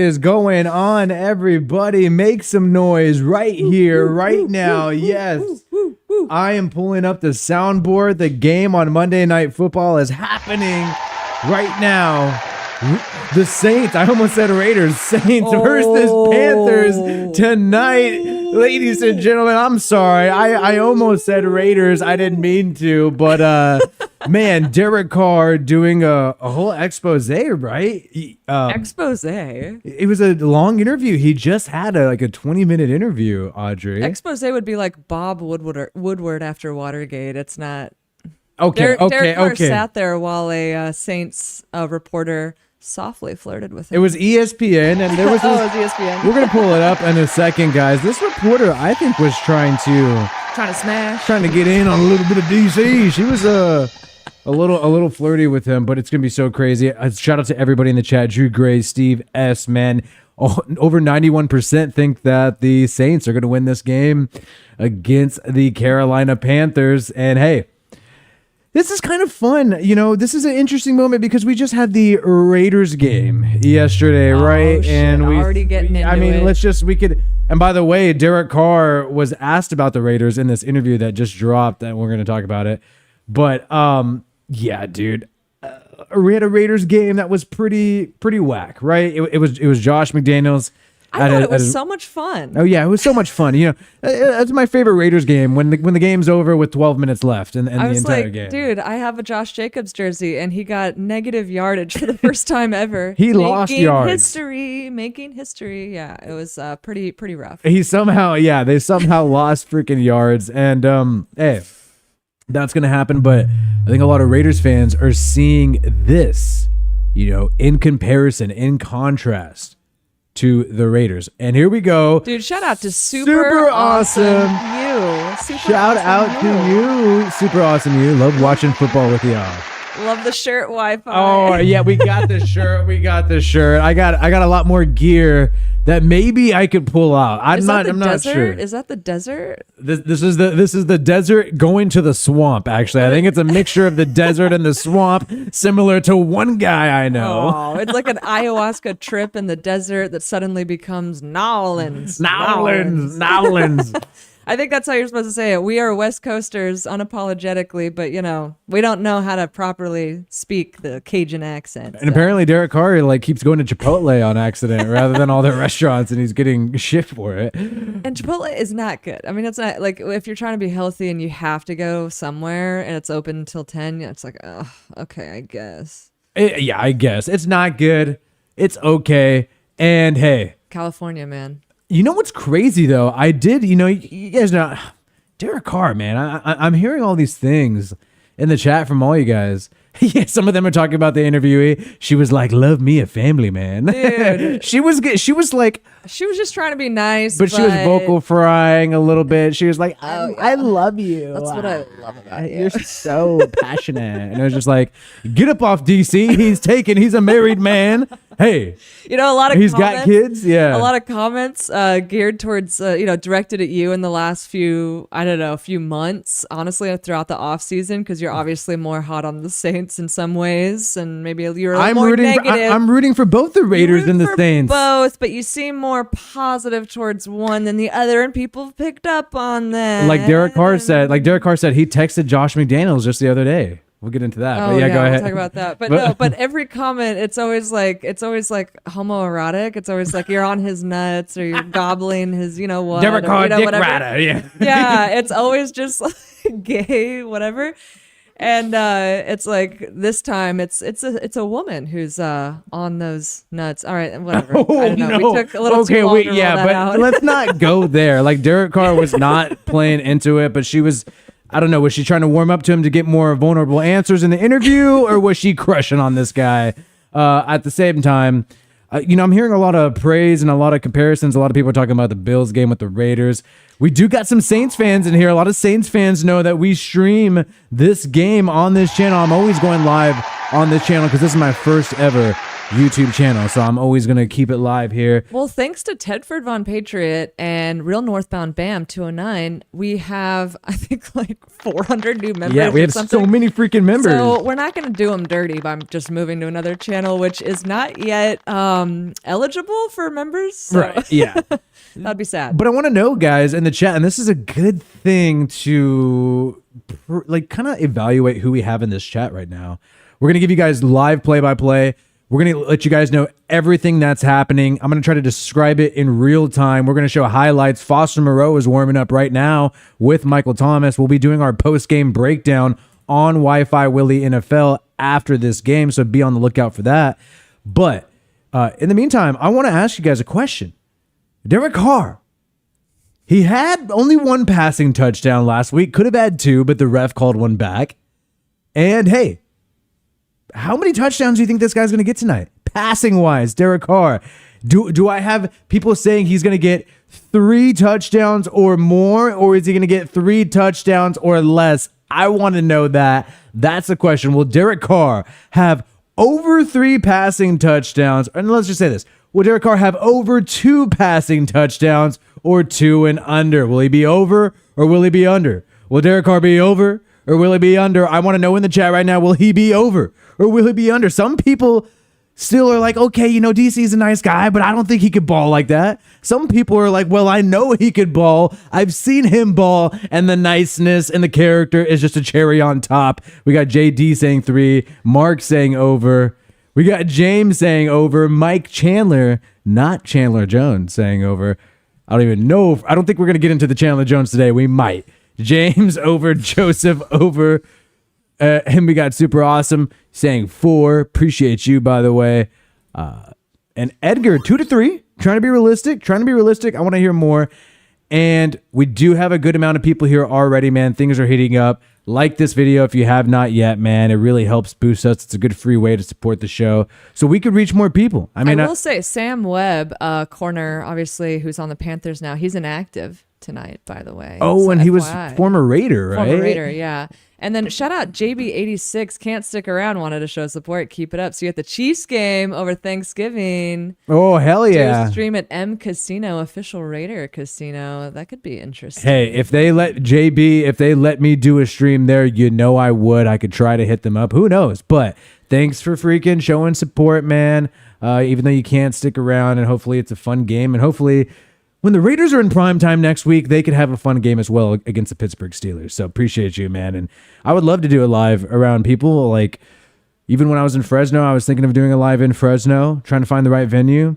is going on, everybody? Make some noise right here, right now. Yes. I am pulling up the soundboard. The game on Monday Night Football is happening right now. The Saints, I almost said Raiders, Saints versus Panthers tonight. Ladies and gentlemen, I'm sorry. I almost said Raiders. I didn't mean to, but man, Derek Carr doing a whole expose, right? Expose? It was a long interview. He just had a 20-minute interview, Audrey. Expose would be like Bob Woodward after Watergate. It's not. Okay, Derek Carr sat there while a Saints reporter softly flirted with him. It was ESPN, and there was it was ESPN. We're gonna pull it up in a second, guys. This reporter, I think, was trying to get in on a little bit of DC. She was a little flirty with him, but it's gonna be so crazy. Shout out to everybody in the chat: Drew Gray, Steve S. Man, over 91% think that the Saints are gonna win this game against the Carolina Panthers. And hey, this is kind of fun. This is an interesting moment because we just had the Raiders game yesterday, right? Shit, and we already getting into it. And by the way, Derek Carr was asked about the Raiders in this interview that just dropped, and we're going to talk about it. But yeah, dude, we had a Raiders game that was pretty whack, right? It was Josh McDaniels. I thought it was so much fun. Oh yeah, it was so much fun. That's my favorite Raiders game when the game's over with 12 minutes left and the entire game. Dude, I have a Josh Jacobs jersey and he got negative yardage for the first time ever. He lost yards. Making history. Yeah, it was pretty rough. They somehow lost freaking yards, and hey, that's gonna happen. But I think a lot of Raiders fans are seeing this, in comparison, in contrast to the Raiders. And here we go. Dude, shout out to Super Awesome You. Shout out to you, Super Awesome You. Love watching football with y'all. Love the shirt Wi-Fi. Oh, yeah, we got the shirt. I got a lot more gear that maybe I could pull out. I'm not sure. Is that the desert? This is the desert going to the swamp, actually. I think it's a mixture of the desert and the swamp, similar to one guy I know. Oh, it's like an ayahuasca trip in the desert that suddenly becomes Nowlands. I think that's how you're supposed to say it. We are West Coasters unapologetically, but we don't know how to properly speak the Cajun accent. And apparently Derek Carr keeps going to Chipotle on accident rather than all the restaurants, and he's getting shit for it. And Chipotle is not good. I mean, it's not if you're trying to be healthy and you have to go somewhere and it's open until 10, it's like, oh, okay, I guess. Yeah, I guess. It's not good. It's okay. And hey, California, man. You know what's crazy though? I did, you guys know, Derek Carr, man. I'm hearing all these things in the chat from all you guys. Yeah, some of them are talking about the interviewee. She was like, "Love me a family, man." Dude. She was just trying to be nice, but she was vocal frying a little bit. She was like, I love you. That's what I love about you. You're so passionate. And I was just like, get up off DC. He's a married man. Hey, a lot of he's got kids. Yeah, a lot of comments geared towards directed at you in the last few months. Honestly, throughout the off season, because you're obviously more hot on the Saints in some ways, and maybe you're a little more negative. I'm rooting for both the Raiders and the Saints. Both, but you seem more positive towards one than the other, and people have picked up on that. Like Derek Carr said, he texted Josh McDaniels just the other day. We'll get into that. Oh, but yeah, go ahead. We'll talk about that. But every comment, it's always like homoerotic. It's always like you're on his nuts or you're gobbling his, what. Derek Carr, dick whatever. rider. Yeah. Yeah, it's always just like gay, whatever. And it's like this time it's a woman who's on those nuts. All right, whatever. Oh, I don't know. No. We took a little too long to roll that out. Let's not go there. Like Derek Carr was not playing into it, but she was. I don't know. Was she trying to warm up to him to get more vulnerable answers in the interview, or was she crushing on this guy? At the same time, I'm hearing a lot of praise and a lot of comparisons. A lot of people are talking about the Bills game with the Raiders. We do got some Saints fans in here. A lot of Saints fans know that we stream this game on this channel. I'm always going live on this channel because this is my first ever YouTube channel. So I'm always going to keep it live here. Well, thanks to Tedford Von Patriot and Real Northbound Bam 209, we have, I think, like 400 new members. Yeah, we have so many freaking members. So we're not going to do them dirty by just moving to another channel, which is not yet eligible for members. So Right, yeah. that'd be sad. But I want to know, guys, in the chat, and this is a good thing to like kind of evaluate who we have in this chat right now. We're going to give you guys live play-by-play. We're going to let you guys know everything that's happening. I'm going to try to describe it in real time. We're going to show highlights. Foster Moreau is warming up right now with Michael Thomas. We'll be doing our post-game breakdown on WiFiWillie NFL after this game, so be on the lookout for that. But in the meantime, I want to ask you guys a question. Derek Carr, he had only one passing touchdown last week. Could have had two, but the ref called one back. And hey, how many touchdowns do you think this guy's going to get tonight? Passing wise, Derek Carr. Do I have people saying he's going to get 3 touchdowns or more, or is he going to get 3 touchdowns or less? I want to know that. That's the question. Will Derek Carr have over 3 passing touchdowns? And let's just say this. Will Derek Carr have over 2 passing touchdowns or 2 and under? Will he be over or will he be under? Will Derek Carr be over or will he be under? I want to know in the chat right now, will he be over or will he be under? Some people still are like, okay, DC's a nice guy, but I don't think he could ball like that. Some people are like, well, I know he could ball. I've seen him ball, and the niceness and the character is just a cherry on top. We got JD saying 3, Mark saying over. We got James saying over, Mike Chandler, not Chandler Jones, saying over. I don't even know. I don't think we're going to get into the Chandler Jones today. We might. James over, Joseph over. And we got Super Awesome saying 4. Appreciate you, by the way. And Edgar, 2 to 3. Trying to be realistic. I want to hear more. And we do have a good amount of people here already, man. Things are heating up. Like this video if you have not yet, man. It really helps boost us. It's a good free way to support the show so we could reach more people. I will say Sam Webb, corner, obviously, who's on the Panthers now. He's inactive tonight, by the way. Oh, so and FYI. He was former Raider, right? Former Raider, yeah. And then shout out JB86, can't stick around, wanted to show support. Keep it up. So you got the Chiefs game over Thanksgiving. Oh, hell yeah. Do a stream at M Casino, official Raider casino. That could be interesting. Hey, if they let me do a stream there, I would. I could try to hit them up. Who knows? But thanks for freaking showing support, man. Even though you can't stick around, and hopefully it's a fun game, and hopefully when the Raiders are in prime time next week, they could have a fun game as well against the Pittsburgh Steelers. So appreciate you, man. And I would love to do it live around people. Like, even when I was in Fresno, I was thinking of doing a live in Fresno, trying to find the right venue,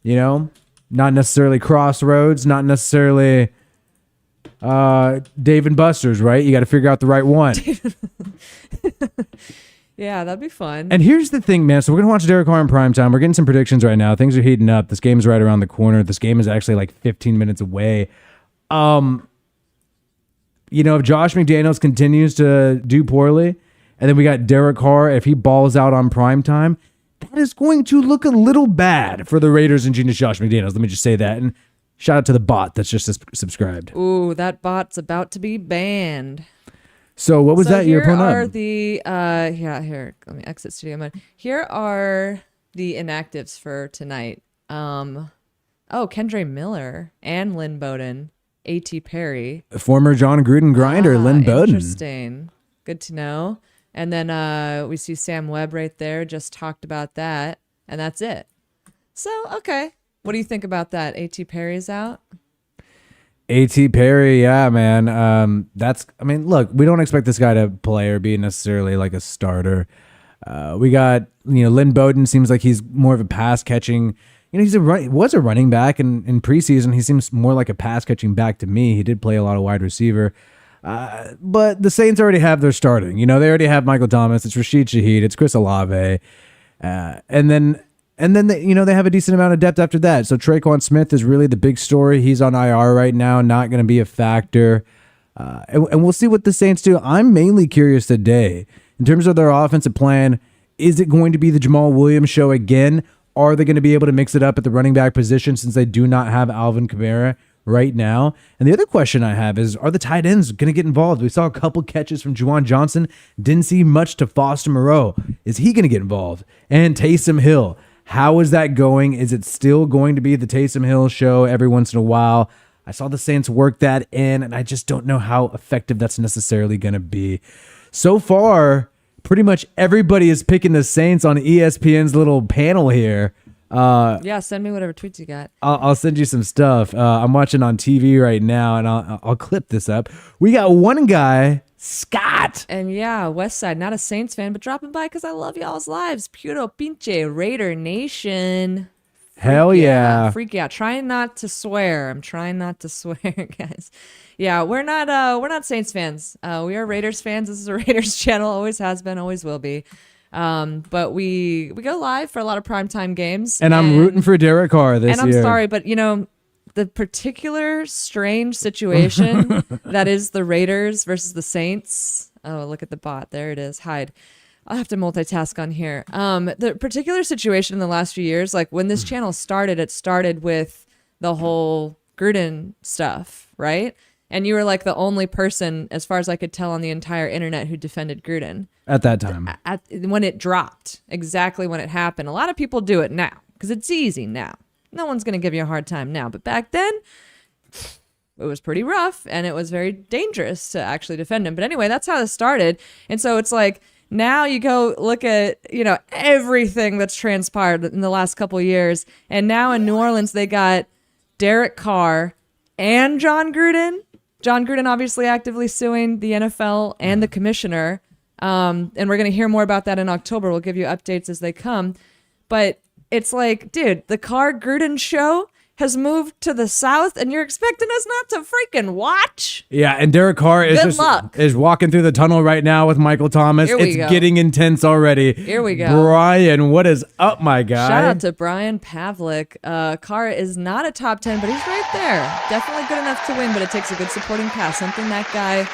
not necessarily Crossroads, not necessarily Dave and Buster's, right? You got to figure out the right one. Yeah, that'd be fun. And here's the thing, man. So we're going to watch Derek Carr in primetime. We're getting some predictions right now. Things are heating up. This game's right around the corner. This game is actually like 15 minutes away. If Josh McDaniels continues to do poorly, and then we got Derek Carr, if he balls out on primetime, that is going to look a little bad for the Raiders and genius Josh McDaniels. Let me just say that. And shout out to the bot that's just subscribed. Ooh, that bot's about to be banned. So what was that you're pulling up? Here, let me exit studio mode. Here are the inactives for tonight. Kendre Miller and Lynn Bowden, A.T. Perry. Former John Gruden grinder, Lynn Bowden. Interesting. Good to know. And then we see Sam Webb right there. Just talked about that. And that's it. So, okay. What do you think about that? A.T. Perry's out? A.T. Perry, yeah, man. Look, we don't expect this guy to play or be necessarily like a starter. We got, Lynn Bowden seems like he's more of a pass catching. He was a running back in preseason. He seems more like a pass catching back to me. He did play a lot of wide receiver. But the Saints already have their starting. They already have Michael Thomas. It's Rashid Shaheed. It's Chris Olave. And then they have a decent amount of depth after that. So Traquan Smith is really the big story. He's on IR right now, not going to be a factor. And we'll see what the Saints do. I'm mainly curious today, in terms of their offensive plan, is it going to be the Jamal Williams show again? Are they going to be able to mix it up at the running back position since they do not have Alvin Kamara right now? And the other question I have is, are the tight ends going to get involved? We saw a couple catches from Juwan Johnson. Didn't see much to Foster Moreau. Is he going to get involved? And Taysom Hill. How is that going? Is it still going to be the Taysom Hill show every once in a while? I saw the Saints work that in, and I just don't know how effective that's necessarily going to be. So far, pretty much everybody is picking the Saints on ESPN's little panel here. Yeah, send me whatever tweets you got. I'll send you some stuff. I'm watching on TV right now, and I'll clip this up. We got one guy, Scott. And yeah, West Side, not a Saints fan, but dropping by because I love y'all's lives. Puro pinche Raider Nation. Hell yeah. Freak out. Trying not to swear. I'm trying not to swear, guys. Yeah, we're not Saints fans. We are Raiders fans. This is a Raiders channel. Always has been, always will be. But we go live for a lot of primetime games. And I'm rooting for Derek Carr this year. And I'm sorry, but the particular strange situation that is the Raiders versus the Saints. Oh, look at the bot. There it is. Hide. I'll have to multitask on here. The particular situation in the last few years, like when this channel started, it started with the whole Gruden stuff, right? And you were like the only person, as far as I could tell, on the entire internet who defended Gruden. At that time. When it dropped, exactly when it happened. A lot of people do it now because it's easy now. No one's going to give you a hard time now. But back then, it was pretty rough and it was very dangerous to actually defend him. But anyway, that's how this started. And so it's like, now you go look at, everything that's transpired in the last couple of years. And now in New Orleans, they got Derek Carr and John Gruden. John Gruden obviously actively suing the NFL and the commissioner. And we're going to hear more about that in October. We'll give you updates as they come. But it's like, dude, the Carr Gruden show has moved to the South and you're expecting us not to freaking watch? Yeah, and Derek Carr is walking through the tunnel right now with Michael Thomas. It's getting intense already. Here we go. Brian, what is up, my guy? Shout out to Brian Pavlik. Carr is not a top 10, but he's right there. Definitely good enough to win, but it takes a good supporting cast. Something that guy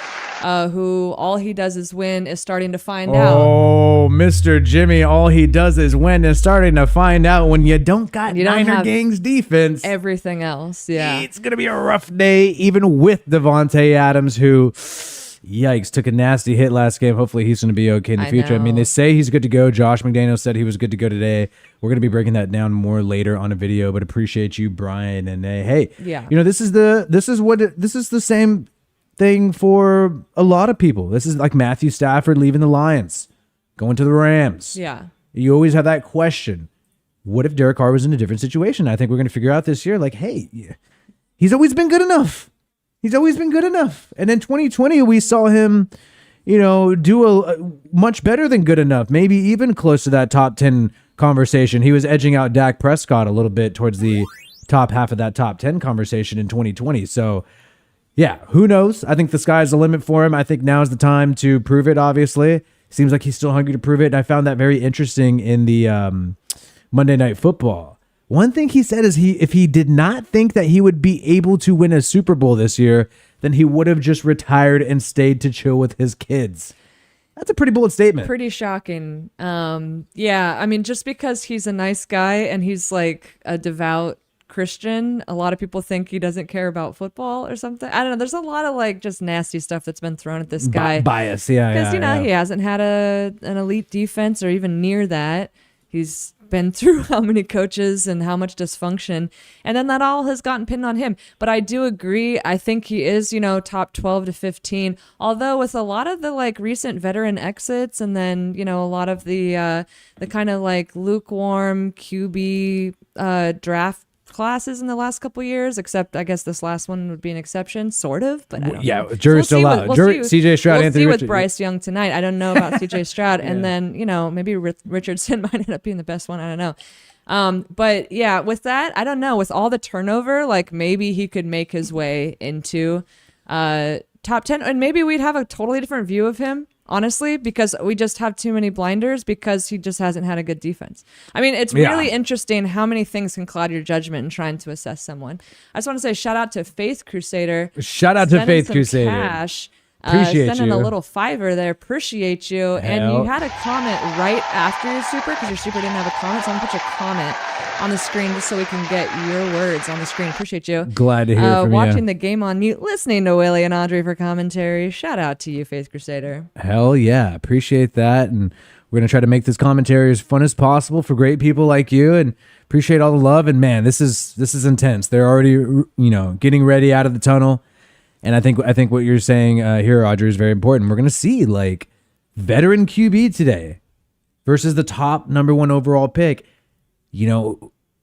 who all he does is win is starting to find out. Oh, Mr. Jimmy, all he does is win is starting to find out when you don't got Niner Gang's defense. Everything else, yeah. It's going to be a rough day, even with Devontae Adams, who, yikes, took a nasty hit last game. Hopefully he's going to be okay in the future. I mean, they say he's good to go. Josh McDaniels said he was good to go today. We're going to be breaking that down more later on a video, but appreciate you, Brian. And hey, yeah. This is the same thing for a lot of people. This is like Matthew Stafford leaving the Lions, going to the Rams. Yeah. You always have that question. What if Derek Carr was in a different situation? I think we're going to figure out this year, like, hey, he's always been good enough. He's always been good enough. And in 2020, we saw him, do a much better than good enough, maybe even close to that top 10 conversation. He was edging out Dak Prescott a little bit towards the top half of that top 10 conversation in 2020. So, yeah, who knows? I think the sky's the limit for him. I think now's the time to prove it, obviously. Seems like he's still hungry to prove it. And I found that very interesting in the Monday Night Football. One thing he said is if he did not think that he would be able to win a Super Bowl this year, then he would have just retired and stayed to chill with his kids. That's a pretty bold statement. Pretty shocking. Yeah, I mean, just because he's a nice guy and he's like a devout Christian, a lot of people think he doesn't care about football or something. I don't know. There's a lot of like just nasty stuff that's been thrown at this guy. Bias, yeah. Because, he hasn't had an elite defense or even near that. He's been through how many coaches and how much dysfunction. And then that all has gotten pinned on him. But I do agree. I think he is, top 12 to 15. Although with a lot of the like recent veteran exits and then, a lot of the kind of like lukewarm QB draft classes in the last couple years, except I guess this last one would be an exception, sort of. But I don't know. Jury's still out. CJ Stroud, Anthony Richardson. With Bryce Young tonight. I don't know about CJ Stroud, and then maybe Richardson might end up being the best one. I don't know. But yeah, with that, I don't know. With all the turnover, like maybe he could make his way into top 10, and maybe we'd have a totally different view of him. Honestly, because we just have too many blinders because he just hasn't had a good defense. I mean, it's really interesting how many things can cloud your judgment in trying to assess someone. I just want to say shout out to Faith Crusader. Shout out to Faith Crusader. Cash. Appreciate sending you. a little $5 there. Appreciate you. And you had a comment right after your super because your super didn't have a comment. So I'm going to put your comment on the screen just so we can get your words on the screen. Appreciate you. Glad to hear from you. Watching the game on mute, listening to Willie and Audrey for commentary. Shout out to you, Faith Crusader. Hell yeah. Appreciate that. And We're going to try to make this commentary as fun as possible for great people like you, and appreciate all the love. And man, this is intense. They're already, getting ready out of the tunnel. And I think what you're saying here, Audrey, is very important. We're going to see like veteran QB today versus the top number 1 overall pick.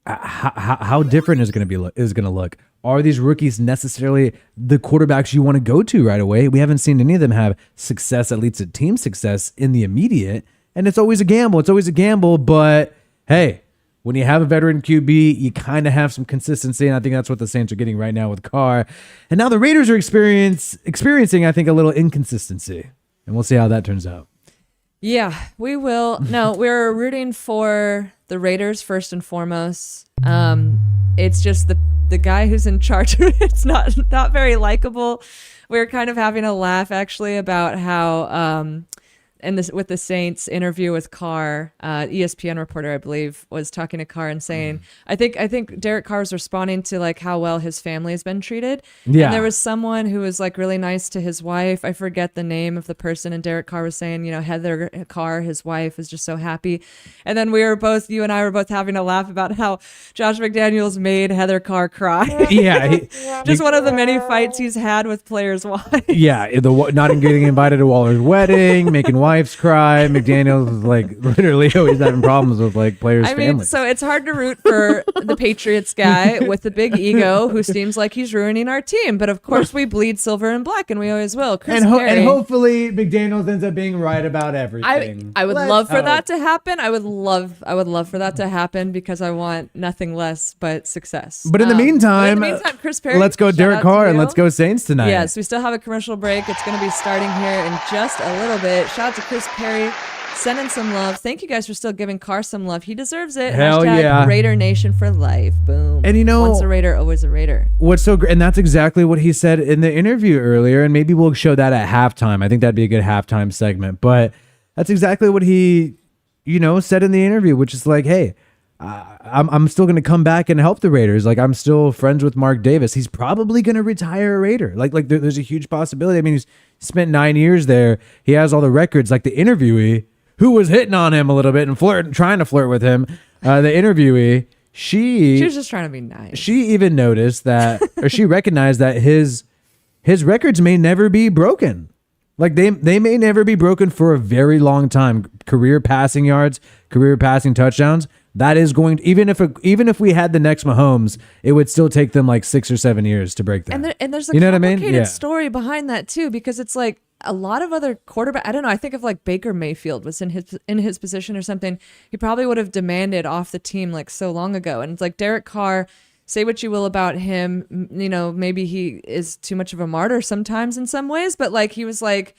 How different is going to look? Are these rookies necessarily the quarterbacks you want to go to right away? We haven't seen any of them have success, at least at team success, in the immediate. And it's always a gamble. But hey, when you have a veteran QB, you kind of have some consistency. And I think that's what the Saints are getting right now with Carr. And now the Raiders are experiencing, I think, a little inconsistency. And we'll see how that turns out. Yeah, we will. No, we're rooting for the Raiders first and foremost. It's just the guy who's in charge of it's not very likable. We're kind of having a laugh actually about how with the Saints interview with Carr, ESPN reporter, I believe, was talking to Carr and saying, I think Derek Carr was responding to like how well his family has been treated. Yeah. And there was someone who was like really nice to his wife. I forget the name of the person. And Derek Carr was saying, Heather Carr, his wife, is just so happy. And then you and I were both having a laugh about how Josh McDaniels made Heather Carr cry. Yeah. Just one of the many fights he's had with players' wives. Yeah. Not getting invited to Waller's wedding, making wives cry. McDaniels is like literally always having problems with like players' families. So it's hard to root for the Patriots guy with the big ego who seems like he's ruining our team. But of course we bleed silver and black, and we always will. And hopefully McDaniels ends up being right about everything. I would love for that to happen. I would love for that to happen because I want nothing less but success. But in the meantime, Chris Perry, let's go Derek Carr and let's go Saints tonight. Yes, we still have a commercial break. It's going to be starting here in just a little bit. Shout out to Chris Perry, sending some love. Thank you guys for still giving Carr some love. He deserves it. Hell yeah. Raider Nation for life. Boom. And once a Raider, always a Raider. What's so great, and that's exactly what he said in the interview earlier, and maybe we'll show that at halftime. I think that'd be a good halftime segment. But that's exactly what he, said in the interview, which is like, hey, I'm still going to come back and help the Raiders. Like, I'm still friends with Mark Davis. He's probably going to retire a Raider. Like there's a huge possibility. I mean, he's spent 9 years there. He has all the records. Like the interviewee, who was hitting on him a little bit and trying to flirt with him, the interviewee, she was just trying to be nice. She even noticed that, or she recognized that his records may never be broken. Like they may never be broken for a very long time. Career passing yards, career passing touchdowns. That is going to, even if we had the next Mahomes, it would still take them like 6 or 7 years to break that. And there's a complicated story behind that too, because it's like a lot of other quarterbacks. I don't know. I think if like Baker Mayfield was in his position or something, he probably would have demanded off the team like so long ago. And it's like Derek Carr. Say what you will about him, maybe he is too much of a martyr sometimes in some ways, but like he was like,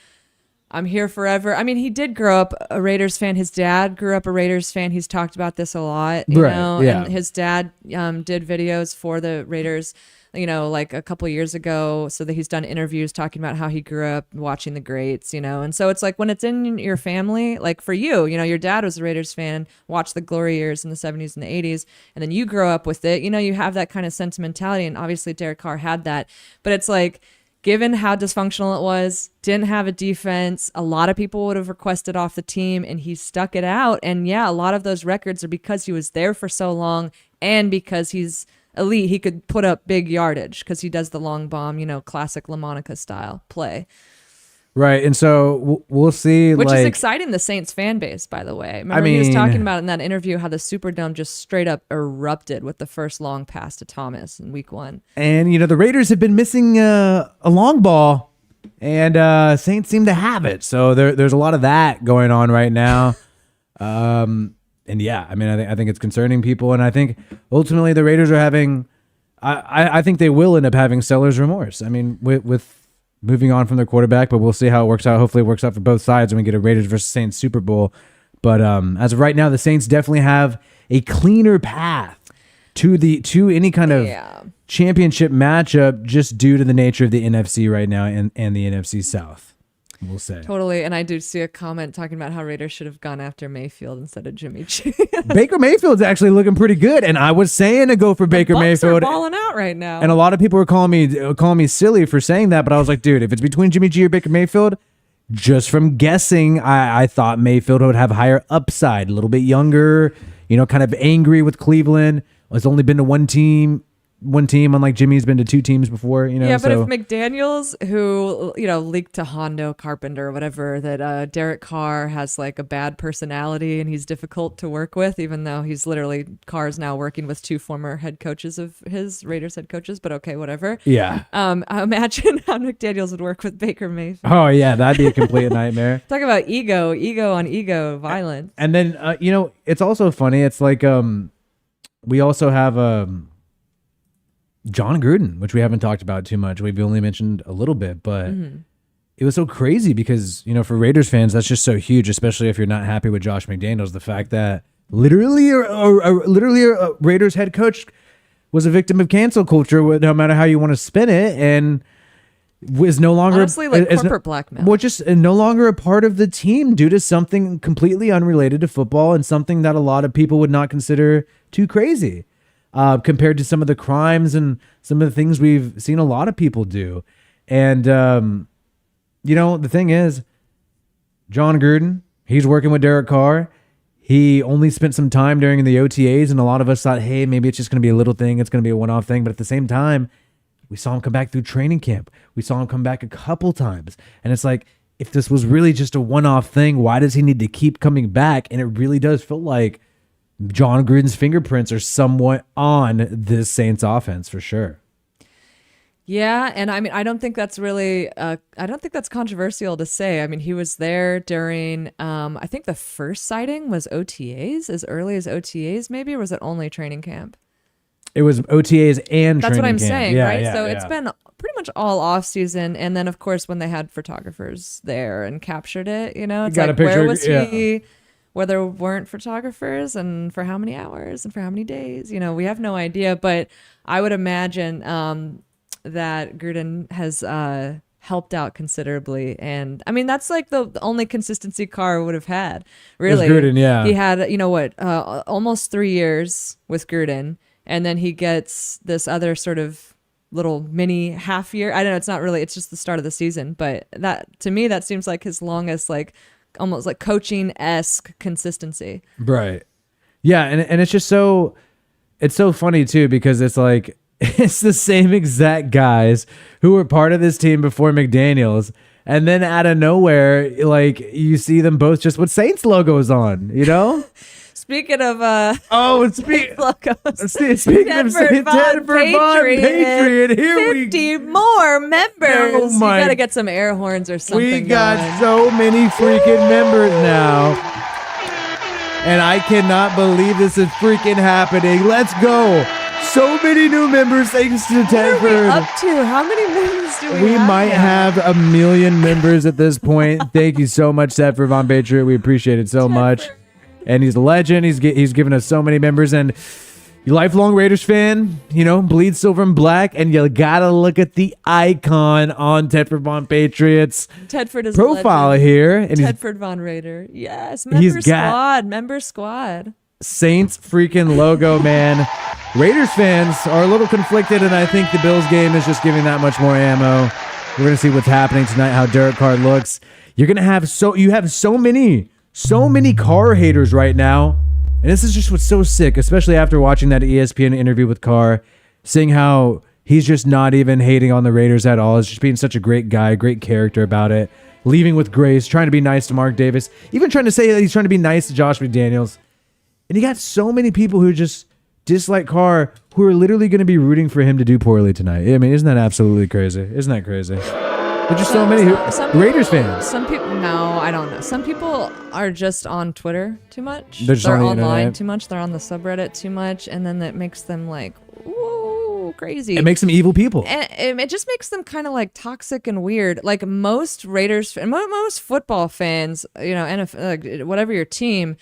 I'm here forever. I mean, he did grow up a Raiders fan. His dad grew up a Raiders fan. He's talked about this a lot, you know, and his dad did videos for the Raiders, like a couple of years ago, so that he's done interviews talking about how he grew up watching the greats, and so it's like when it's in your family, like for you, your dad was a Raiders fan, watched the glory years in the 70s and the 80s, and then you grow up with it, you have that kind of sentimentality, and obviously Derek Carr had that, but it's like, given how dysfunctional it was, didn't have a defense, a lot of people would have requested off the team, and he stuck it out, and yeah, a lot of those records are because he was there for so long, and because he's elite. He could put up big yardage because he does the long bomb, classic LaMonica style play. Right, and so we'll see. Which is exciting, the Saints fan base, by the way. Remember he was talking about in that interview how the Superdome just straight up erupted with the first long pass to Thomas in week 1. And, the Raiders have been missing a long ball, and Saints seem to have it. So there's a lot of that going on right now. And yeah, I think it's concerning people, and I think ultimately the Raiders are having, I think they will end up having seller's remorse. I mean, with moving on from their quarterback, but we'll see how it works out. Hopefully it works out for both sides when we get a Raiders versus Saints Super Bowl. But as of right now, the Saints definitely have a cleaner path to any kind of championship matchup just due to the nature of the NFC right now and the NFC South. We'll say. Totally. And I do see a comment talking about how Raiders should have gone after Mayfield instead of Jimmy G. Baker Mayfield's actually looking pretty good. And I was saying to go for Baker Mayfield. Are balling out right now. And a lot of people were calling me silly for saying that. But I was like, dude, if it's between Jimmy G or Baker Mayfield, just from guessing, I thought Mayfield would have higher upside, a little bit younger, kind of angry with Cleveland. It's only been to one team, unlike Jimmy's been to two teams before, Yeah, but so. if McDaniels, who, leaked to Hondo, Carpenter, or whatever, that Derek Carr has like a bad personality and he's difficult to work with, even though he's literally, Carr's now working with two former head coaches of his, Raiders head coaches, but okay, whatever. Yeah. Imagine how McDaniels would work with Baker Mayfield. Oh, yeah, that'd be a complete nightmare. Talk about ego on ego, violence. And then, it's also funny. It's like we also have John Gruden, which we haven't talked about too much. We've only mentioned a little bit, but it was so crazy because, for Raiders fans, that's just so huge, especially if you're not happy with Josh McDaniels. The fact that literally a Raiders head coach was a victim of cancel culture, no matter how you want to spin it, and was no longer honestly like corporate blackmail. Well, just no longer a part of the team due to something completely unrelated to football and something that a lot of people would not consider too crazy. Compared to some of the crimes and some of the things we've seen a lot of people do. And, the thing is, John Gruden, he's working with Derek Carr. He only spent some time during the OTAs, and a lot of us thought, hey, maybe it's just going to be a little thing. It's going to be a one-off thing. But at the same time, we saw him come back through training camp. We saw him come back a couple times. And it's like, if this was really just a one-off thing, why does he need to keep coming back? And it really does feel like John Gruden's fingerprints are somewhat on this Saints offense for sure. Yeah, and I mean, I don't think that's really, I don't think that's controversial to say. I mean, he was there during, I think the first sighting was OTAs, as early as OTAs maybe, or was it only training camp? It was OTAs and that's what I'm camp. saying, yeah, right? Yeah, so yeah. It's been pretty much all off season, and then of course when they had photographers there and captured it, it's got like, a picture, where was he? Where there weren't photographers, and for how many hours and for how many days, we have no idea. But I would imagine that Gruden has helped out considerably, and I mean that's like the only consistency Carr would have had. Really, Gruden, yeah. He had almost 3 years with Gruden, and then he gets this other sort of little mini half year. I don't know. It's not really. It's just the start of the season, but that to me that seems like his longest almost like coaching-esque consistency. Right. Yeah, and it's just so funny too, because it's like it's the same exact guys who were part of this team before McDaniels, and then out of nowhere, like you see them both just with Saints logos on, Speaking of speaking logos, speaking of Tedford Von Patriot, here 50 more members. Oh my, you gotta get some air horns or something. We got going. so many freaking members now, and I cannot believe this is freaking happening. Let's go! So many new members thanks to Tedford. What are we up to? How many members do we have? We might now? have 1 million members at this point. Thank you so much, Tedford Von Patriot. We appreciate it so much. And he's a legend. He's given us so many members. And you lifelong Raiders fan, bleed silver and black. And you got to look at the icon on Tedford Von Patriot's Tedford is profile here. And Tedford Von Raider. Yes. Member squad. Saints freaking logo, man. Raiders fans are a little conflicted. And I think the Bills game is just giving that much more ammo. We're going to see what's happening tonight, how Derek Carr looks. You're going to have so many Carr haters right now. And this is just what's so sick, especially after watching that ESPN interview with Carr, seeing how he's just not even hating on the Raiders at all. He's just being such a great guy, great character about it. Leaving with grace, trying to be nice to Mark Davis, even trying to say that he's trying to be nice to Josh McDaniels. And you got so many people who just dislike Carr who are literally going to be rooting for him to do poorly tonight. I mean, isn't that absolutely crazy? Isn't that crazy? There's just so many Raiders fans. Some people, no, I don't know. Some people are just on Twitter too much. They're online too much. They're on the subreddit too much. And then that makes them like, whoa, crazy. It makes them evil people. And it just makes them kind of like toxic and weird. Like most Raiders, most football fans, NFL, like whatever your team,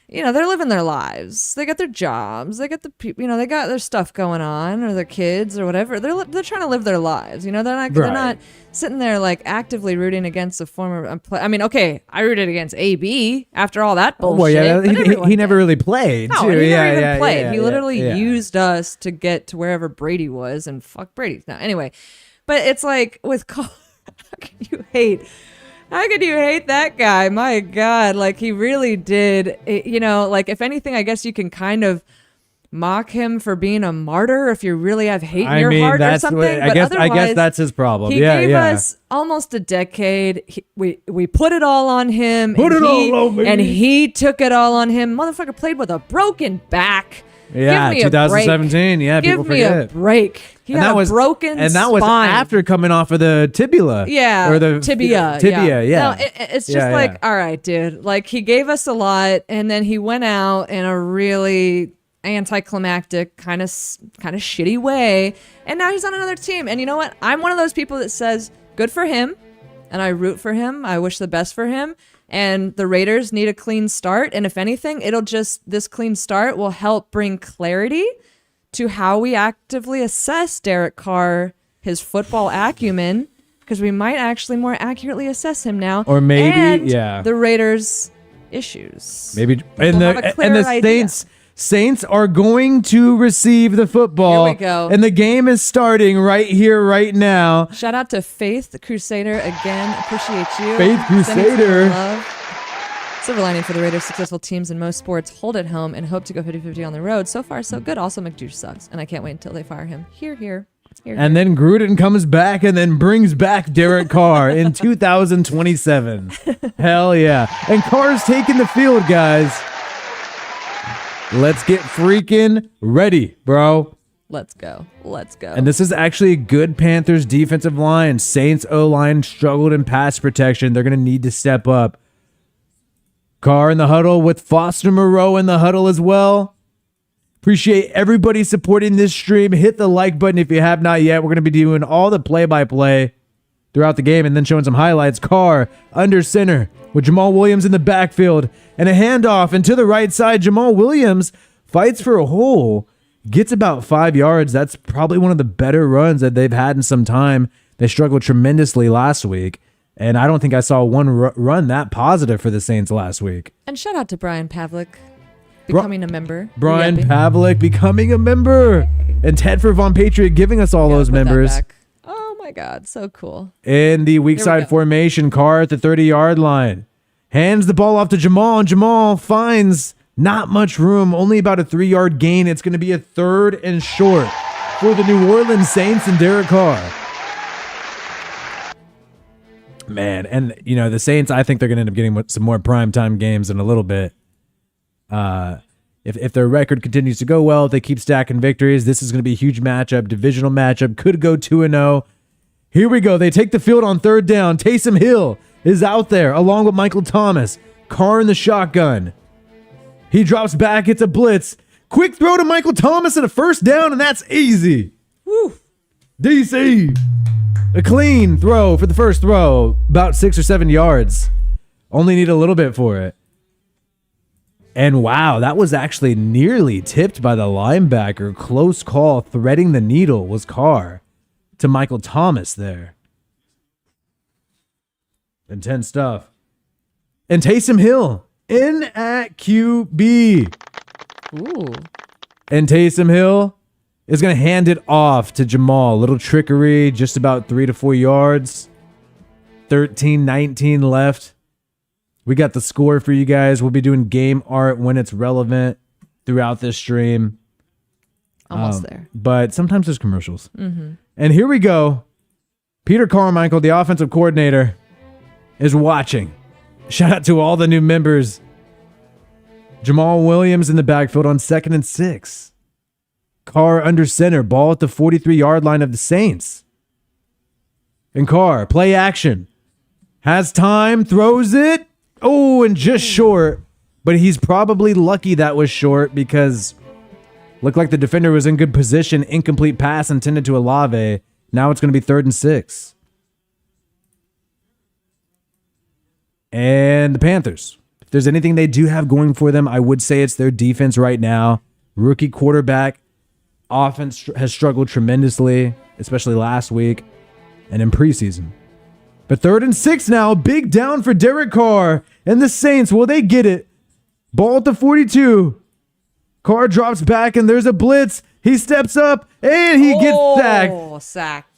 they're living their lives. They got their jobs. They got they got their stuff going on, or their kids, or whatever. They're trying to live their lives. They're not sitting there like actively rooting against a former. I mean, okay, I rooted against AB after all that bullshit. Well, yeah, he never really played. No, too. he never yeah, even played. Yeah, he literally yeah. used us to get to wherever Brady was, and fuck Brady. Now, anyway, but it's like with Carr, how can you hate How could you hate that guy? My God, like he really did. Like if anything, I guess you can kind of mock him for being a martyr if you really have hate in your heart or something. I guess that's his problem. He gave us almost a decade. We put it all on him. On me. And he took it all on him. Motherfucker played with a broken back. Yeah, 2017. Yeah, people forget. Give me a break. He had a broken spine. And that was after coming off of the tibia. Yeah. Or the tibia. Tibia, yeah. No, it's just all right, dude. Like, he gave us a lot, and then he went out in a really anticlimactic, kind of shitty way, and now he's on another team. And you know what? I'm one of those people that says, good for him, and I root for him. I wish the best for him. And the Raiders need a clean start. And if anything, this clean start will help bring clarity to how we actively assess Derek Carr, his football acumen, because we might actually more accurately assess him now. Or maybe, and the Raiders' issues. Maybe, and the Saints are going to receive the football. Here we go. And the game is starting right here, right now. Shout out to Faith Crusader again. Appreciate you. Faith Crusader. Silver lining for the Raiders' successful teams in most sports: hold at home and hope to go 50-50 on the road. So far, so good. Also, McJuice sucks, and I can't wait until they fire him. Here. And then Gruden comes back and then brings back Derek Carr in 2027. Hell yeah. And Carr's taking the field, guys. Let's get freaking ready, bro. Let's go. And this is actually a good Panthers defensive line. Saints O-line struggled in pass protection. They're going to need to step up. Carr in the huddle with Foster Moreau in the huddle as well. Appreciate everybody supporting this stream. Hit the like button if you have not yet. We're going to be doing all the play-by-play throughout the game and then showing some highlights. Carr under center with Jamal Williams in the backfield and a handoff, and to the right side, Jamal Williams fights for a hole, gets about 5 yards. That's probably one of the better runs that they've had in some time. They struggled tremendously last week, and I don't think I saw one run that positive for the Saints last week. And shout out to Brian Pavlik becoming a member. Brian Pavlik becoming a member. And Ted for Von Patriot giving us all those members. Oh my God, so cool. In the weak side formation, Carr at the 30-yard line. Hands the ball off to Jamal, and Jamal finds not much room, only about a 3-yard gain. It's going to be a 3rd and short for the New Orleans Saints and Derek Carr. Man, and the Saints, I think they're going to end up getting some more primetime games in a little bit. If their record continues to go well, if they keep stacking victories, this is going to be a huge matchup, divisional matchup, could go 2-0. Here we go. They take the field on 3rd down. Taysom Hill is out there along with Michael Thomas. Carr in the shotgun. He drops back. It's a blitz. Quick throw to Michael Thomas and a 1st down, and that's easy. Woo. DC. A clean throw for the first throw. About 6 or 7 yards. Only need a little bit for it. And wow, that was actually nearly tipped by the linebacker. Close call. Threading the needle was Carr to Michael Thomas there. Intense stuff. And Taysom Hill in at QB. Ooh. And Taysom Hill is going to hand it off to Jamal. Little trickery, just about 3 to 4 yards. 13-19 left. We got the score for you guys. We'll be doing game art when it's relevant throughout this stream. Almost there. But sometimes there's commercials. Mm-hmm. And here we go. Peter Carmichael, the offensive coordinator, is watching. Shout out to all the new members. Jamal Williams in the backfield on 2nd and 6. Carr under center. Ball at the 43-yard line of the Saints. And Carr, play action. Has time, throws it. Oh, and just short. But he's probably lucky that was short because looked like the defender was in good position. Incomplete pass intended to Olave. Now it's going to be 3rd and 6. And the Panthers. If there's anything they do have going for them, I would say it's their defense right now. Rookie quarterback. Offense has struggled tremendously, especially last week and in preseason. But 3rd and 6 now. Big down for Derek Carr. And the Saints, will they get it? Ball at the 42. Carr drops back and there's a blitz. He steps up and he gets sacked. Oh, sack.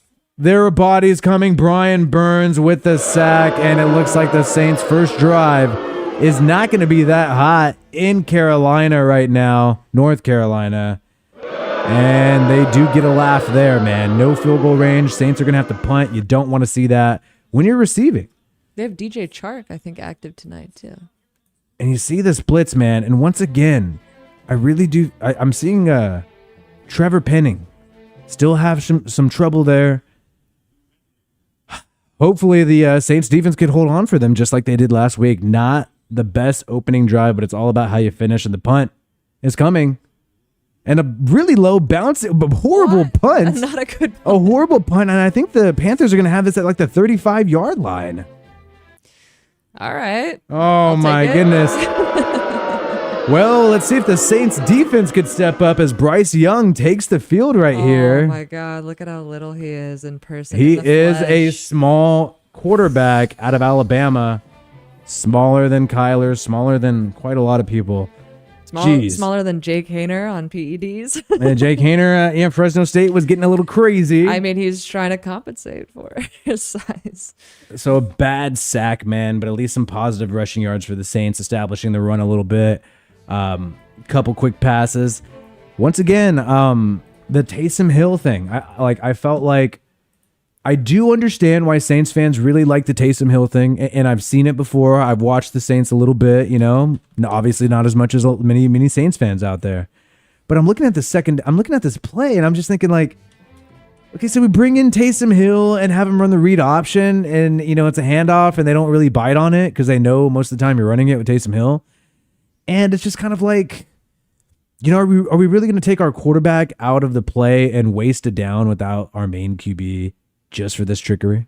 There are bodies coming. Brian Burns with the sack, and it looks like the Saints' first drive is not going to be that hot in Carolina right now, North Carolina. And they do get a laugh there, man. No field goal range. Saints are going to have to punt. You don't want to see that when you're receiving. They have DJ Chark, I think, active tonight, too. And you see this blitz, man. And once again, I really do. I'm seeing Trevor Penning still have some trouble there. Hopefully the Saints defense could hold on for them just like they did last week. Not the best opening drive, but it's all about how you finish. And the punt is coming. And a really low bounce, horrible punt. Not a good punt. A horrible punt. And I think the Panthers are going to have this at like the 35-yard line. All right. Oh, my goodness. Well, let's see if the Saints defense could step up as Bryce Young takes the field here. Oh, my God. Look at how little he is in person. He is a small quarterback out of Smaller than Kyler, smaller than quite a lot of people. Smaller than Jake Haener on PEDs. And Jake Haener, Fresno State was getting a little crazy. I mean, he's trying to compensate for his size. So a bad sack, man, but at least some positive rushing yards for the Saints, establishing the run a little bit. Couple quick passes. Once again, the Taysom Hill thing. I felt like I do understand why Saints fans really like the Taysom Hill thing, and I've seen it before. I've watched the Saints a little bit, obviously not as much as many Saints fans out there. But I'm looking at this play, and I'm just thinking like, okay, so we bring in Taysom Hill and have him run the read option, and it's a handoff, and they don't really bite on it because they know most of the time you're running it with Taysom Hill. And it's just kind of like, are we really going to take our quarterback out of the play and waste it down without our main QB just for this trickery?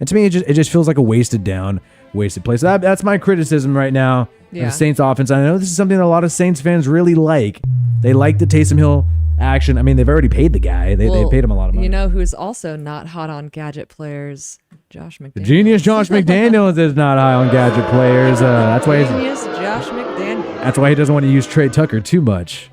And to me, it just feels like a wasted play. So that's my criticism right now of the Saints offense. I know this is something that a lot of Saints fans really like. They like the Taysom Hill action. I mean, they've already paid the guy. They paid him a lot of money. You know who's also not hot on gadget players? Josh McDaniels. The genius Josh McDaniels is not high on gadget players. That's why Josh McDaniels. That's why he doesn't want to use Trey Tucker too much,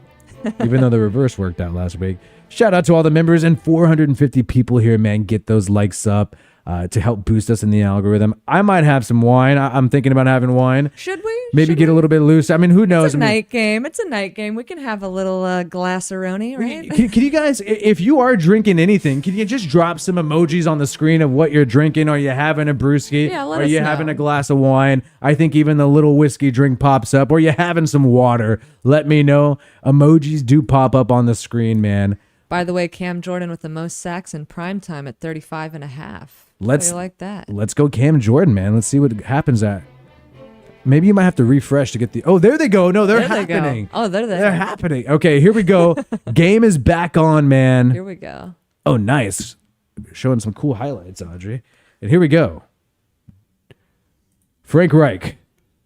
even though the reverse worked out last week. Shout out to all the members and 450 people here, man. Get those likes up to help boost us in the algorithm. I might have some wine. I'm thinking about having wine. Should we? Maybe get a little bit loose. I mean, who knows? It's a night game. It's a night game. We can have a little glass-a-roni, right? Can you guys, if you are drinking anything, can you just drop some emojis on the screen of what you're drinking? Are you having a brewski? Yeah, Are you having a glass of wine? I think even the little whiskey drink pops up. Or you having some water? Let me know. Emojis do pop up on the screen, man. By the way, Cam Jordan with the most sacks in primetime at 35.5. How do you like that? Let's go Cam Jordan, man. Let's see what happens at. Maybe you might have to refresh to get the... Oh, there they go. No, they're happening. They're happening. Okay, here we go. Game is back on, man. Here we go. Oh, nice. Showing some cool highlights, Audrey. And here we go. Frank Reich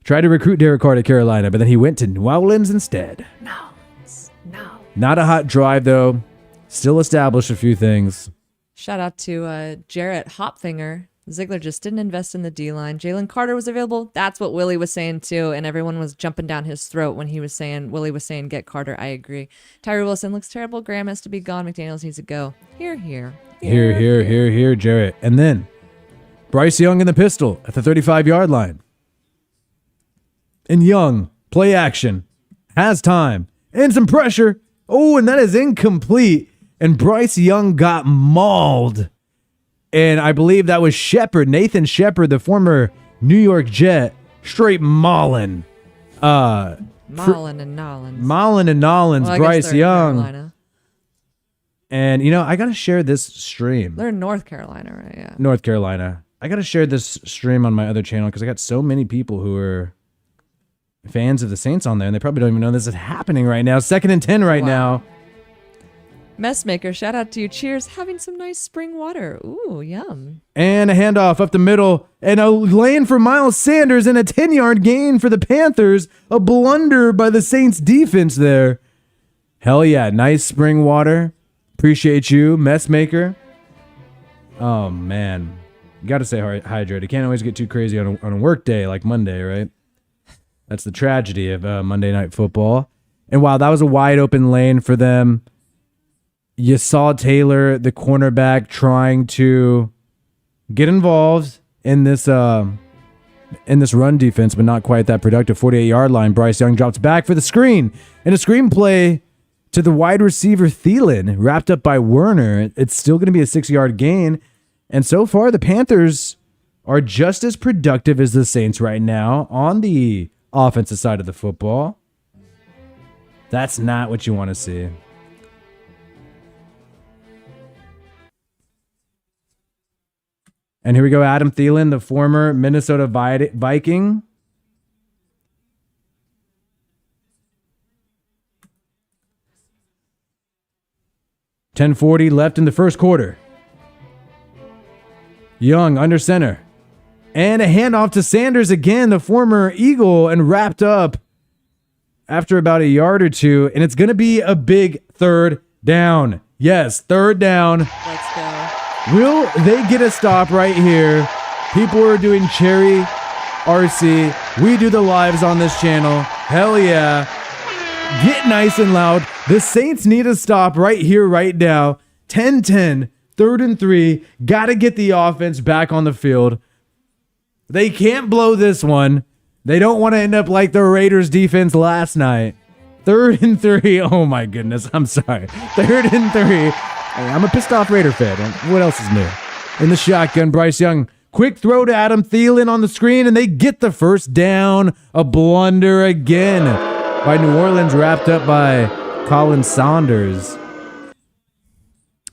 tried to recruit Derek Carr to Carolina, but then he went to New Orleans instead. No. Not a hot drive, though. Still established a few things. Shout out to Jarrett Hopfinger. Ziegler just didn't invest in the D-line. Jalen Carter was available. That's what Willie was saying, too. And everyone was jumping down his throat when Willie was saying, get Carter. I agree. Tyree Wilson looks terrible. Graham has to be gone. McDaniels needs to go. Here, Jarrett. And then Bryce Young in the pistol at the 35-yard line. And Young, play action, has time, and some pressure. Oh, and that is incomplete. And Bryce Young got mauled. And I believe that was Nathan Shepard, the former New York Jet, straight mauling. Mullen and Nollins, well, Bryce Young. Carolina. And, I got to share this stream. They're in North Carolina, right? Yeah. North Carolina. I got to share this stream on my other channel because I got so many people who are fans of the Saints on there, and they probably don't even know this is happening right now. 2nd and 10 right now. Messmaker, shout out to you. Cheers. Having some nice spring water. Ooh, yum. And a handoff up the middle. And a lane for Miles Sanders and a 10-yard gain for the Panthers. A blunder by the Saints defense there. Hell yeah. Nice spring water. Appreciate you, Messmaker. Oh, man. You got to stay hydrated. Can't always get too crazy on a work day like Monday, right? That's the tragedy of Monday Night Football. And wow, that was a wide open lane for them. You saw Taylor, the cornerback, trying to get involved in this run defense, but not quite that productive. 48-yard line. Bryce Young drops back for the screen. And a screenplay to the wide receiver Thielen, wrapped up by Werner. It's still going to be a 6-yard gain. And so far, the Panthers are just as productive as the Saints right now on the offensive side of the football. That's not what you want to see. And here we go, Adam Thielen, the former Minnesota Viking. .10:40 left in the first quarter. Young under center. And a handoff to Sanders again, the former Eagle, and wrapped up after about a yard or two. And it's going to be a big third down. Yes, third down. Let's go. Will they get a stop right here? People are doing Cherry RC. We do the lives on this channel. Hell yeah. Get nice and loud. The Saints need a stop right here, right now. 10-10, 3rd and 3. Got to get the offense back on the field. They can't blow this one. They don't want to end up like the Raiders defense last night. 3rd and 3. Oh my goodness. I'm sorry. 3rd and 3. Hey, I'm a pissed off Raider fan. What else is new? In the shotgun, Bryce Young. Quick throw to Adam Thielen on the screen, and they get the first down. A blunder again by New Orleans, wrapped up by Colin Saunders.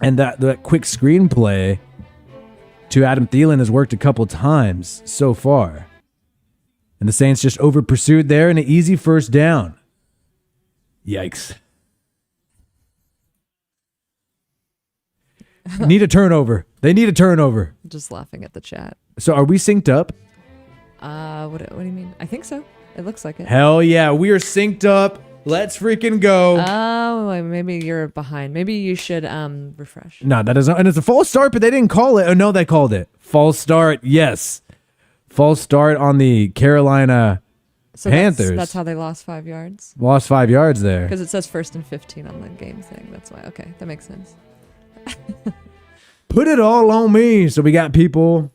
And that quick screenplay to Adam Thielen has worked a couple times so far. And the Saints just over pursued there, and an easy first down. Yikes. Need a turnover. They need a turnover. Just laughing at the chat. So are we synced up? What do you mean? I think so. It looks like it. Hell yeah, we are synced up. Let's freaking go. Oh, maybe you're behind. Maybe you should refresh. No, that isn't. And it's a false start, but they didn't call it. Oh, no, they called it. False start, yes. False start on the Carolina Panthers. That's how they lost 5 yards. Lost 5 yards there. Because it says 1st and 15 on the game thing. That's why. Okay, that makes sense. Put it all on me. So we got people.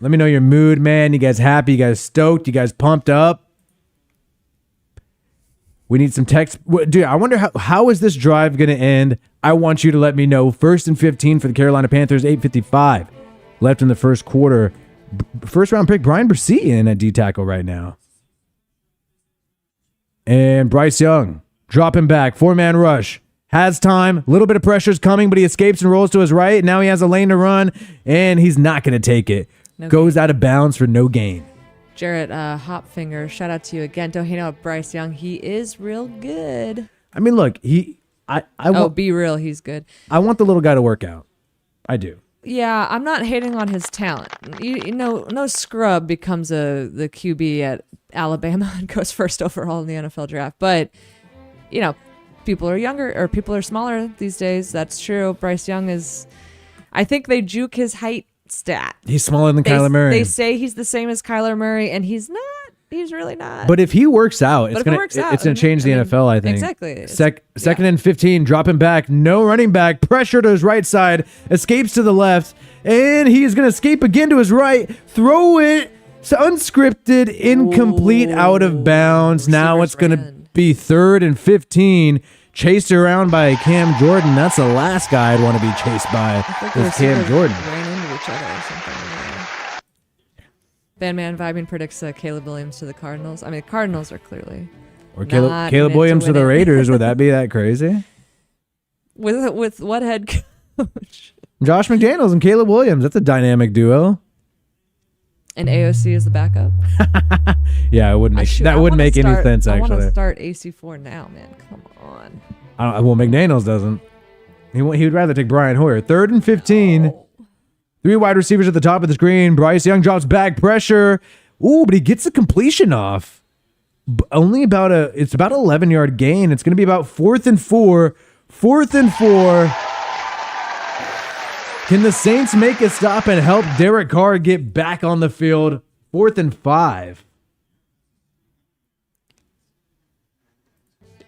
Let me know your mood, man. You guys happy? You guys stoked? You guys pumped up? We need some text. Dude, I wonder how is this drive going to end? I want you to let me know. 1st and 15 for the Carolina Panthers. 8:55 left in the first quarter. First round pick Brian Bresee in at D tackle right now. And Bryce Young dropping back. 4-man rush. Has time. A little bit of pressure's coming, but he escapes and rolls to his right. Now he has a lane to run, and he's not going to take it. Goes out of bounds for no gain. Jarrett Hopfinger, shout out to you again. Don't hate out Bryce Young. He is real good. I mean, look, be real. He's good. I want the little guy to work out. I do. Yeah, I'm not hating on his talent. You know, no scrub becomes the QB at Alabama and goes first overall in the NFL draft. But, you know, people are younger or people are smaller these days. That's true. Bryce Young is, I think they juke his height stat. He's smaller than Kyler Murray. They say he's the same as Kyler Murray, and he's not. He's really not. But if he works out, it's gonna change the NFL. I think exactly. Second and 15, dropping back, no running back, pressure to his right side, escapes to the left, and he is gonna escape again to his right. Throw it, it's unscripted, incomplete, out of bounds. Now it's gonna be 3rd and 15. Chased around by Cam Jordan. That's the last guy I'd want to be chased by. Is Cam Jordan. Ran into each other or something. Bandman Vibing predicts Caleb Williams to the Cardinals. I mean, the Cardinals are clearly. Or Caleb Williams to the Raiders. Would that be that crazy? With what head coach? Josh McDaniels and Caleb Williams. That's a dynamic duo. And AOC is the backup. Yeah, it wouldn't make that wouldn't make any sense. Actually, I want to start AC4 now, man. Come on. Well, McDaniels doesn't. He would rather take Brian Hoyer. 3rd and 15. Oh. 3 wide receivers at the top of the screen. Bryce Young drops back, pressure. Ooh, but he gets the completion off. Only about it's about an 11-yard gain. It's going to be about 4th and 4. 4th and 4. Can the Saints make a stop and help Derek Carr get back on the field? 4th and 5.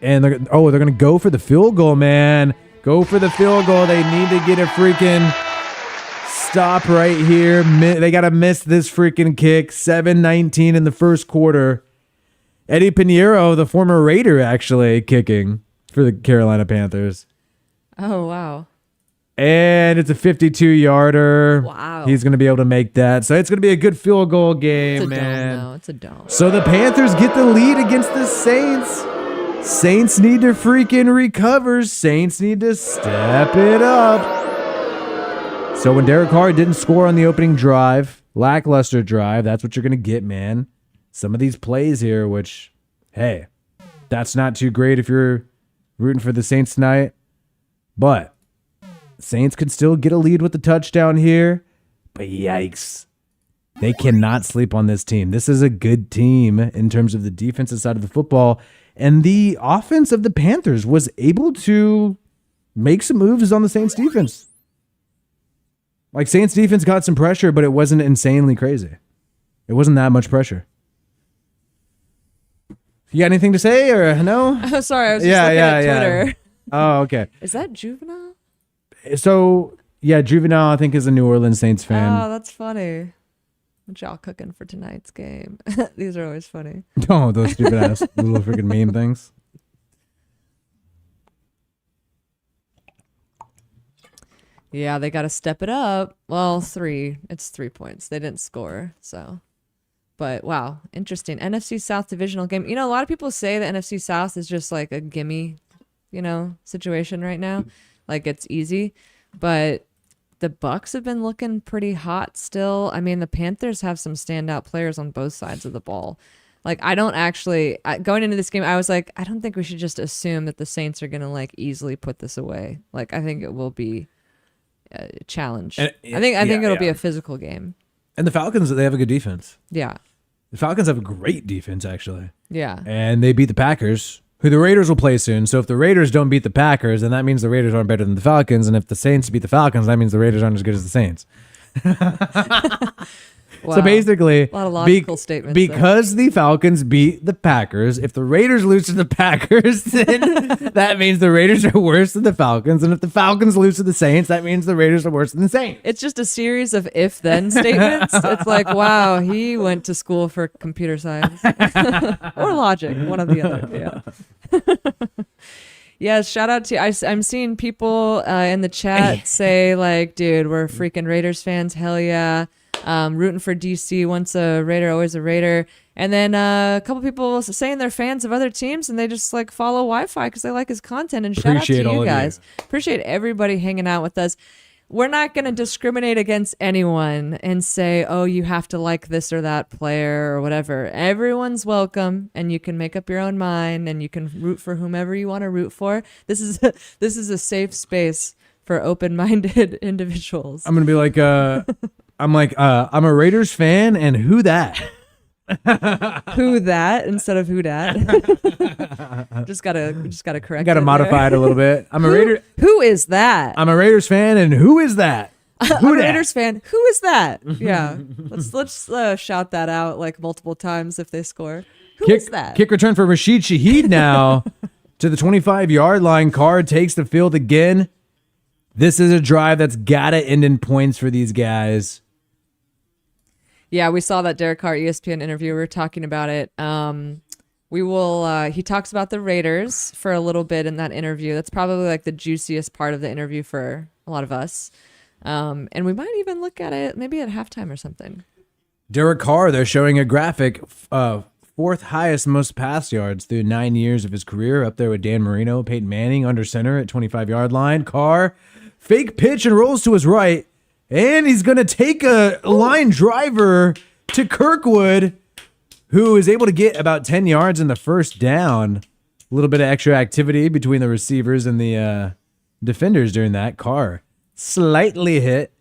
And they're going to go for the field goal, man. Go for the field goal. They need to get a freaking stop right here. They got to miss this freaking kick. 7:19 in the first quarter. Eddie Pinheiro, the former Raider, actually kicking for the Carolina Panthers. Oh, wow. And it's a 52-yarder. Wow. He's going to be able to make that. So it's going to be a good field goal game, man. No, it's a dome. So the Panthers get the lead against the Saints. Saints need to freaking recover. Saints need to step it up. So when Derek Carr didn't score on the opening drive, lackluster drive, that's what you're going to get, man. Some of these plays here, which, hey, that's not too great if you're rooting for the Saints tonight. But Saints could still get a lead with the touchdown here. But yikes. They cannot sleep on this team. This is a good team in terms of the defensive side of the football. And the offense of the Panthers was able to make some moves on the Saints defense. Like, Saints defense got some pressure, but it wasn't insanely crazy. It wasn't that much pressure. You got anything to say or no? Oh, sorry, I was just looking at Twitter. Yeah. Oh, okay. Is that Juvenile? So, yeah, Juvenile, I think, is a New Orleans Saints fan. Oh, that's funny. What y'all cooking for tonight's game? These are always funny. Oh, those stupid ass little freaking meme things. Yeah, they got to step it up. Well, it's 3 points. They didn't score, so. But wow, interesting. NFC South divisional game. You know, a lot of people say the NFC South is just like a gimme, situation right now. Like, it's easy. But the Bucks have been looking pretty hot still. I mean, the Panthers have some standout players on both sides of the ball. Like, going into this game, I was like, I don't think we should just assume that the Saints are going to like easily put this away. Like, I think it will be a challenge. I think it'll be a physical game. And the Falcons, they have a good defense. Yeah. The Falcons have a great defense, actually. Yeah. And they beat the Packers, who the Raiders will play soon. So if the Raiders don't beat the Packers, then that means the Raiders aren't better than the Falcons. And if the Saints beat the Falcons, that means the Raiders aren't as good as the Saints. Wow. So basically, a lot of logical statements because the Falcons beat the Packers, if the Raiders lose to the Packers, then that means the Raiders are worse than the Falcons. And if the Falcons lose to the Saints, that means the Raiders are worse than the Saints. It's just a series of if-then statements. It's like, wow, he went to school for computer science or logic, one or the other. Yeah. Yes, shout out to I'm seeing people in the chat say like, dude, we're freaking Raiders fans. Hell yeah. Rooting for DC, once a Raider, always a Raider. And then a couple people saying they're fans of other teams and they just like follow Wi-Fi because they like his content. And shout out to you guys. Appreciate everybody hanging out with us. We're not going to discriminate against anyone and say, oh, you have to like this or that player or whatever. Everyone's welcome and you can make up your own mind and you can root for whomever you want to root for. This is a safe space for open-minded individuals. I'm going to be like, I'm a Raiders fan and who that? Who that instead of who dat? just gotta correct. Gotta modify it a little bit. I'm a Raider. Who is that? I'm a Raiders fan and who is that? I'm a Raiders fan. Who is that? Yeah, let's shout that out like multiple times if they score. Who is that? Kick return for Rashid Shaheed now to the 25-yard line. Carr takes the field again. This is a drive that's gotta end in points for these guys. Yeah, we saw that Derek Carr ESPN interview. We were talking about it. He talks about the Raiders for a little bit in that interview. That's probably like the juiciest part of the interview for a lot of us. And we might even look at it maybe at halftime or something. Derek Carr, they're showing a graphic, fourth highest most pass yards through 9 years of his career, up there with Dan Marino, Peyton Manning under center at 25-yard line. Carr, fake pitch and rolls to his right. And he's going to take a line driver to Kirkwood, who is able to get about 10 yards in the first down. A little bit of extra activity between the receivers and the defenders during that. Carr slightly hit.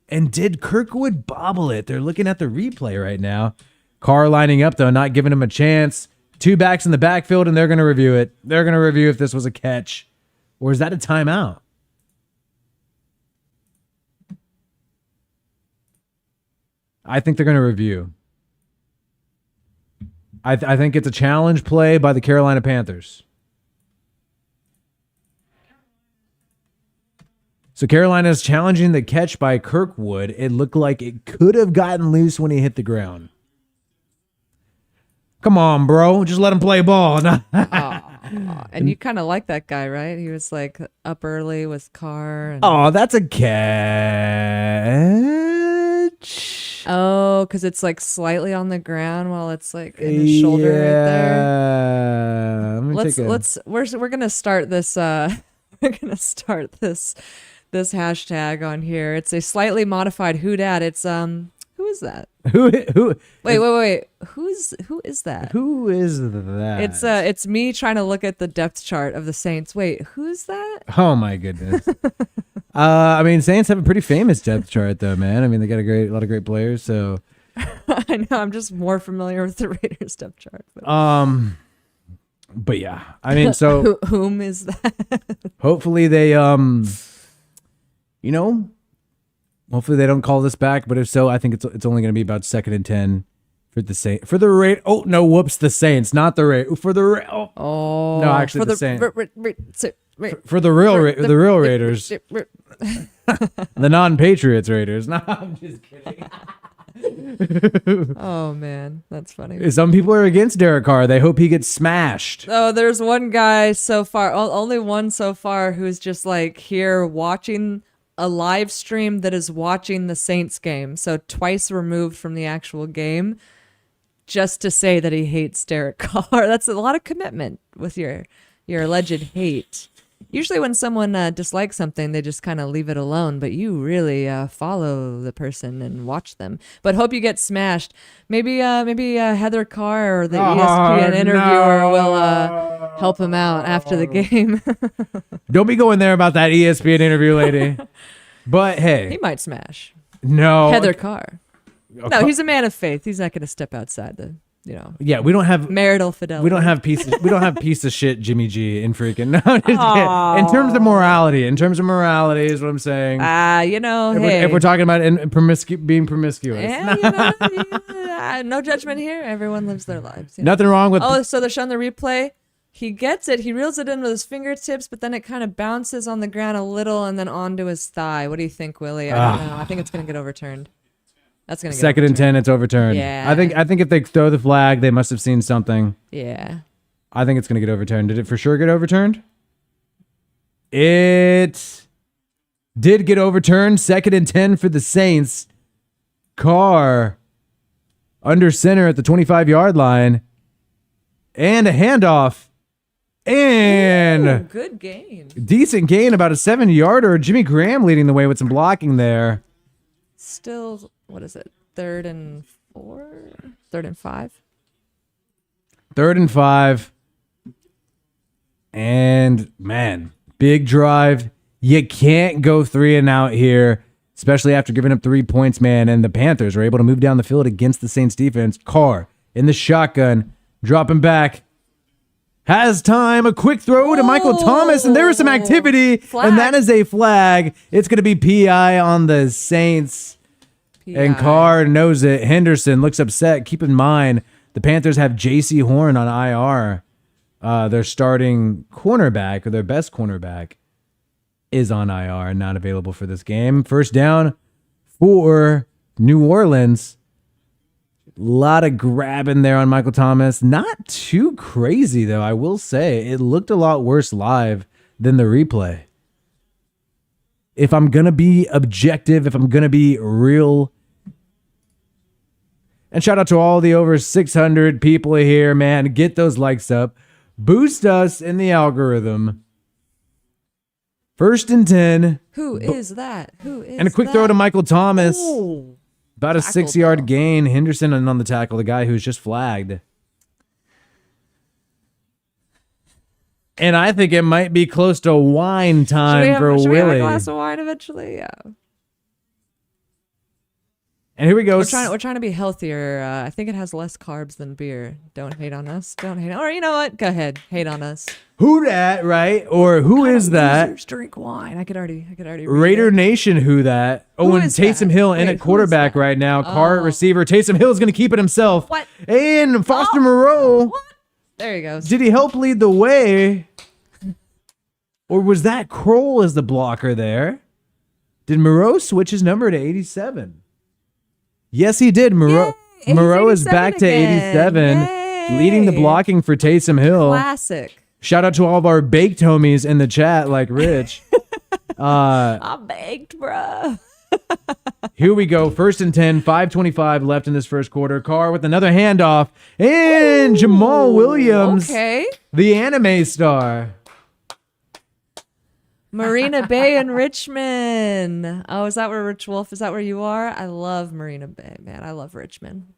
And did Kirkwood bobble it? They're looking at the replay right now. Carr lining up, though, not giving him a chance. Two backs in the backfield, and they're going to review it. They're going to review if this was a catch. Or is that a timeout? I think they're going to review. I think it's a challenge play by the Carolina Panthers. So Carolina's challenging the catch by Kirkwood. It looked like it could have gotten loose when he hit the ground. Come on, bro. Just let him play ball. And you kind of like that guy, right? He was like up early with Carr. Oh, that's a catch. Oh, because it's like slightly on the ground while it's like in his shoulder right there. We're gonna start this. We're gonna start this hashtag on here. It's a slightly modified who dat. It's who is that? Who? Wait. Who is that? Who is that? It's me trying to look at the depth chart of the Saints. Wait, who's that? Oh my goodness. I mean, Saints have a pretty famous depth chart though, man. I mean, they got a lot of great players. So I know. I'm just more familiar with the Raiders depth chart. But yeah, I mean, so whom is that? Hopefully they hopefully they don't call this back, but if so, I think it's only going to be about 2nd and 10 for the Saints. For the Raiders. Oh, no, whoops, the Saints, not the Raiders. For the Oh. No, actually the Saints. For the real Raiders. The non-Patriots Raiders. No, I'm just kidding. Oh man, that's funny. Some people are against Derek Carr. They hope he gets smashed. Oh, there's one guy so far, only one so far, who's just like here watching a live stream that is watching the Saints game. So twice removed from the actual game, just to say that he hates Derek Carr. That's a lot of commitment with your alleged hate. Usually when someone dislikes something, they just kind of leave it alone, but you really follow the person and watch them. But hope you get smashed. Maybe Heather Carr or the ESPN interviewer will help him out after the game. Don't be going there about that ESPN interview, lady. But hey. He might smash. No. Heather Carr. No, he's a man of faith. He's not going to step outside the... Yeah, we don't have marital fidelity. We don't have piece of shit Jimmy G in freaking. No, in terms of morality is what I'm saying. If we're talking about being promiscuous. Yeah, no judgment here. Everyone lives their lives. Nothing wrong with. Oh, so they're showing the replay. He gets it. He reels it in with his fingertips, but then it kind of bounces on the ground a little and then onto his thigh. What do you think, Willie? I don't know. I think it's gonna get overturned. That's gonna get 2nd and 10. It's overturned. Yeah. I think if they throw the flag, they must have seen something. Yeah. I think it's gonna get overturned. Did it for sure get overturned? It did get overturned. 2nd and 10 for the Saints. Carr under center at the 25-yard line, and a handoff, and good gain. Decent gain, about a 7-yarder. Jimmy Graham leading the way with some blocking there. Still, what is it? 3rd and 4? 3rd and 5? 3rd and 5. And man, big drive. You can't go 3 and out here, especially after giving up 3 points, man. And the Panthers were able to move down the field against the Saints defense. Carr in the shotgun, dropping back. Has time, a quick throw to Michael Thomas, and there was some activity, and that is a flag. It's going to be PI on the Saints, and Carr knows it. Henderson looks upset. Keep in mind, the Panthers have J.C. Horn on IR. Their starting cornerback, or their best cornerback, is on IR and not available for this game. First down for New Orleans. A lot of grabbing there on Michael Thomas. Not too crazy, though, I will say. It looked a lot worse live than the replay. If I'm going to be objective, if I'm going to be real. And shout out to all the over 600 people here, man. Get those likes up. Boost us in the algorithm. 1st and 10. Who is that? And a quick throw to Michael Thomas. Ooh. About a 6-yard gain. Henderson on the tackle, the guy who's just flagged. And I think it might be close to wine time for Willie. Should we have a glass of wine eventually? Yeah. And here we go. We're trying to be healthier. I think it has less carbs than beer. Don't hate on us. Don't hate. Or you know what? Go ahead. Hate on us. Who that, right? Or who is that? Drink wine. I could already. Raider Nation, who that? Who and is Taysom that? Hill in at quarterback right now. Carr at receiver. Taysom Hill is going to keep it himself. What? And Foster Moreau. What? There he goes. Did he help lead the way? Or was that Kroll as the blocker there? Did Moreau switch his number to 87? Yes, he did. Moreau is back to again. 87, leading the blocking for Taysom Hill. Classic. Shout out to all of our baked homies in the chat, like Rich. I'm baked, bro. Here we go. 1st and 10, 5:25 left in this first quarter. Carr with another handoff. And Jamal Williams, the anime star. Marina Bay in Richmond. Oh, is that where Rich Wolf, is that where you are? I love Marina Bay, man. I love Richmond.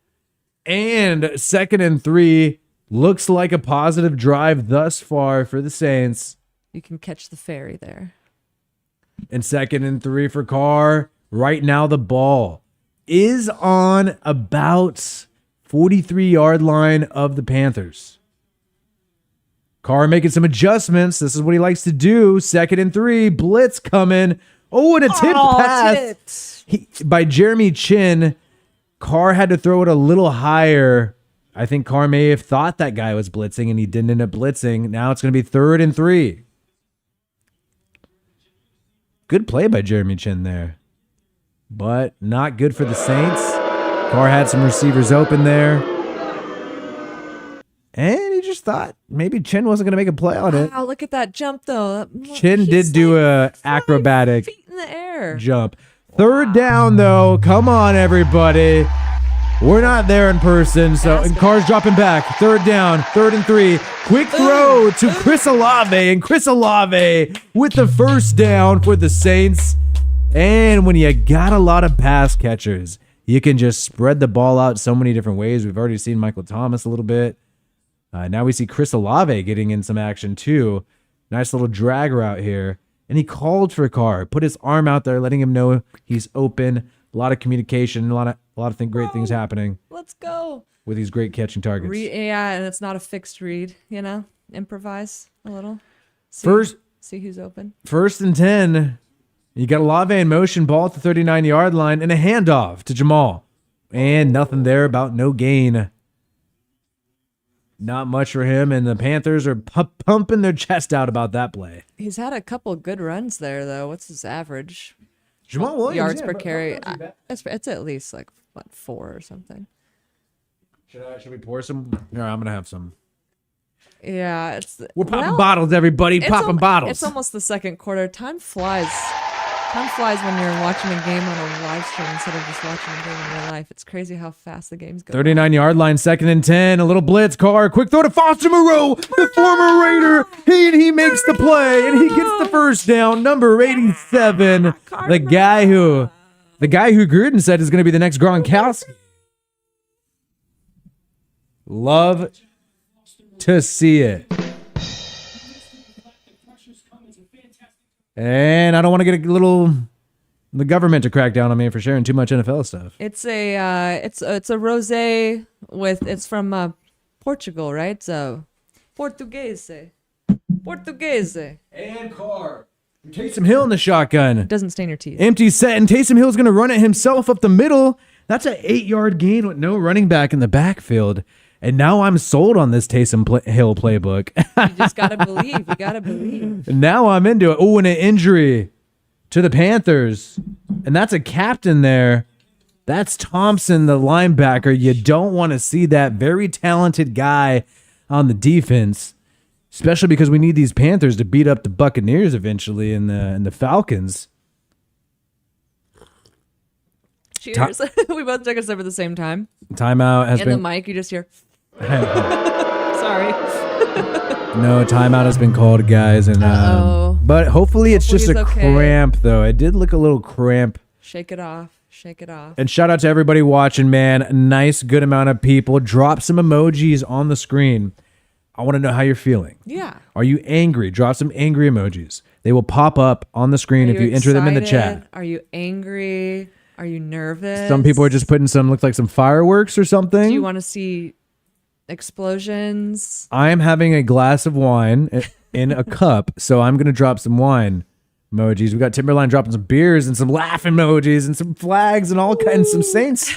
And 2nd and 3. Looks like a positive drive thus far for the Saints. You can catch the ferry there. And 2nd and 3 for Carr. Right now the ball is on about 43-yard line of the Panthers. Carr making some adjustments. This is what he likes to do. 2nd and 3. Blitz coming. Oh, and a tipped pass by Jeremy Chin. Carr had to throw it a little higher. I think Carr may have thought that guy was blitzing, and he didn't end up blitzing. Now it's going to be 3rd and 3. Good play by Jeremy Chin there. But not good for the Saints. Carr had some receivers open there. And he just thought maybe Chin wasn't going to make a play on it. Wow, look at that jump, though. Chin did do a acrobatic feet in the air. Jump. 3rd down, though. Come on, everybody. We're not there in person, so and Carr's dropping back. 3rd down, 3rd and 3. Quick throw to Chris Olave, and Chris Olave with the 1st down for the Saints. And when you got a lot of pass catchers, you can just spread the ball out so many different ways. We've already seen Michael Thomas a little bit. Now we see Chris Olave getting in some action too. Nice little drag route here. And he called for Carr, put his arm out there, letting him know he's open. A lot of communication, a lot of great things happening. Let's go. With these great catching targets. Yeah, and it's not a fixed read, improvise a little. See who's open. 1st and 10. You got Olave in motion, ball at the 39-yard line, and a handoff to Jamal. And nothing there, about no gain. Not much for him, and the Panthers are pumping their chest out about that play. He's had a couple good runs there, though. What's his average? Jamal Williams, yards per carry. It's at least 4 or something. Should we pour some? Here, I'm gonna have some. Yeah, we're popping bottles, everybody. Popping bottles. It's almost the second quarter. Time flies. Time flies when you're watching a game on a live stream instead of just watching a game in real life. It's crazy how fast the games go. 39-yard line, 2nd and 10. A little blitz. Carr, quick throw to Foster Moreau, the former Raider. He makes the play, and he gets the 1st down. Number 87, the guy who Gruden said is going to be the next Gronkowski. Love to see it. And I don't want to get the government to crack down on me for sharing too much NFL stuff. It's a rosé it's from Portugal, right? So Portuguese. And Carr. Taysom Hill in the shotgun. It doesn't stain your teeth. Empty set, and Taysom Hill's going to run it himself up the middle. That's an 8-yard gain with no running back in the backfield. And now I'm sold on this Taysom Hill playbook. You just got to believe. You got to believe. Now I'm into it. Oh, and an injury to the Panthers. And that's a captain there. That's Thompson, the linebacker. You don't want to see that. Very talented guy on the defense, especially because we need these Panthers to beat up the Buccaneers eventually and the Falcons. Cheers. We both took a sip at the same time. Timeout has been... In the mic, you just hear... Sorry. No, timeout has been called, guys. And but hopefully it's just a cramp, though. It did look a little cramp. Shake it off. Shake it off. And shout out to everybody watching, man. Nice, good amount of people. Drop some emojis on the screen. I want to know how you're feeling. Yeah. Are you angry? Drop some angry emojis. They will pop up on the screen if you enter them in the chat. Are you angry? Are you nervous? Some people are just putting look like some fireworks or something. Do you want to see explosions? I'm having a glass of wine in a cup, so I'm going to drop some wine emojis. We got Timberline dropping some beers and some laughing emojis and some flags and all kinds, some Saints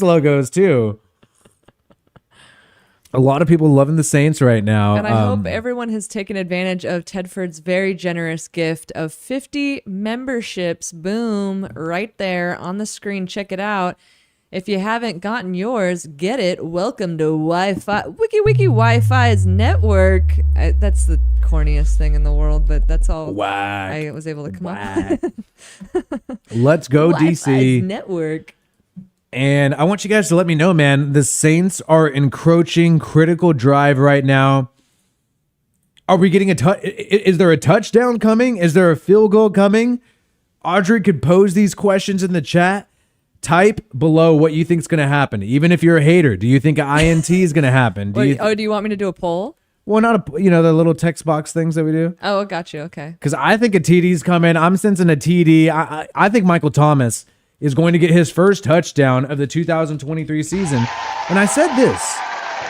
logos too. A lot of people loving the Saints right now. And I hope everyone has taken advantage of Tedford's very generous gift of 50 memberships. Boom, right there on the screen. Check it out. If you haven't gotten yours, get it. Welcome to Wi-Fi. Wiki Wi-Fi's network. That's the corniest thing in the world, but that's all Whack. I was able to come up with. Let's go, Wi-Fi's DC. network. And I want you guys to let me know, man, the Saints are encroaching critical drive right now. Are we getting a touch? Is there a touchdown coming? Is there a field goal coming? Audrey could pose these questions in the chat. Type below what you think is going to happen. Even if you're a hater, do you think an INT is going to happen? Do you want me to do a poll? Well, not a, the little text box things that we do. Oh, got you. Okay. Because I think a TD's coming. I'm sensing a TD. I think Michael Thomas is going to get his first touchdown of the 2023 season. And I said this,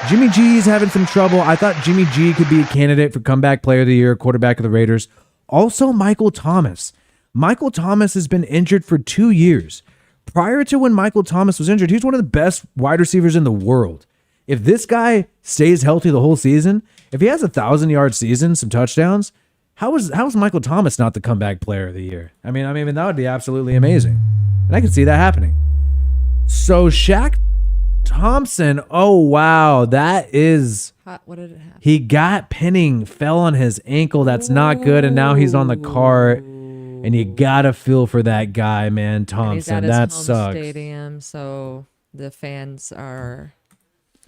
Jimmy G's having some trouble. I thought Jimmy G could be a candidate for comeback player of the year, quarterback of the Raiders. Also, Michael Thomas. Michael Thomas has been injured for 2 years. Prior to when Michael Thomas was injured, he was one of the best wide receivers in the world. If this guy stays healthy the whole season, if he has 1,000-yard season, some touchdowns, how is Michael Thomas not the comeback player of the year? I mean, that would be absolutely amazing. And I can see that happening. So Shaq Thompson, oh wow, that is. What did it happen? He got pinning, fell on his ankle. That's not good, and now he's on the cart. And you gotta feel for that guy, man, Thompson. And he's at his home sucks. stadium, so the fans are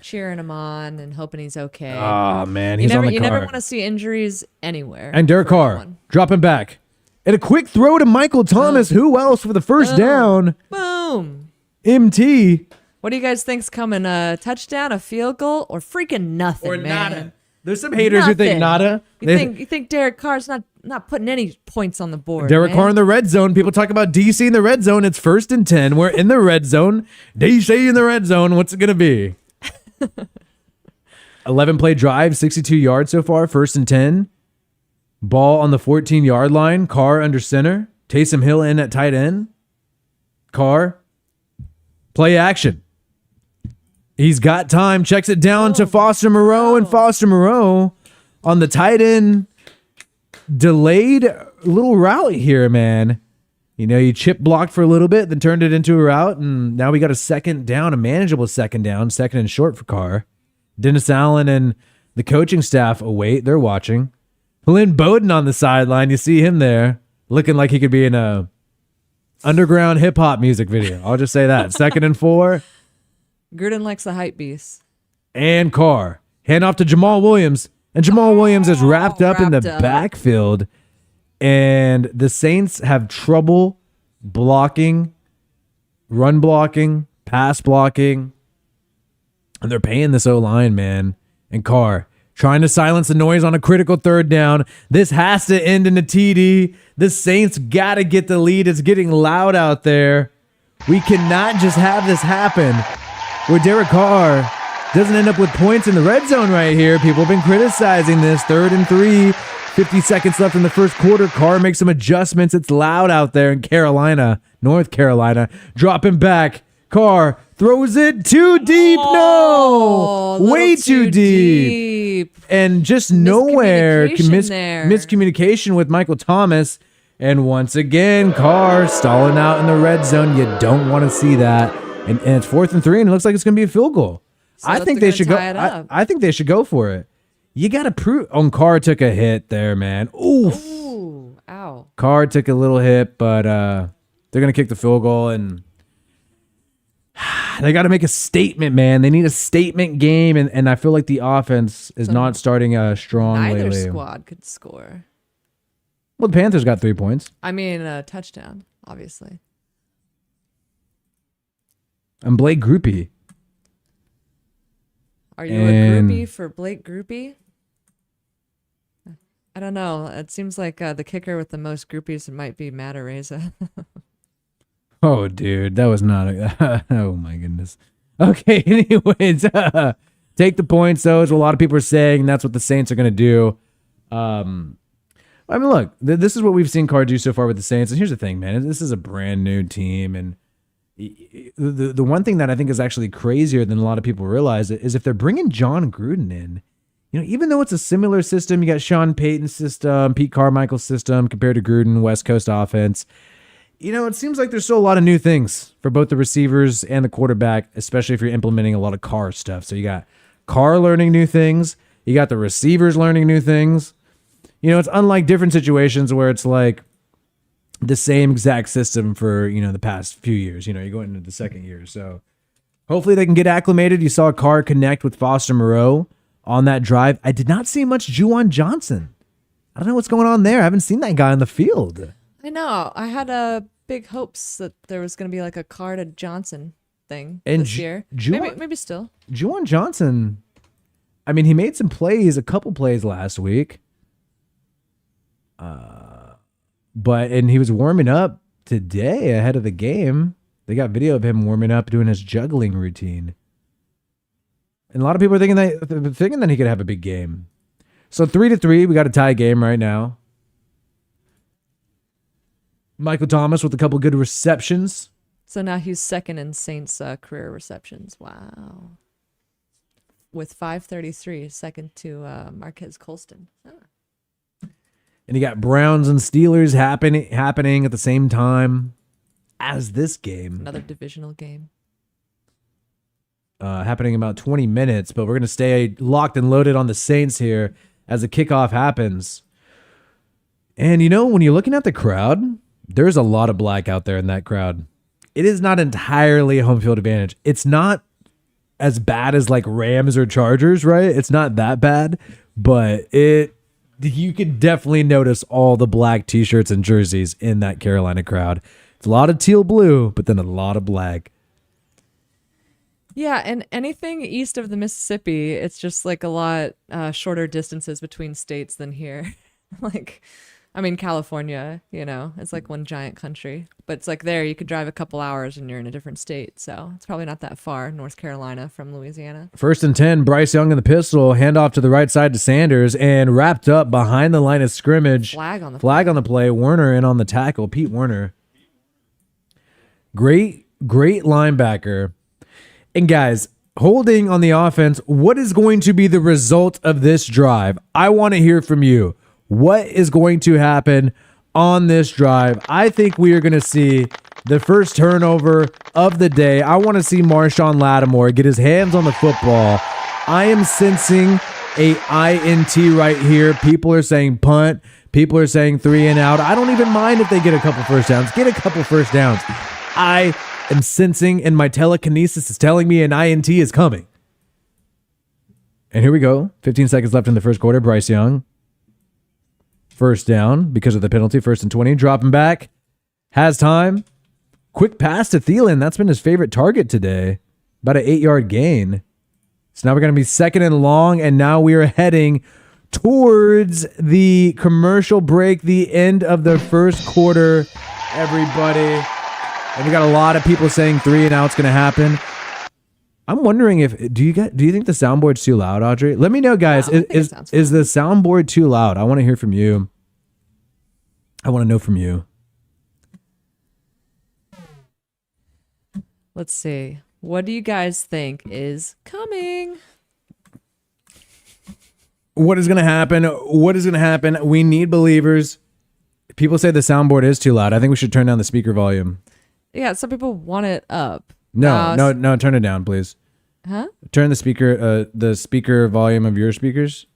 cheering him on and hoping he's okay. Oh man, he's on the cart. You never want to see injuries anywhere. And Derek Carr dropping back. And a quick throw to Michael Thomas. Who else for the first down? Boom. MT. What do you guys think's coming? A touchdown, a field goal, or freaking nothing, Or man? nada. There's some haters who think nada. You think Derek Carr's not putting any points on the board? Derek Carr in the red zone. People talk about DC in the red zone. It's 1st and 10. We're in the red zone. DC in the red zone. What's it going to be? 11-play drive, 62 yards so far. 1st and 10. Ball on the 14-yard line. Carr under center. Taysom Hill in at tight end. Carr. Play action. He's got time. Checks it down to Foster Moreau. And Foster Moreau on the tight end. Delayed little route here, man. You chip blocked for a little bit, then turned it into a route. And now we got a second down, a manageable second down. Second and short for Carr. Dennis Allen and the coaching staff await. They're watching. Lynn Bowden on the sideline. You see him there looking like he could be in a underground hip hop music video. I'll just say that. 2nd and 4. Gruden likes the hype beast. And Carr. Hand off to Jamal Williams. And Jamal Williams is wrapped up in the backfield. And the Saints have trouble blocking, run blocking, pass blocking. And they're paying this O-line, man. And Carr trying to silence the noise on a critical 3rd down. This has to end in a TD. The Saints got to get the lead. It's getting loud out there. We cannot just have this happen where Derek Carr doesn't end up with points in the red zone right here. People have been criticizing this. 3rd and 3. 50 seconds left in the first quarter. Carr makes some adjustments. It's loud out there in Carolina, North Carolina. Dropping back. Carr throws it too deep. No, way too deep. And just nowhere. Miscommunication with Michael Thomas. And once again, Carr stalling out in the red zone. You don't want to see that. And it's 4th and 3, and it looks like it's going to be a field goal. So I think they should go. I think they should go for it. You got to prove. Carr took a hit there, man. Oof. Ooh, ow. Carr took a little hit, but they're going to kick the field goal, and they got to make a statement, man. They need a statement game, and I feel like the offense is not starting strong Neither lately. squad could score. Well, the Panthers got 3 points. I mean, a touchdown, obviously. And Blake Groupie. Are you a groupie for Blake Groupie? I don't know. It seems like the kicker with the most groupies might be Matt Areza. Oh, dude, that was not a... Oh, my goodness. Okay, anyways, take the points, though, as a lot of people are saying. That's what the Saints are going to do. I mean, look, this is what we've seen Carr do so far with the Saints. And here's the thing, man. This is a brand new team, and The one thing that I think is actually crazier than a lot of people realize is if they're bringing John Gruden in, even though it's a similar system, you got Sean Payton's system, Pete Carmichael's system compared to Gruden, West Coast offense. It seems like there's still a lot of new things for both the receivers and the quarterback, especially if you're implementing a lot of Carr stuff. So you got Carr learning new things. You got the receivers learning new things. It's unlike different situations where it's like the same exact system for, the past few years. You're going into the second year. So hopefully they can get acclimated. You saw Carr connect with Foster Moreau on that drive. I did not see much Juwan Johnson. I don't know what's going on there. I haven't seen that guy on the field. I know. I had big hopes that there was going to be like a Carr to Johnson thing this year. Maybe still. Juwan Johnson, he made some plays, a couple plays last week. And he was warming up today ahead of the game. They got video of him warming up doing his juggling routine. And a lot of people are thinking that he could have a big game. So 3-3, we got a tie game right now. Michael Thomas with a couple good receptions. So now he's second in Saints career receptions. Wow. With 533, second to Marquez Colston. And you got Browns and Steelers happening at the same time as this game. Another divisional game. Happening in about 20 minutes, but we're going to stay locked and loaded on the Saints here as the kickoff happens. And when you're looking at the crowd, there's a lot of black out there in that crowd. It is not entirely home field advantage. It's not as bad as like Rams or Chargers, right? It's not that bad, but you could definitely notice all the black t-shirts and jerseys in that Carolina crowd. It's a lot of teal blue, but then a lot of black. Yeah, and anything east of the Mississippi, it's just like a lot shorter distances between states than here. California, it's like one giant country. But it's like there, you could drive a couple hours and you're in a different state. So it's probably not that far, North Carolina from Louisiana. 1st and 10, Bryce Young in the pistol, handoff to the right side to Sanders, and wrapped up behind the line of scrimmage. Flag on the play. Werner in on the tackle. Pete Werner. Great linebacker. And guys, holding on the offense, what is going to be the result of this drive? I want to hear from you. What is going to happen on this drive? I think we are going to see the first turnover of the day. I want to see Marshawn Lattimore get his hands on the football. I am sensing a INT right here. People are saying punt. People are saying 3 and out. I don't even mind if they get a couple first downs. Get a couple first downs. I am sensing, and my telekinesis is telling me an INT is coming. And here we go. 15 seconds left in the first quarter. Bryce Young. First down because of the penalty. 1st and 20. Dropping back. Has time. Quick pass to Thielen. That's been his favorite target today. About an 8-yard gain. So now we're going to be 2nd and long, and now we are heading towards the commercial break, the end of the first quarter, everybody. And we got a lot of people saying 3 and out's going to happen. I'm wondering do you think the soundboard's too loud, Audrey? Let me know, guys. No, is the soundboard too loud? I want to hear from you. I want to know from you. Let's see. What do you guys think is coming? What is going to happen? What is going to happen? We need believers. People say the soundboard is too loud. I think we should turn down the speaker volume. Yeah, some people want it up. No, turn it down, please. Huh? Turn the speaker volume of your speakers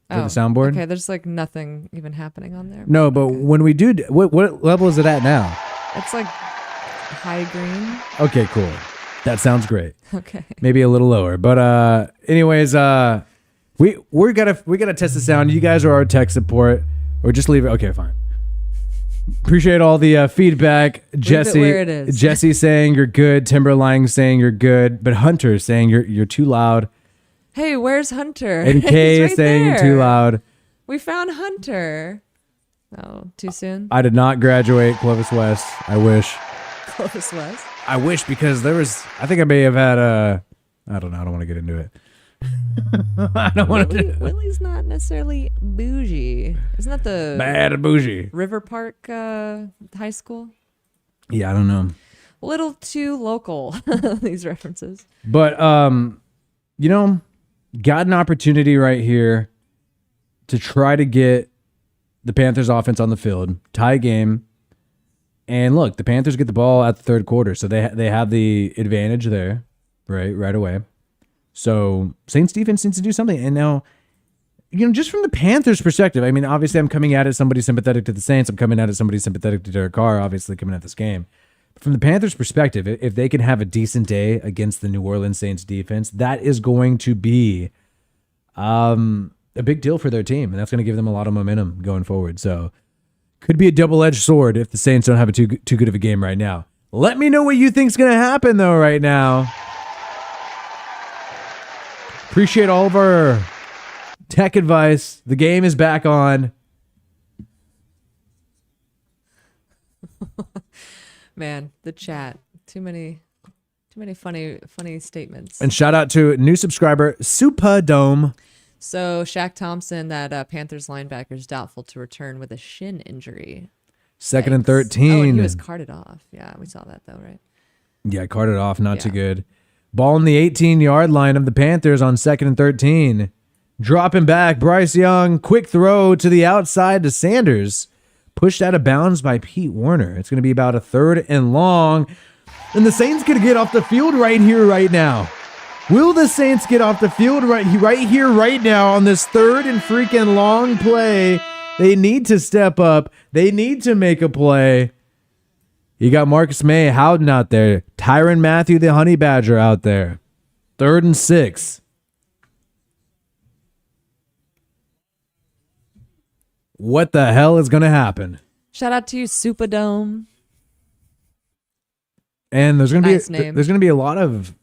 for the soundboard. Okay, there's like nothing even happening on there. No, but okay. When we do, what level is it at now? It's like high green. Okay, cool. That sounds great. Okay. Maybe a little lower, but anyways, we gotta test the sound. You guys are our tech support, or just leave it. Okay, fine. Appreciate all the feedback. Jesse saying you're good. Timberline saying you're good, but Hunter saying you're too loud. Hey, where's Hunter? And Kay right saying there. You're too loud. We found Hunter. Oh, too soon? I did not graduate Clovis West. I wish. Clovis West? I wish, because I think I may have had I don't know. I don't want to get into it. I don't want to. Willie's not necessarily bougie. Isn't that the bad bougie River Park High School? Yeah, I don't know. A little too local, these references. But, you know, got an opportunity right here to try to get the Panthers offense on the field, tie game. And look, the Panthers get the ball at the third quarter, so they have the advantage there, right away. So Saints defense needs to do something. And now, you know, just from the Panthers' perspective, I mean, obviously I'm coming at it somebody sympathetic to the Saints. I'm coming at it somebody sympathetic to Derek Carr, obviously coming at this game. But from the Panthers' perspective, if they can have a decent day against the New Orleans Saints defense, that is going to be a big deal for their team, and that's going to give them a lot of momentum going forward. So could be a double-edged sword if the Saints don't have a too good of a game right now. Let me know what you think's going to happen, though, right now. Appreciate all of our tech advice. The game is back on. Man, the chat. Too many funny statements. And shout out to new subscriber, Supadome. So Shaq Thompson, that Panthers linebacker, is doubtful to return with a shin injury. Second and Yikes. 13. Oh, and he was carted off. Yeah, we saw that though, right? Yeah, carted off. Not too good. Ball on the 18-yard line of the Panthers on 2nd and 13. Dropping back, Bryce Young. Quick throw to the outside to Sanders. Pushed out of bounds by Pete Werner. It's going to be about a 3rd and long. And the Saints going to get off the field right here, right now. Will the Saints get off the field right here, right now on this 3rd and freaking long play? They need to step up. They need to make a play. You got Marcus May, Howden out there. Tyrann Mathieu, the Honey Badger, out there. 3rd and 6. What the hell is going to happen? Shout out to you, Superdome. And there's going to Nice be name. there's going to be a lot of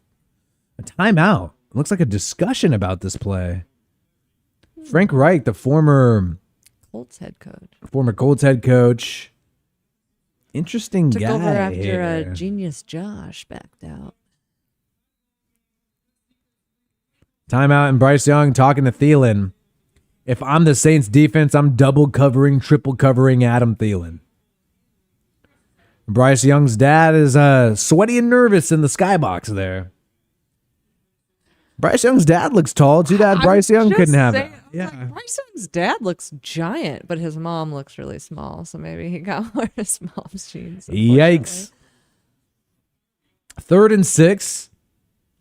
a timeout. It looks like a discussion about this play. Frank Reich, the former Colts head coach, Colts head coach. Interesting took guy over after here. Genius Josh backed out. Timeout, and Bryce Young talking to Thielen. If I'm the Saints defense, I'm double covering, triple covering Adam Thielen. Bryce Young's dad is sweaty and nervous in the skybox there. Bryce Young's dad looks tall. Too bad Bryce Young couldn't have it. Yeah. Bryce Young's dad looks giant, but his mom looks really small. So maybe he got one of his mom's genes. Yikes. 3rd and 6.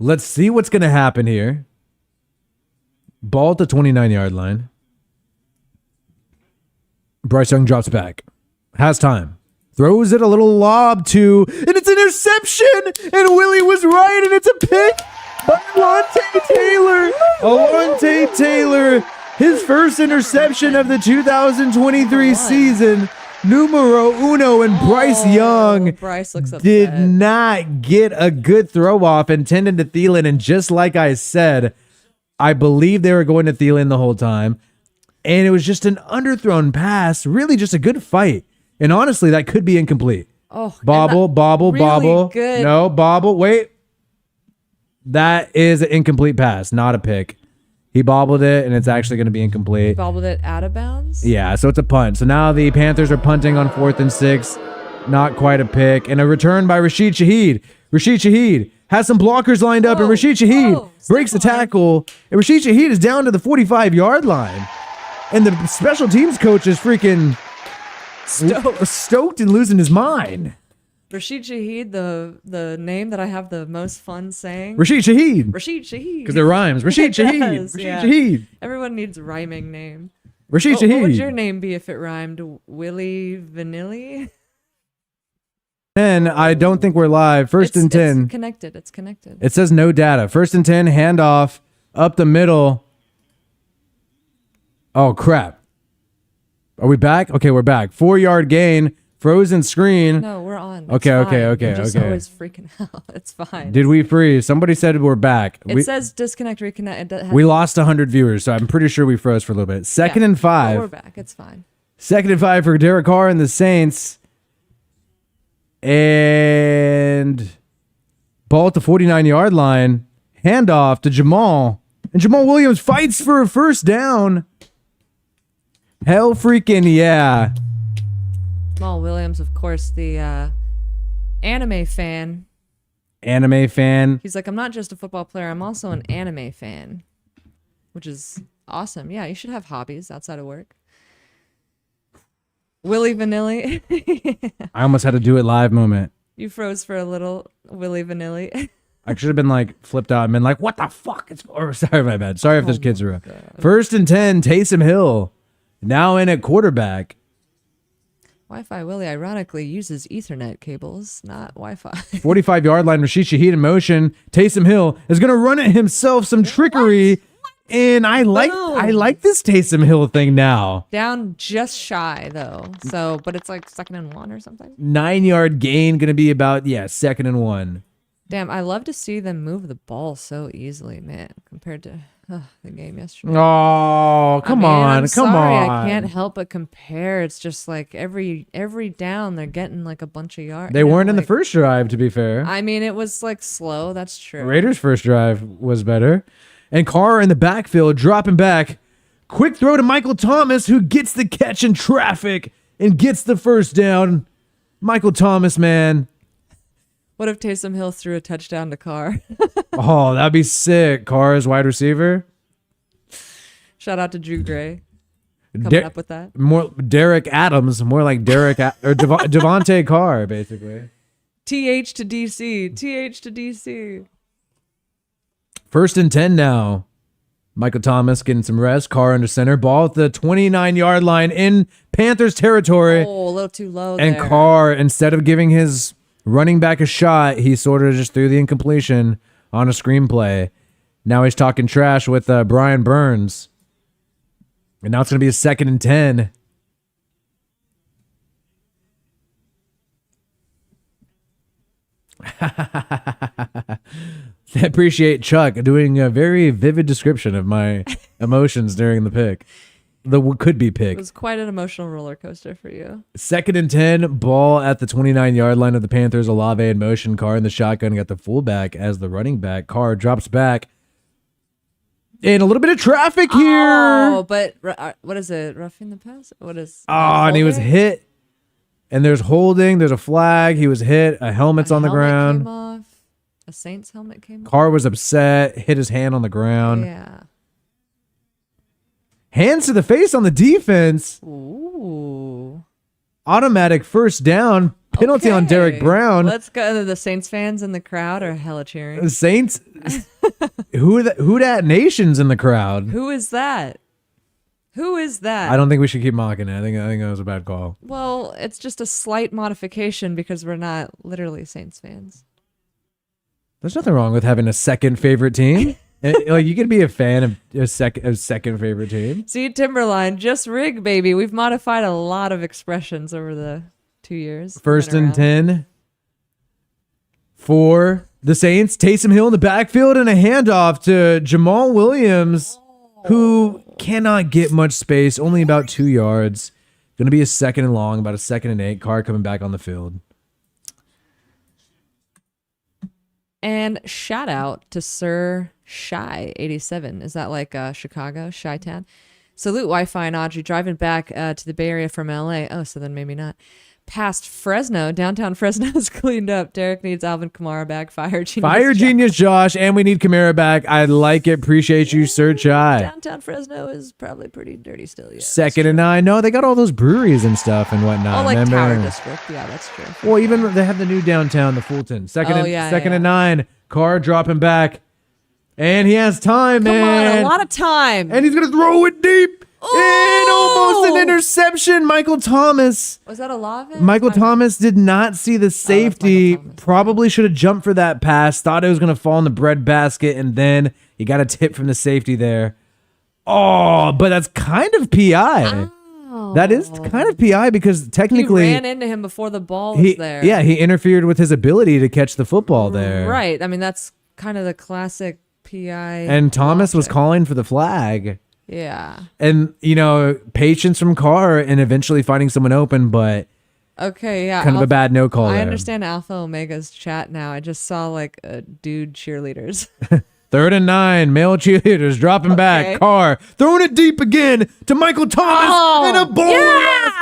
Let's see what's going to happen here. Ball at the 29-yard line. Bryce Young drops back. Has time. Throws it a little lob to, and it's an interception! And Willie was right, and it's a pick by Alontae Taylor. His first interception of the 2023 season. Numero uno, and Bryce Young Bryce looks upset. did not get a good throw off intended to Thielen. And just like I said, I believe they were going to Thielen the whole time. And it was just an underthrown pass. Really just a good fight. And honestly, that could be incomplete. Oh, Bobble. Good. No, bobble. Wait. That is an incomplete pass, not a pick. He bobbled it, and it's actually going to be incomplete. Bobbled it out of bounds? Yeah, so it's a punt. So now the Panthers are punting on 4th and 6. Not quite a pick. And a return by Rashid Shaheed. Rashid Shaheed has some blockers lined up, and Rashid Shaheed breaks the tackle. And Rashid Shaheed is down to the 45-yard line. And the special teams coach is freaking stoked and losing his mind. Rashid Shaheed, the name that I have the most fun saying. Rashid Shaheed. Rashid Shaheed. Because it rhymes. Rashid Shaheed. does, Rashid yeah. Shaheed. Everyone needs a rhyming name. Rashid What would Shaheed. your name be if it rhymed? Willie Vanilli? 10. I don't think we're live. First and 10. It's connected. It's connected. It says no data. 1st and 10. Handoff up the middle. Oh, crap. Are we back? Okay, we're back. 4-yard gain. Frozen screen. No, we're on. It's Okay. We're just always freaking out. It's fine. Did we freeze? Somebody said we're back. It says disconnect, reconnect. We lost 100 viewers, so I'm pretty sure we froze for a little bit. Second and 5. We're back. It's fine. 2nd and 5 for Derek Carr and the Saints. And ball at the 49-yard line. Handoff to Jamal. And Jamal Williams fights for a first down. Hell freaking yeah. Jamal Williams, of course, the Anime fan. Anime fan. He's like, I'm not just a football player. I'm also an anime fan, which is awesome. Yeah, you should have hobbies outside of work. Willie Vanilli. I almost had to do it live moment. You froze for a little, Willie Vanilli. I should have been like flipped out and been like, what the fuck? Sorry, my bad. Sorry if there's kids around. 1st and 10, Taysom Hill. Now in at quarterback. WiFiWillie ironically uses Ethernet cables, not Wi-Fi. 45-yard line, Rashid Shaheed in motion. Taysom Hill is going to run it himself, some trickery. And I like this Taysom Hill thing now. Down just shy, though. So, but it's like 2nd and 1 or something. 9-yard gain, going to be about, 2nd and 1. Damn, I love to see them move the ball so easily, man, compared to the game yesterday. Oh, come on. I can't help but compare. It's just like every down they're getting like a bunch of yards. They weren't in the first drive, to be fair. I mean, it was like slow. That's true. Raiders' first drive was better. And Carr in the backfield, dropping back. Quick throw to Michael Thomas, who gets the catch in traffic and gets the first down. Michael Thomas, man. What if Taysom Hill threw a touchdown to Carr? Oh, that'd be sick. Carr is wide receiver. Shout out to Drew Gray coming up with that. More Derek Adams, more like Derek or Devontae Carr, basically. TH to DC. TH to DC. 1st and 10 now. Michael Thomas getting some rest. Carr under center. Ball at the 29-yard line in Panthers territory. Oh, a little too low and there. Carr, instead of giving his running back a shot, he sort of just threw the incompletion on a screenplay. Now he's talking trash with Brian Burns. And now it's going to be a 2nd and 10. I appreciate Chuck doing a very vivid description of my emotions during the pick. The could-be pick. It was quite an emotional roller coaster for you. 2nd and 10, ball at the 29-yard line of the Panthers. Olave in motion. Carr in the shotgun. Got the fullback as the running back. Carr drops back. And a little bit of traffic here. Oh, but what is it? Roughing the pass? What is? Oh, and he was hit. And there's holding. There's a flag. He was hit. A helmet's on the ground. Came off. A Saints helmet came off. Carr was upset. Hit his hand on the ground. Yeah. Hands to the face on the defense. Ooh. Automatic first down. Penalty on Derek Brown. Let's go. The Saints fans in the crowd are hella cheering. The Saints. Who that nation's in the crowd? Who is that? Who is that? I don't think we should keep mocking it. I think that was a bad call. Well, it's just a slight modification because we're not literally Saints fans. There's nothing wrong with having a second favorite team. Like, you can be a fan of a second favorite team. See, Timberline, just rig, baby. We've modified a lot of expressions over the 2 years. 1st and 10 for the Saints. Taysom Hill in the backfield and a handoff to Jamal Williams, who cannot get much space, only about 2 yards. Going to be a 2nd and long, about a 2nd and 8. Carr coming back on the field. And shout out to Sir Shy 87. Is that like Chicago, Chi-Town? Salute Wi-Fi and Audrey driving back to the Bay Area from LA. Oh, so then maybe not. Past Fresno, downtown Fresno is cleaned up. Derek needs Alvin Kamara back. Fire Genius Josh, and we need Kamara back. I like it. Appreciate you, Sir Chai. Downtown Fresno is probably pretty dirty still. Yeah, 2nd and 9. No, they got all those breweries and stuff and whatnot. Oh, like remember? Tower District. Yeah, that's true. Well, even they have the new downtown, the Fulton. Second and 9. Carr dropping back. And he has time, man. Come on, a lot of time. And he's going to throw it deep. And almost an interception. Michael Thomas. Was that a Olave? Michael Thomas did not see the safety. Probably should have jumped for that pass. Thought it was going to fall in the breadbasket. And then he got a tip from the safety there. Oh, but that's kind of PI. Oh. That is kind of PI because technically he ran into him before the ball was there. Yeah, he interfered with his ability to catch the football there. Right. I mean, that's kind of the classic PI. And Thomas was calling for the flag. Yeah. And, patience from Carr and eventually finding someone open, but okay, yeah. Kind of a bad no call. I there. understand Alpha Omega's chat now. I just saw like dude cheerleaders. 3rd and 9, male cheerleaders dropping back. Carr throwing it deep again to Michael Thomas and a ball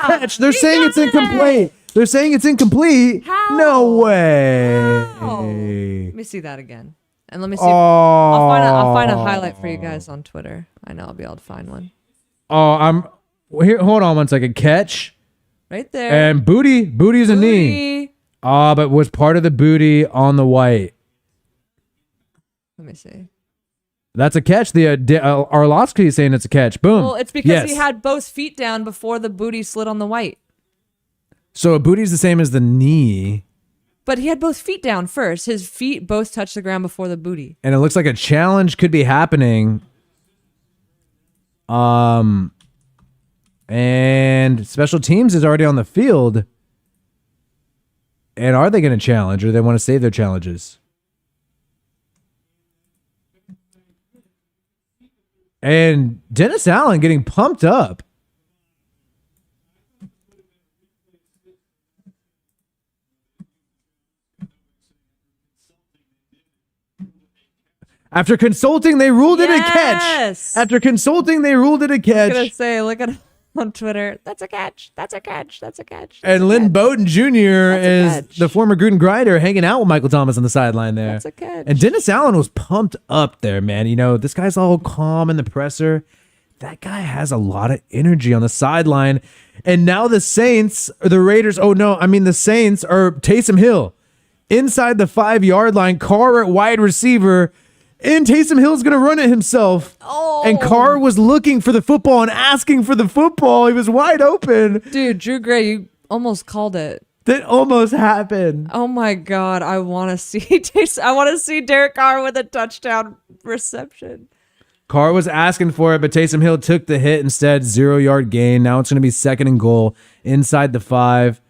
catch. They're saying it's incomplete. They're saying it's incomplete. How? No way. How? Let me see that again. And let me see. Oh. I'll find a highlight for you guys on Twitter. I know I'll be able to find one. Oh, here. Hold on one second. Catch. Right there. And booty. Booty's a knee. But was part of the booty on the white. Let me see. That's a catch. The Arlovsky is saying it's a catch. Boom. Well, it's because he had both feet down before the booty slid on the white. So a booty's the same as the knee. But he had both feet down first. His feet both touched the ground before the booty. And it looks like a challenge could be happening. And special teams is already on the field. And are they going to challenge, or do they want to save their challenges? And Dennis Allen getting pumped up. After consulting, they ruled it a catch. After consulting, they ruled it a catch. I was going to say, look at on Twitter. That's a catch. That's a catch. That's a catch. And Lynn Bowden Jr. is the former Gruden Grider hanging out with Michael Thomas on the sideline there. That's a catch. And Dennis Allen was pumped up there, man. You know, this guy's all calm in the presser. That guy has a lot of energy on the sideline. And now the Saints, or the Raiders, the Saints are Taysom Hill. Inside the 5-yard line, Carr at wide receiver. And Taysom Hill's going to run it himself. Oh. And Carr was looking for the football and asking for the football. He was wide open. Dude, Drew Gray, you almost called it. That almost happened. Oh my God, I want to see Derek Carr with a touchdown reception. Carr was asking for it, but Taysom Hill took the hit instead. 0-yard gain. Now it's going to be 2nd and goal inside the 5.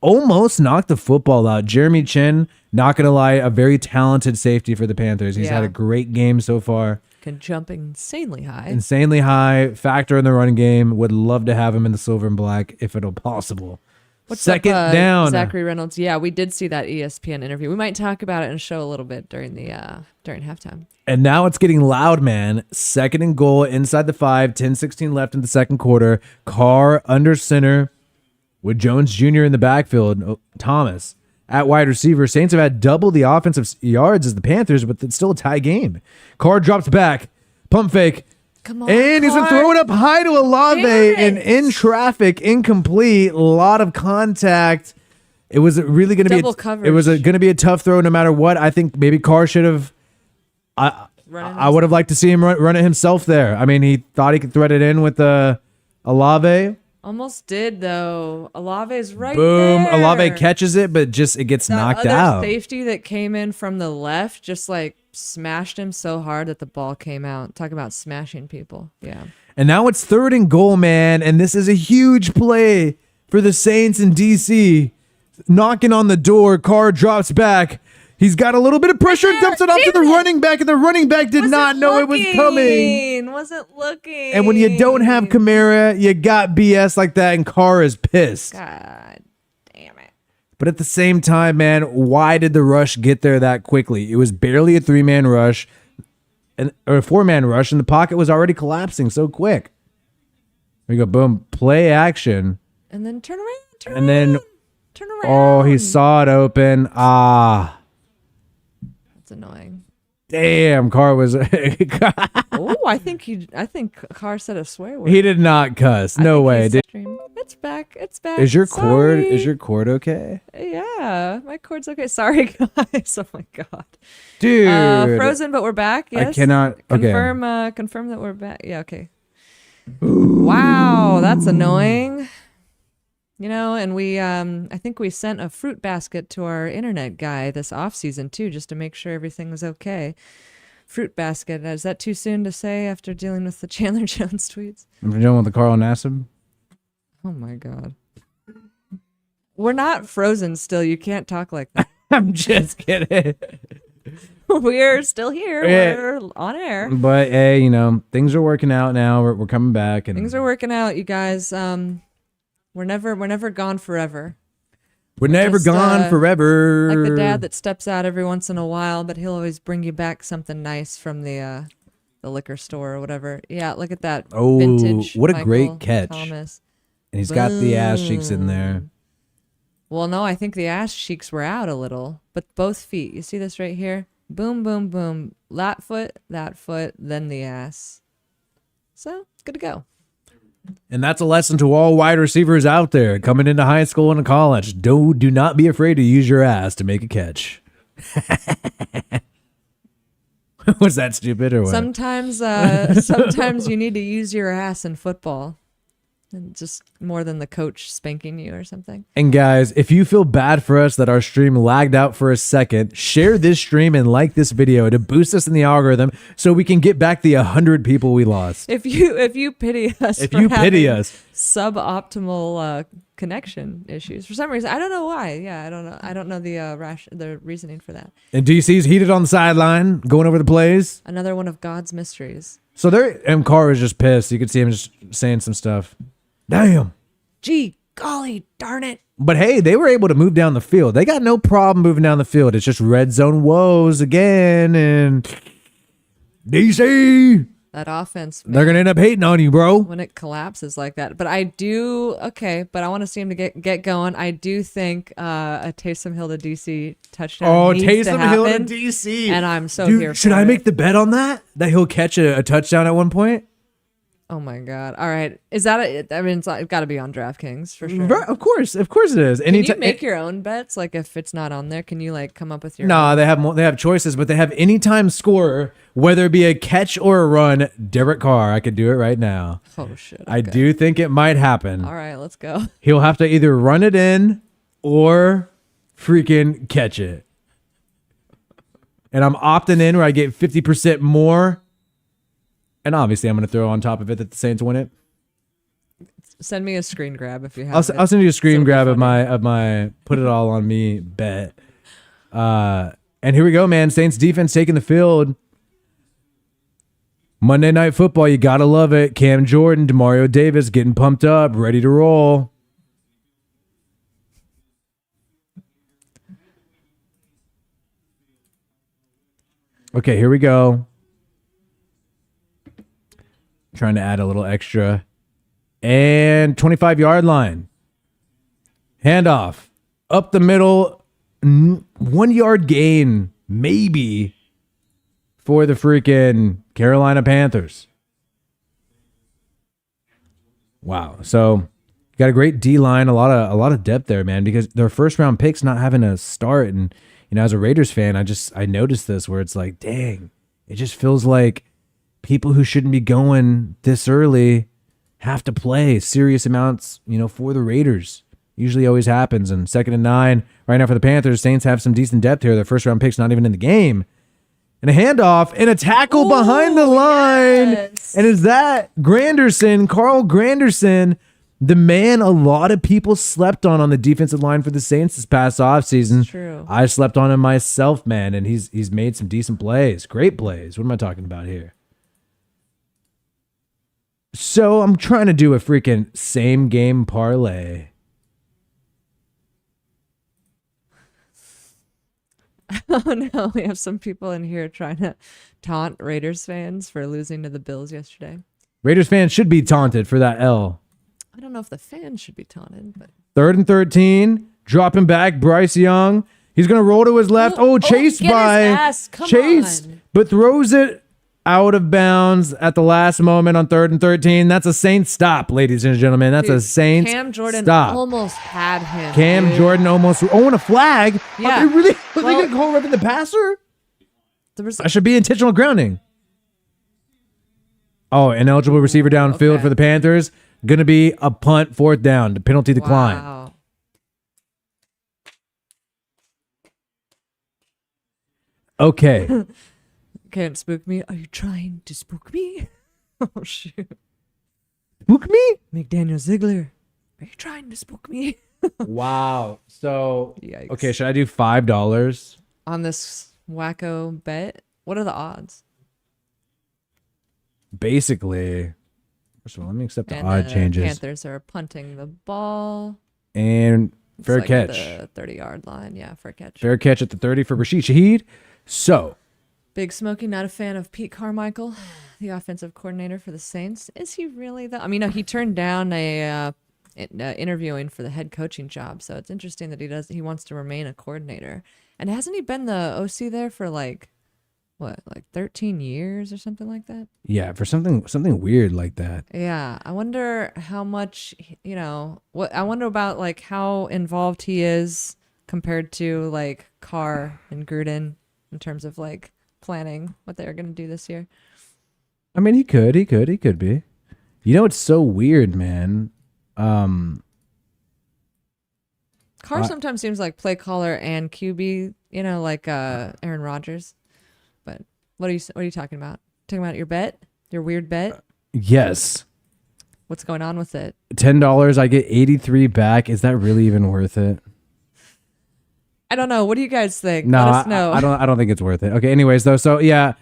Almost knocked the football out. Jeremy Chin, not going to lie, a very talented safety for the Panthers. He's had a great game so far. Can jump insanely high. Insanely high. Factor in the running game. Would love to have him in the silver and black if at all possible. What's Second up, down. Zachary Reynolds. Yeah, we did see that ESPN interview. We might talk about it in a show a little bit during halftime. And now it's getting loud, man. 2nd and goal inside the 5. 10-16 left in the second quarter. Carr under center with Jones Jr. in the backfield. Thomas at wide receiver. Saints have had double the offensive yards as the Panthers, but it's still a tie game. Carr drops back. Pump fake. Come on, and he's going to throw it up high to Olave, and in traffic, incomplete. A lot of contact. It was really going to be coverage. It was going to be a tough throw no matter what. I think maybe Carr should have. I would have liked to see him run it himself there. I mean, he thought he could thread it in with the Olave. Almost did though. Olave's right there. Boom. Olave catches it, but it gets knocked out. Safety that came in from the left just smashed him so hard that the ball came out. Talk about smashing people. Yeah. And now it's 3rd and goal, man. And this is a huge play for the Saints in DC. Knocking on the door. Carr drops back. He's got a little bit of pressure and dumps it off to the running back. And the running back did not know it was coming. Wasn't looking. And when you don't have Kamara, you got BS like that. And Carr is pissed. God damn it. But at the same time, man, why did the rush get there that quickly? It was barely a 3-man rush or a 4-man rush, and the pocket was already collapsing so quick. There you go, boom, play action. And then turn around. And then, turn around. oh, he saw it open. That's annoying. Damn, Carr was. Oh, I think Carr said a swear word. He did not cuss. No way. It's back. It's back. Is your cord? Sorry. Is your cord okay? Yeah, my cord's okay. Sorry, guys. Oh my god, dude. Frozen, but we're back. Yes. I cannot. Okay. Confirm that we're back. Yeah. Okay. Ooh. Wow, that's annoying. You know, and we, I think we sent a fruit basket to our internet guy this off season too, just to make sure everything was okay. Fruit basket. Is that too soon to say after dealing with the Chandler Jones tweets? I'm dealing with the Carl Nassib. Oh my god. We're not frozen still. You can't talk like that. I'm just kidding. We're still here. Yeah. We're on air. But hey, you know, things are working out now. We're coming back, and things are working out, you guys. We're never gone forever. We're never gone forever. Like the dad that steps out every once in a while, but he'll always bring you back something nice from the liquor store or whatever. Yeah, look at that. Oh, vintage what a Michael great catch. Thomas. And he's got the ass cheeks in there. Well, no, I think the ass cheeks were out a little, but both feet. You see this right here? Boom, boom, boom. That foot, then the ass. So, good to go. And that's a lesson to all wide receivers out there coming into high school and college. Do not be afraid to use your ass to make a catch. Was that stupid or what? Sometimes you need to use your ass in football. And just more than the coach spanking you or something. And guys, if you feel bad for us that our stream lagged out for a second, share this stream and like this video to boost us in the algorithm so we can get back the 100 people we lost. If you pity us, suboptimal connection issues for some reason, I don't know why. Yeah, I don't know the reasoning for that. And DC's heated on the sideline, going over the plays. Another one of God's mysteries. So Carr was just pissed. You could see him just saying some stuff. Damn. Gee, golly, darn it. But hey, they were able to move down the field. They got no problem moving down the field. It's just red zone woes again. And DC. That offense. Man, they're going to end up hating on you, bro. When it collapses like that. But I want to see him to get going. I do think a Taysom Hill to DC touchdown needs to happen. Taysom Hill to DC. And I'm so here for it. Should I make the bet on that? That he'll catch a touchdown at one point? Oh my God. All right. Is that it's got to be on DraftKings for sure. Of course it is. Can you make your own bets? Like if it's not on there, can you like come up with your own? They have choices, but they have anytime scorer, whether it be a catch or a run. Derek Carr, I could do it right now. Oh shit. Okay. I do think it might happen. All right, let's go. He'll have to either run it in or freaking catch it. And I'm opting in where I get 50% more. And obviously, I'm going to throw on top of it that the Saints win it. Send me a screen grab if you have. I'll send you a screen grab of my put it all on me bet. And here we go, man. Saints defense taking the field. Monday Night Football, you gotta love it. Cam Jordan, Demario Davis getting pumped up, ready to roll. Okay, here we go. Trying to add a little extra. And 25-yard line. Handoff. Up the middle. 1 yard gain. Maybe. For the freaking Carolina Panthers. Wow. So, got a great D-line. A lot of depth there, man. Because their first-round picks not having a start. And, as a Raiders fan, I noticed this where it's like, dang. It just feels like people who shouldn't be going this early have to play serious amounts, for the Raiders. Usually always happens. And 2nd and 9 right now for the Panthers. Saints have some decent depth here. Their first round pick's not even in the game. And a handoff and a tackle behind the line. Yes. And is that Carl Granderson, the man a lot of people slept on the defensive line for the Saints this past offseason. True. I slept on him myself, man, and he's made some decent plays. Great plays. What am I talking about here? So I'm trying to do a freaking same game parlay. Oh no, we have some people in here trying to taunt Raiders fans for losing to the Bills yesterday. Raiders fans should be taunted for that L. I don't know if the fans should be taunted, but 3rd and 13, dropping back, Bryce Young. He's gonna roll to his left. Chased by Chase, but throws it out of bounds at the last moment on 3rd and 13. That's a Saints stop, ladies and gentlemen. That's a Saints Cam Jordan stop. almost had him. Cam Jordan almost. And a flag. Yeah. Are they really? Are they going to call roughing the passer? I should be intentional grounding. Oh, ineligible receiver downfield for the Panthers. Going to be a punt, 4th down. The penalty decline. Wow. Okay. Can't spook me. Are you trying to spook me? Oh, shoot. Spook me? McDaniel Ziegler. Are you trying to spook me? Wow. So, yikes. Okay, should I do $5? On this wacko bet? What are the odds? Basically, first of all, let me accept the odd changes. Panthers are punting the ball. And fair catch. At the 30-yard line. Yeah, fair catch. Fair catch at the 30 for Rashid Shaheed. So, Big Smokey, not a fan of Pete Carmichael, the offensive coordinator for the Saints. Is he really though? I mean, no, he turned down a interviewing for the head coaching job. So it's interesting that he wants to remain a coordinator. And hasn't he been the OC there for like 13 years or something like that? Yeah, for something weird like that. Yeah, I wonder how much, I wonder about like how involved he is compared to like Carr and Gruden in terms of like planning what they're going to do this year. I mean, he could be. It's so weird, man. Carr sometimes seems like play caller and QB, like Aaron Rodgers. But what are you talking about? Talking about your bet? Your weird bet? Yes. What's going on with it? $10, I get 83 back. Is that really even worth it? I don't know. What do you guys think? No, Let us know. I don't think it's worth it. Okay, anyways though, so yeah.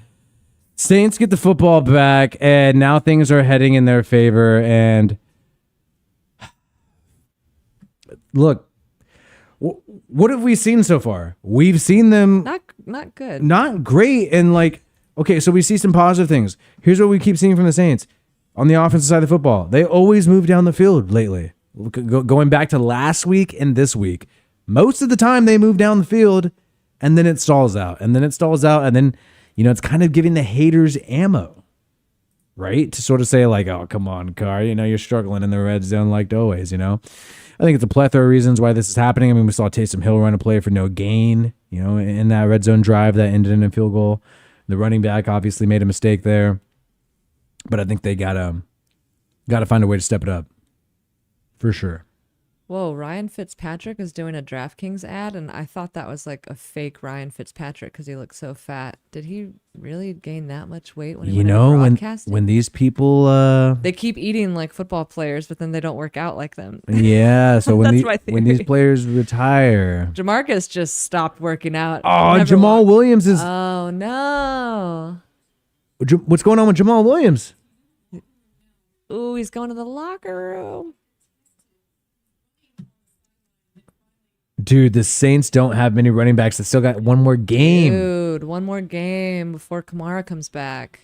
Saints get the football back and now things are heading in their favor, and look, what have we seen so far? We've seen them not good. Not great. And like, okay, so we see some positive things. Here's what we keep seeing from the Saints on the offensive side of the football. They always move down the field lately. Going back to last week and this week, most of the time they move down the field and then it stalls out. And then it's kind of giving the haters ammo, right? To sort of say like, oh, come on, Carr, you're struggling in the red zone like always, I think it's a plethora of reasons why this is happening. I mean, we saw Taysom Hill run a play for no gain, in that red zone drive that ended in a field goal. The running back obviously made a mistake there, but I think they gotta find a way to step it up, for sure. Whoa, Ryan Fitzpatrick is doing a DraftKings ad, and I thought that was like a fake Ryan Fitzpatrick because he looked so fat. Did he really gain that much weight when he went into broadcasting? when these people they keep eating like football players, but then they don't work out like them. Yeah, so when these players retire, Jamarcus just stopped working out. Oh, Jamal Williams is. Oh no! What's going on with Jamal Williams? Ooh, he's going to the locker room. Dude, the Saints don't have many running backs. They still got one more game. Dude, one more game before Kamara comes back.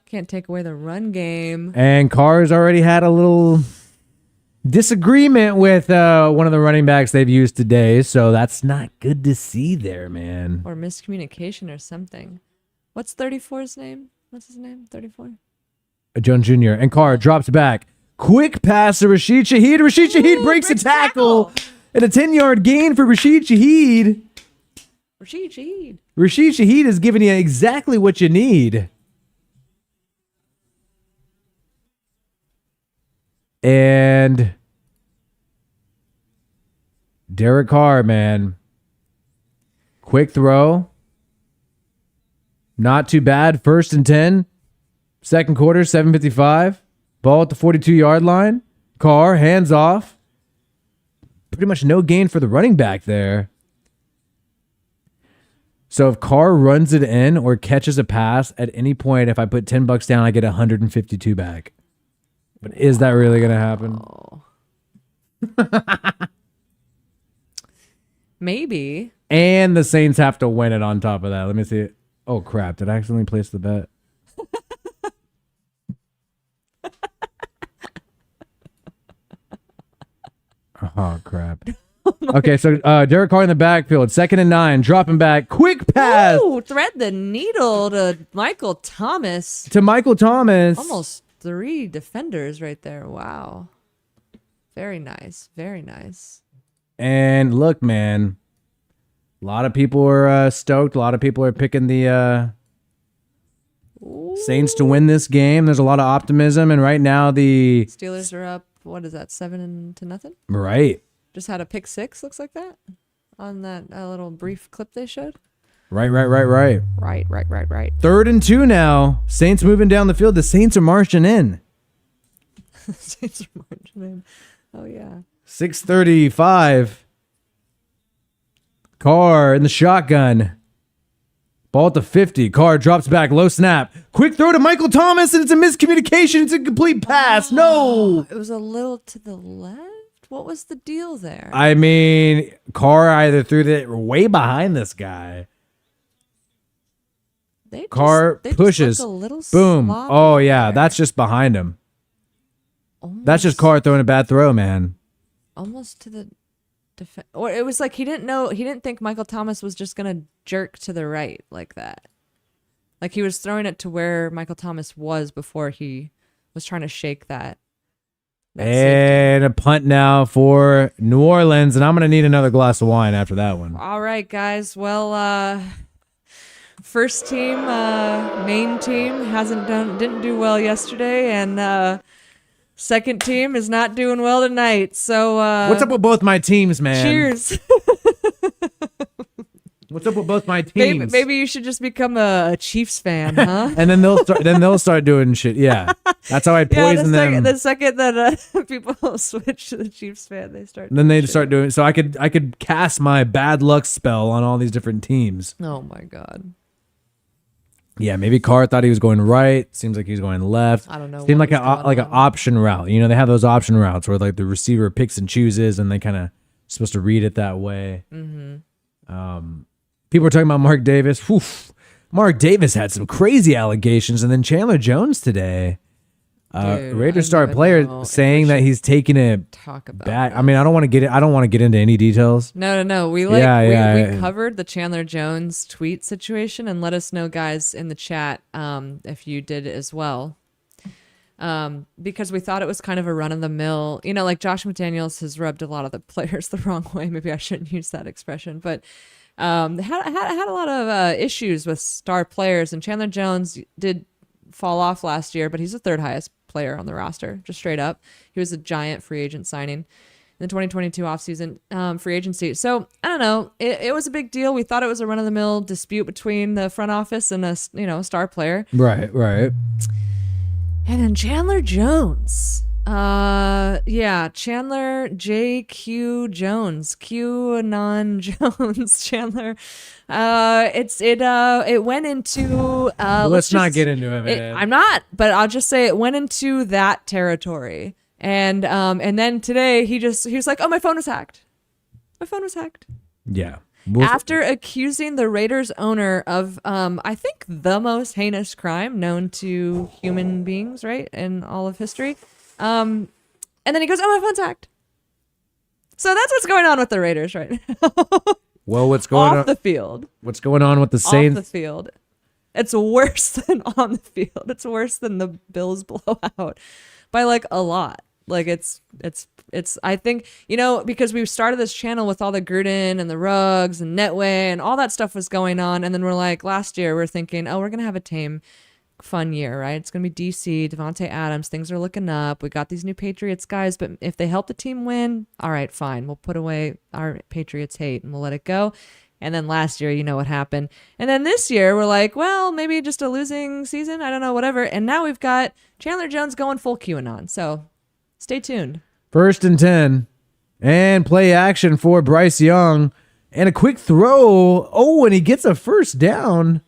Can't take away the run game. And Carr's already had a little disagreement with one of the running backs they've used today, so that's not good to see there, man. Or miscommunication or something. What's 34's name? What's his name? 34? Jones Jr. And Carr drops back. Quick pass to Rashid Shaheed. Rashid Shaheed breaks a tackle. And a 10-yard gain for Rashid Shaheed. Rashid Shaheed is giving you exactly what you need. And Derek Carr, man. Quick throw. Not too bad. 1st and 10. Second quarter, 7:55. Ball at the 42-yard line. Carr, hands off. Pretty much no gain for the running back there. So if Carr runs it in or catches a pass at any point, if I put $10 down, I get 152 back. But is that really going to happen? Maybe. And the Saints have to win it on top of that. Let me see it. Oh, crap. Did I accidentally place the bet? Oh, crap. Okay, so Derek Carr in the backfield, 2nd and 9, dropping back, quick pass. Ooh, thread the needle to Michael Thomas. Almost 3 defenders right there. Wow. Very nice. Very nice. And look, man, a lot of people are stoked. A lot of people are picking the Saints to win this game. There's a lot of optimism, and right now the Steelers are up. What is that? 7-0? Right. Just had a pick 6. Looks like that on that little brief clip they showed. Right. Right. 3rd and 2 now. Saints moving down the field. The Saints are marching in. Saints are marching in. Oh yeah. 6:35. Carr in the shotgun. Ball at the 50. Carr drops back. Low snap. Quick throw to Michael Thomas, and it's a miscommunication. It's a complete pass. No. It was a little to the left. What was the deal there? I mean, Carr either threw it way behind this guy. Carr pushes. Just look a little boom. sloppy Oh, yeah. there. That's just behind him. That's just Carr throwing a bad throw, man. Almost to the defense. Or it was like he didn't think Michael Thomas was just going to jerk to the right like that. Like he was throwing it to where Michael Thomas was before he was trying to shake that. And a punt now for New Orleans, and I'm going to need another glass of wine after that one. All right, guys. Well, first team, main team didn't do well yesterday, and second team is not doing well tonight. So what's up with both my teams, man? Cheers. What's up with both my teams? Maybe you should just become a Chiefs fan, huh? And then they'll start doing shit. Yeah, that's how I poison them. The second that people switch to the Chiefs fan, they start. Then they start doing. So I could cast my bad luck spell on all these different teams. Oh my god. Yeah, maybe Carr thought he was going right. Seems like he's going left. I don't know. Seemed like an option route. You know, they have those option routes where like the receiver picks and chooses, and they kind of supposed to read it that way. Mm-hmm. People were talking about Mark Davis. Oof. Mark Davis had some crazy allegations, and then Chandler Jones today, Raiders star player, saying that he's taking it back. I mean, I don't want to get into any details. No. We we covered the Chandler Jones tweet situation, and let us know, guys, in the chat if you did as well. Because we thought it was kind of a run of the mill, you know, like Josh McDaniels has rubbed a lot of the players the wrong way. Maybe I shouldn't use that expression, but had a lot of issues with star players, and Chandler Jones did fall off last year, but he's the third highest player on the roster, just straight up. He was a giant free agent signing in the 2022 offseason free agency. So I don't know. It was a big deal. We thought it was a run of the mill dispute between the front office and a star player. Right. And then Chandler Jones. Chandler JQ Jones, QAnon Jones, Chandler. It went into. Let's not get into it, man. I'm not, but I'll just say it went into that territory. And then today he was like, oh, my phone was hacked. My phone was hacked. Yeah. After accusing the Raiders owner of, I think, the most heinous crime known to human beings, right, in all of history. And then he goes, oh, my phone's hacked. So that's what's going on with the Raiders right now. Well, what's going on off the field? What's going on with the Saints? Off the field. It's worse than on the field. It's worse than the Bills blowout by like a lot. Like it's I think, because we started this channel with all the Gruden and the Ruggs and Netway and all that stuff was going on. And then we're like, last year we're thinking, oh, we're going to have a tame, fun year, right? It's going to be DC, Devontae Adams. Things are looking up. We got these new Patriots guys, but if they help the team win, all right, fine. We'll put away our Patriots hate and we'll let it go. And then last year, you know what happened. And then this year, we're like, well, maybe just a losing season. I don't know, whatever. And now we've got Chandler Jones going full QAnon. So stay tuned. 1st and 10. And play action for Bryce Young. And a quick throw. Oh, and he gets a first down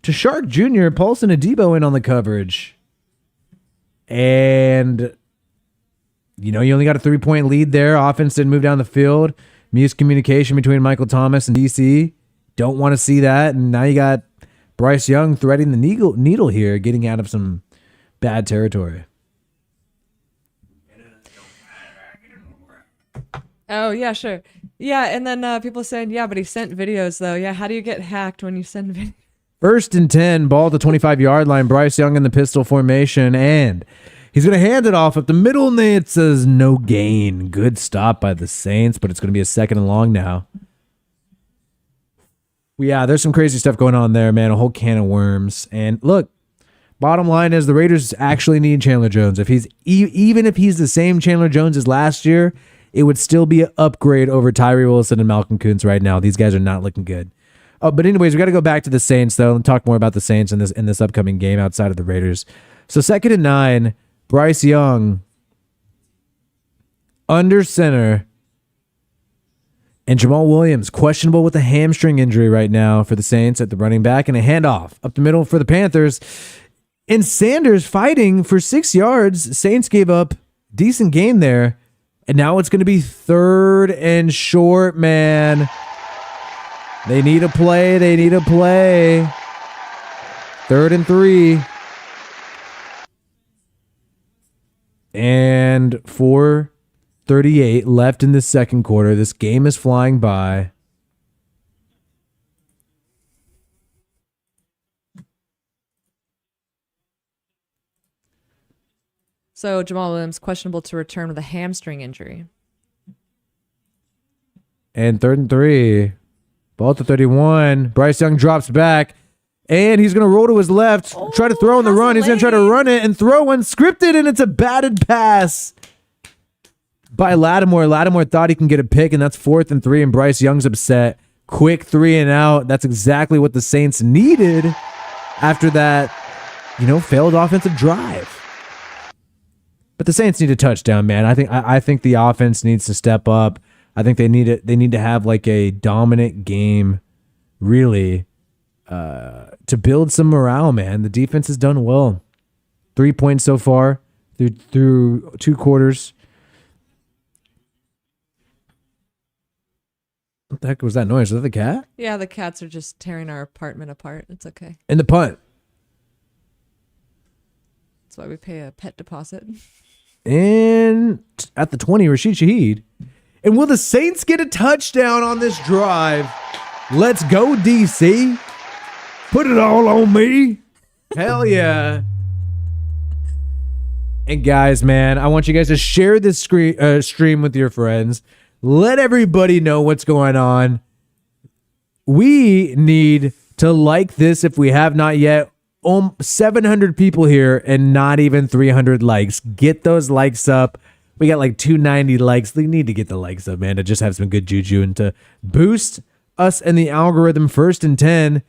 to Shark Jr. Paulson Adebo in on the coverage. And, you only got a 3-point lead there. Offense didn't move down the field. Miscommunication between Michael Thomas and DC. Don't want to see that. And now you got Bryce Young threading the needle here, getting out of some bad territory. Oh, yeah, sure. Yeah, and then people saying, yeah, but he sent videos, though. Yeah, how do you get hacked when you send videos? 1st and 10, ball at the 25-yard line. Bryce Young in the pistol formation, and he's going to hand it off up the middle, and it says no gain. Good stop by the Saints, but it's going to be a 2nd and long now. Yeah, there's some crazy stuff going on there, man. A whole can of worms. And look, bottom line is the Raiders actually need Chandler Jones. If he's even if he's the same Chandler Jones as last year, it would still be an upgrade over Tyree Wilson and Malcolm Kuntz right now. These guys are not looking good. Oh, but anyways, we got to go back to the Saints, though, and talk more about the Saints in this upcoming game outside of the Raiders. So 2nd and 9, Bryce Young under center. And Jamal Williams, questionable with a hamstring injury right now for the Saints at the running back, and a handoff up the middle for the Panthers. And Sanders fighting for 6 yards. Saints gave up decent gain there. And now it's going to be 3rd and short, man. They need a play. 3rd and 3. And 4:38 left in the second quarter. This game is flying by. So Jamal Williams questionable to return with a hamstring injury. And 3rd and 3. Ball to 31. Bryce Young drops back. And he's going to roll to his left. Try to throw on the run. He's going to try to run it and throw unscripted. And it's a batted pass by Lattimore. Lattimore thought he can get a pick. And that's 4th and 3. And Bryce Young's upset. Quick 3 and out. That's exactly what the Saints needed after that, failed offensive drive. But the Saints need a touchdown, man. I think the offense needs to step up. I think they need to have like a dominant game, really, to build some morale, man. The defense has done well. 3 points so far through 2 quarters. What the heck was that noise? Was that the cat? Yeah, the cats are just tearing our apartment apart. It's okay. And the punt. That's why we pay a pet deposit. And at the 20, Rashid Shaheed. And will the Saints get a touchdown on this drive? Let's go, DC. Put it all on me. Hell yeah. And guys, man, I want you guys to share this stream with your friends. Let everybody know what's going on. We need to like this if we have not yet. 700 people here and not even 300 likes. Get those likes up. We got like 290 likes. We need to get the likes up, man, to just have some good juju and to boost us in the algorithm. 1st and 10.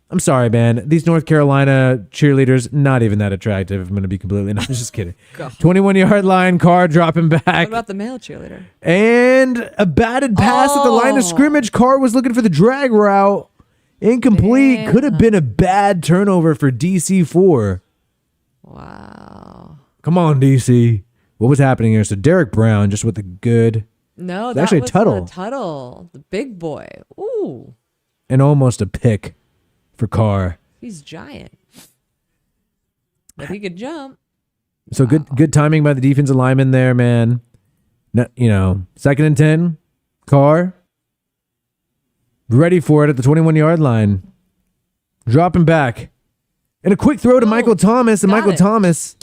I'm sorry, man. These North Carolina cheerleaders, not even that attractive. I'm going to be completely honest. I'm just kidding. 21-yard line, Carr dropping back. What about the male cheerleader? And a batted pass at the line of scrimmage. Carr was looking for the drag route. Incomplete. Damn. Could have been a bad turnover for DC4. Wow. Come on, DC. What was happening here? So Derek Brown just with a good... No, it's that actually was Tuttle. Tuttle. The big boy. Ooh. And almost a pick for Carr. He's giant. But he could jump. So good timing by the defensive lineman there, man. No, 2nd and 10. Carr. Ready for it at the 21-yard line. Dropping back. And a quick throw to Michael Thomas. And Michael Thomas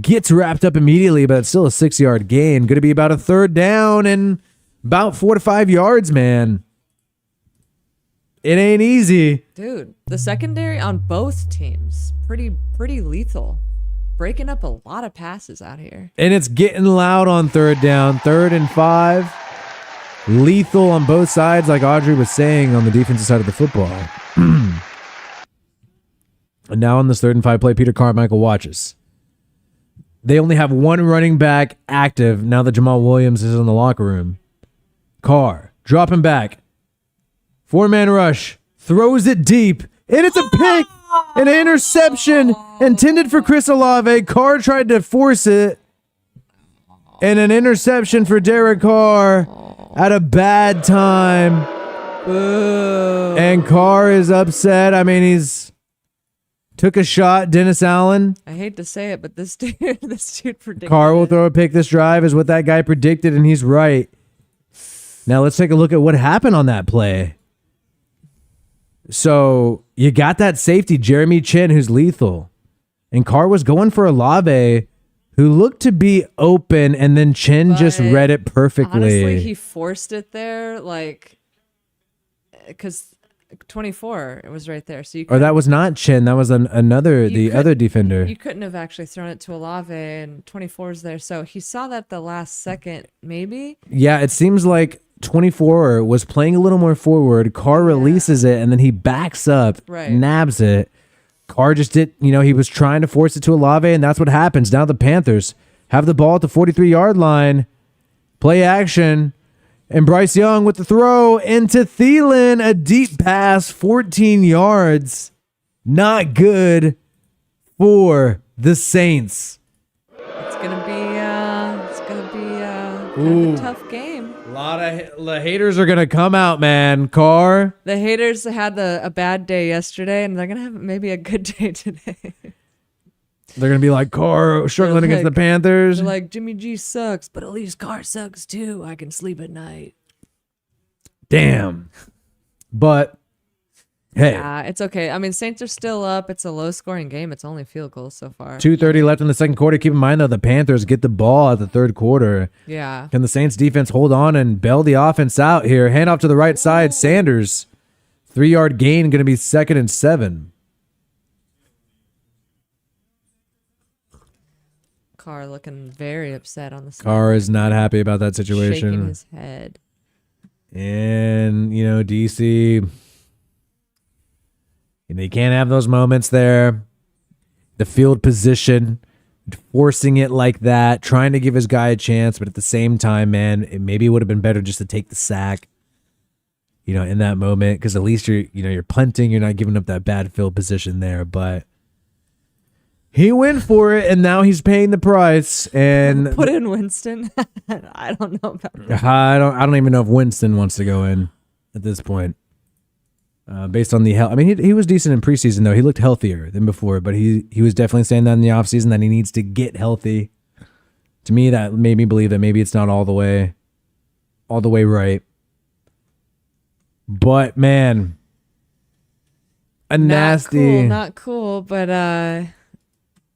gets wrapped up immediately, but it's still a 6-yard gain. Going to be about a 3rd down and about 4 to 5 yards, man. It ain't easy. Dude, the secondary on both teams, pretty lethal. Breaking up a lot of passes out here. And it's getting loud on 3rd down. 3rd and 5. Lethal on both sides, like Audrey was saying on the defensive side of the football. And now on this 3rd and 5 play, Peter Carmichael watches. They only have one running back active now that Jamal Williams is in the locker room. Carr, dropping back. 4-man rush. Throws it deep. And it's a pick. An interception intended for Chris Olave. Carr tried to force it. And an interception for Derek Carr at a bad time. Boo. And Carr is upset. I mean, he's took a shot. Dennis Allen. I hate to say it, but this dude predicted Carr will it. throw a pick this drive is what that guy predicted, and he's right. Now let's take a look at what happened on that play. So you got that safety, Jeremy Chin, who's lethal. And Carr was going for Olave, who looked to be open, and then Chin just read it perfectly. Honestly, he forced it there, because 24, it was right there. So you or that was not Chin. That was the other defender. You couldn't have actually thrown it to Olave, and 24 is there. So he saw that the last second, maybe. Yeah, it seems like 24 was playing a little more forward. Carr releases it, and then he backs up, nabs it. Carr just did, he was trying to force it to Olave, and that's what happens. Now the Panthers have the ball at the 43-yard line. Play action. And Bryce Young with the throw into Thielen. A deep pass, 14 yards. Not good for the Saints. It's gonna be a tough game. A lot of haters are going to come out, man. Carr. The haters had a bad day yesterday, and they're going to have maybe a good day today. They're going to be like, Carr struggling against the Panthers. They're like, Jimmy G sucks, but at least Carr sucks too. I can sleep at night. Damn. But, hey. Yeah, it's okay. I mean, Saints are still up. It's a low-scoring game. It's only field goals so far. 2:30 left in the second quarter. Keep in mind, though, the Panthers get the ball at the third quarter. Yeah. Can the Saints defense hold on and bail the offense out here? Hand off to the right side. Sanders. 3-yard gain, going to be 2nd and 7. Carr looking very upset on the side. Carr is not happy about that situation. Shaking his head. And, DC, they can't have those moments there. The field position, forcing it like that, trying to give his guy a chance, but at the same time, man, maybe it would have been better just to take the sack, in that moment, because at least you're punting, you're not giving up that bad field position there, but he went for it, and now he's paying the price. And put in Winston. I don't know about that. I don't even know if Winston wants to go in at this point. Based on the health, I mean, he was decent in preseason though. He looked healthier than before, but he was definitely saying that in the offseason that he needs to get healthy. To me, that made me believe that maybe it's not all the way right. But man, not cool. But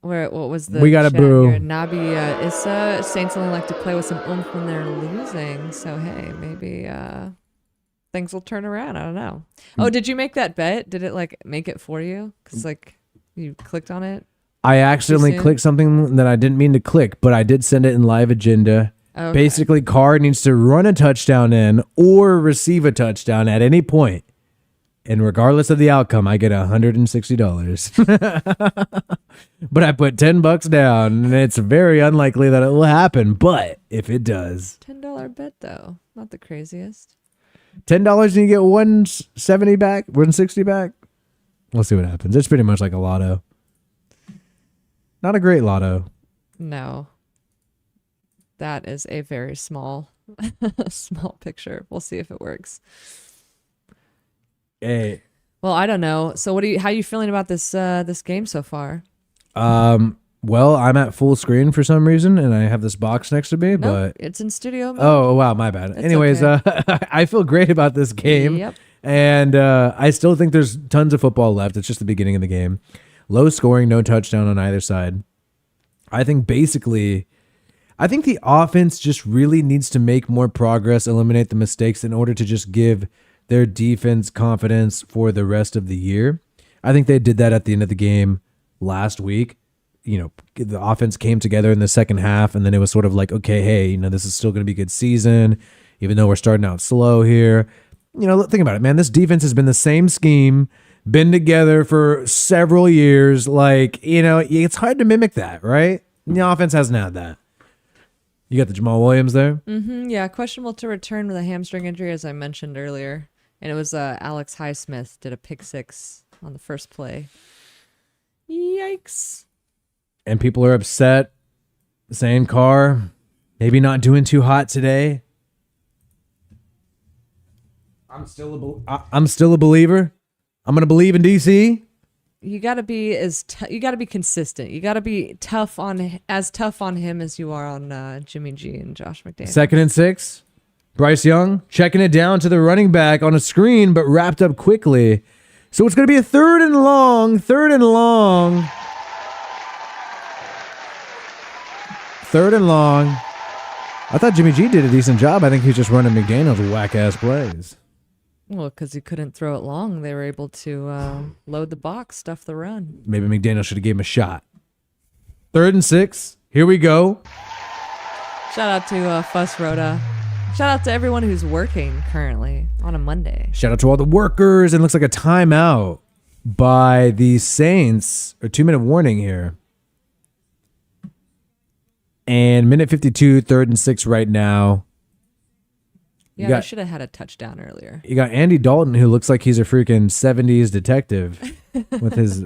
what was the? We got a boo. Here? Nabi Issa. Saints only like to play with some oomph when they're losing. So hey, maybe things will turn around. I don't know. Oh, did you make that bet? Did it make it for you? Because you clicked on it. I accidentally clicked something that I didn't mean to click, but I did send it in live agenda. Okay. Basically, Carr needs to run a touchdown in or receive a touchdown at any point. And regardless of the outcome, I get $160. But I put $10 down, and it's very unlikely that it will happen. But if it does, $10 bet though, not the craziest. $10 and you get 170 back, 160 back. We'll see what happens. It's pretty much like a lotto. Not a great lotto. No, that is a very small picture. We'll see if it works. Hey. Well, I don't know. So how are you feeling about this game so far? Well, I'm at full screen for some reason, and I have this box next to me, but it's in studio mode. Oh, wow, my bad. Anyways, okay. I feel great about this game. Yep. And I still think there's tons of football left. It's just the beginning of the game. Low scoring, no touchdown on either side. I think the offense just really needs to make more progress, eliminate the mistakes in order to just give their defense confidence for the rest of the year. I think they did that at the end of the game last week. The offense came together in the second half, and then it was sort of like, okay, hey, this is still going to be a good season, even though we're starting out slow here. Think about it, man. This defense has been the same scheme, been together for several years. It's hard to mimic that, right? The offense hasn't had that. You got the Jamal Williams there? Mm-hmm, yeah, questionable to return with a hamstring injury, as I mentioned earlier. And it was Alex Highsmith did a pick six on the first play. Yikes. And people are upset, saying Carr maybe not doing too hot today. I'm still a believer. I'm going to believe in DC. You got to be you got to be consistent. You got to be tough on him as you are on Jimmy G and Josh McDaniels. 2nd and 6. Bryce Young checking it down to the running back on a screen, but wrapped up quickly. So it's going to be a 3rd and long. 3rd and long. 3rd and long. I thought Jimmy G did a decent job. I think he's just running McDaniels whack-ass plays. Well, because he couldn't throw it long, they were able to load the box, stuff the run. Maybe McDaniel should have gave him a shot. 3rd and 6. Here we go. Shout out to Fuss Rhoda. Shout out to everyone who's working currently on a Monday. Shout out to all the workers. It looks like a timeout by the Saints. A 2-minute warning here. And minute 52, 3rd and 6 right now. Yeah, they should have had a touchdown earlier. You got Andy Dalton, who looks like he's a freaking 70s detective with his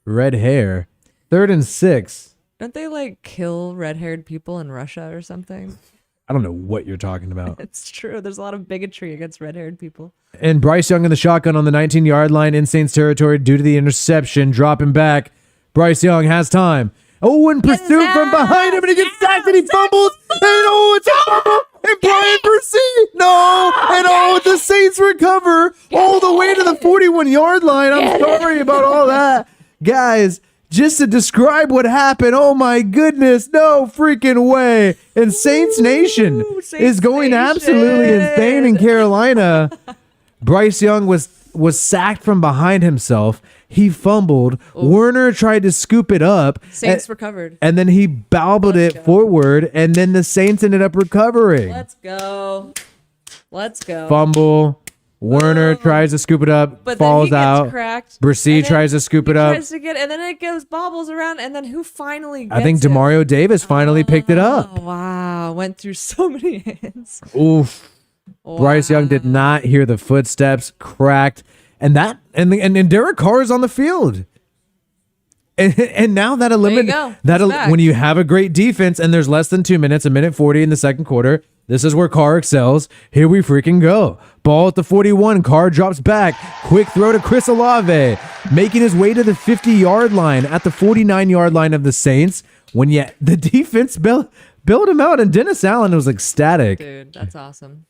red hair. 3rd and 6. Don't they kill red-haired people in Russia or something? I don't know what you're talking about. It's true. There's a lot of bigotry against red-haired people. And Bryce Young in the shotgun on the 19-yard line in Saints territory due to the interception. Dropping back. Bryce Young has time. Oh, in pursuit from behind him, and he gets sacked, and he fumbles. And oh, it's a fumble. And Brian Percy. No. And oh, the Saints recover all the way to the 41-yard line. I'm sorry about all that. Guys, just to describe what happened, oh my goodness, no freaking way. And Saints Nation is going absolutely insane in Carolina. Bryce Young was sacked from behind himself. He fumbled. Ooh. Werner tried to scoop it up. Saints recovered. And then he bobbled it forward, and then the Saints ended up recovering. Let's go. Fumble. Werner tries to scoop it up, but falls then he gets out. Cracked. Brissy tries to scoop it up. Tries to get, and then it goes bobbles around, and then who finally gets I think Demario Davis finally picked it up. Oh, wow. Went through so many hands. Oof. Wow. Bryce Young did not hear the footsteps, cracked. And Derek Carr is on the field. And now that eliminates when you have a great defense and there's less than 2 minutes, a minute 40 in the second quarter, this is where Carr excels. Here we freaking go. Ball at the 41. Carr drops back. Quick throw to Chris Olave, making his way to the 50-yard line at the 49-yard line of the Saints. When the defense bailed him out, and Dennis Allen was ecstatic. Dude, that's awesome.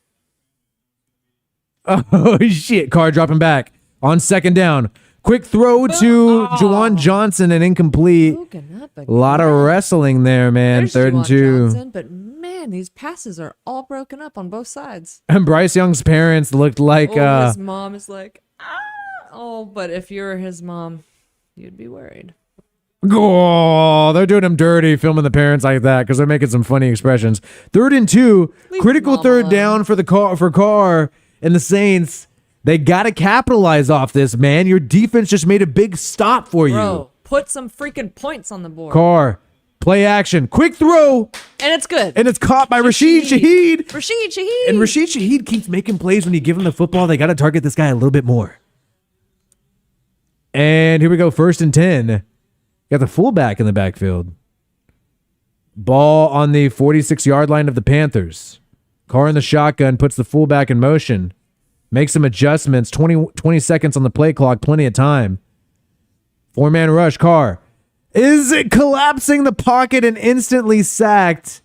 Oh, shit. Carr dropping back on second down. Quick throw to Juwan Johnson and incomplete. A lot of wrestling there, man. There's Third and Juwan 2. Johnson, but man, these passes are all broken up on both sides. And Bryce Young's parents looked like... his mom is like, oh, but if you're his mom, you'd be worried. Oh, they're doing him dirty, filming the parents like that because they're making some funny expressions. Third and 2. Critical third down for Carr and the Saints. They got to capitalize off this, man. Your defense just made a big stop for you. Bro, put some freaking points on the board. Carr, play action. Quick throw. And it's good. And it's caught by Rashid Shaheed. And Rashid Shaheed keeps making plays when you give him the football. They got to target this guy a little bit more. And here we go. 1st and 10. Got the fullback in the backfield. Ball on the 46-yard line of the Panthers. Carr in the shotgun puts the fullback in motion. Makes some adjustments. 20 seconds on the play clock. Plenty of time. 4-man rush. Carr. Is it collapsing the pocket and instantly sacked?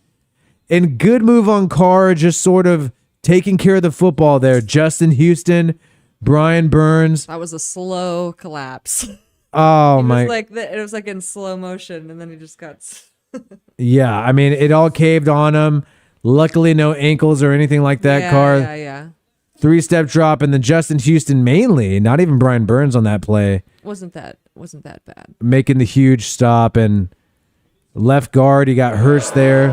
And good move on Carr. Just sort of taking care of the football there. Justin Houston. Brian Burns. That was a slow collapse. Oh, my. It was like in slow motion, and then he just got... Yeah, I mean, it all caved on him. Luckily, no ankles or anything like that, Carr. Yeah. 3-step drop, and then Justin Houston mainly, not even Brian Burns on that play. Wasn't that bad. Making the huge stop, and left guard, he got Hurst there.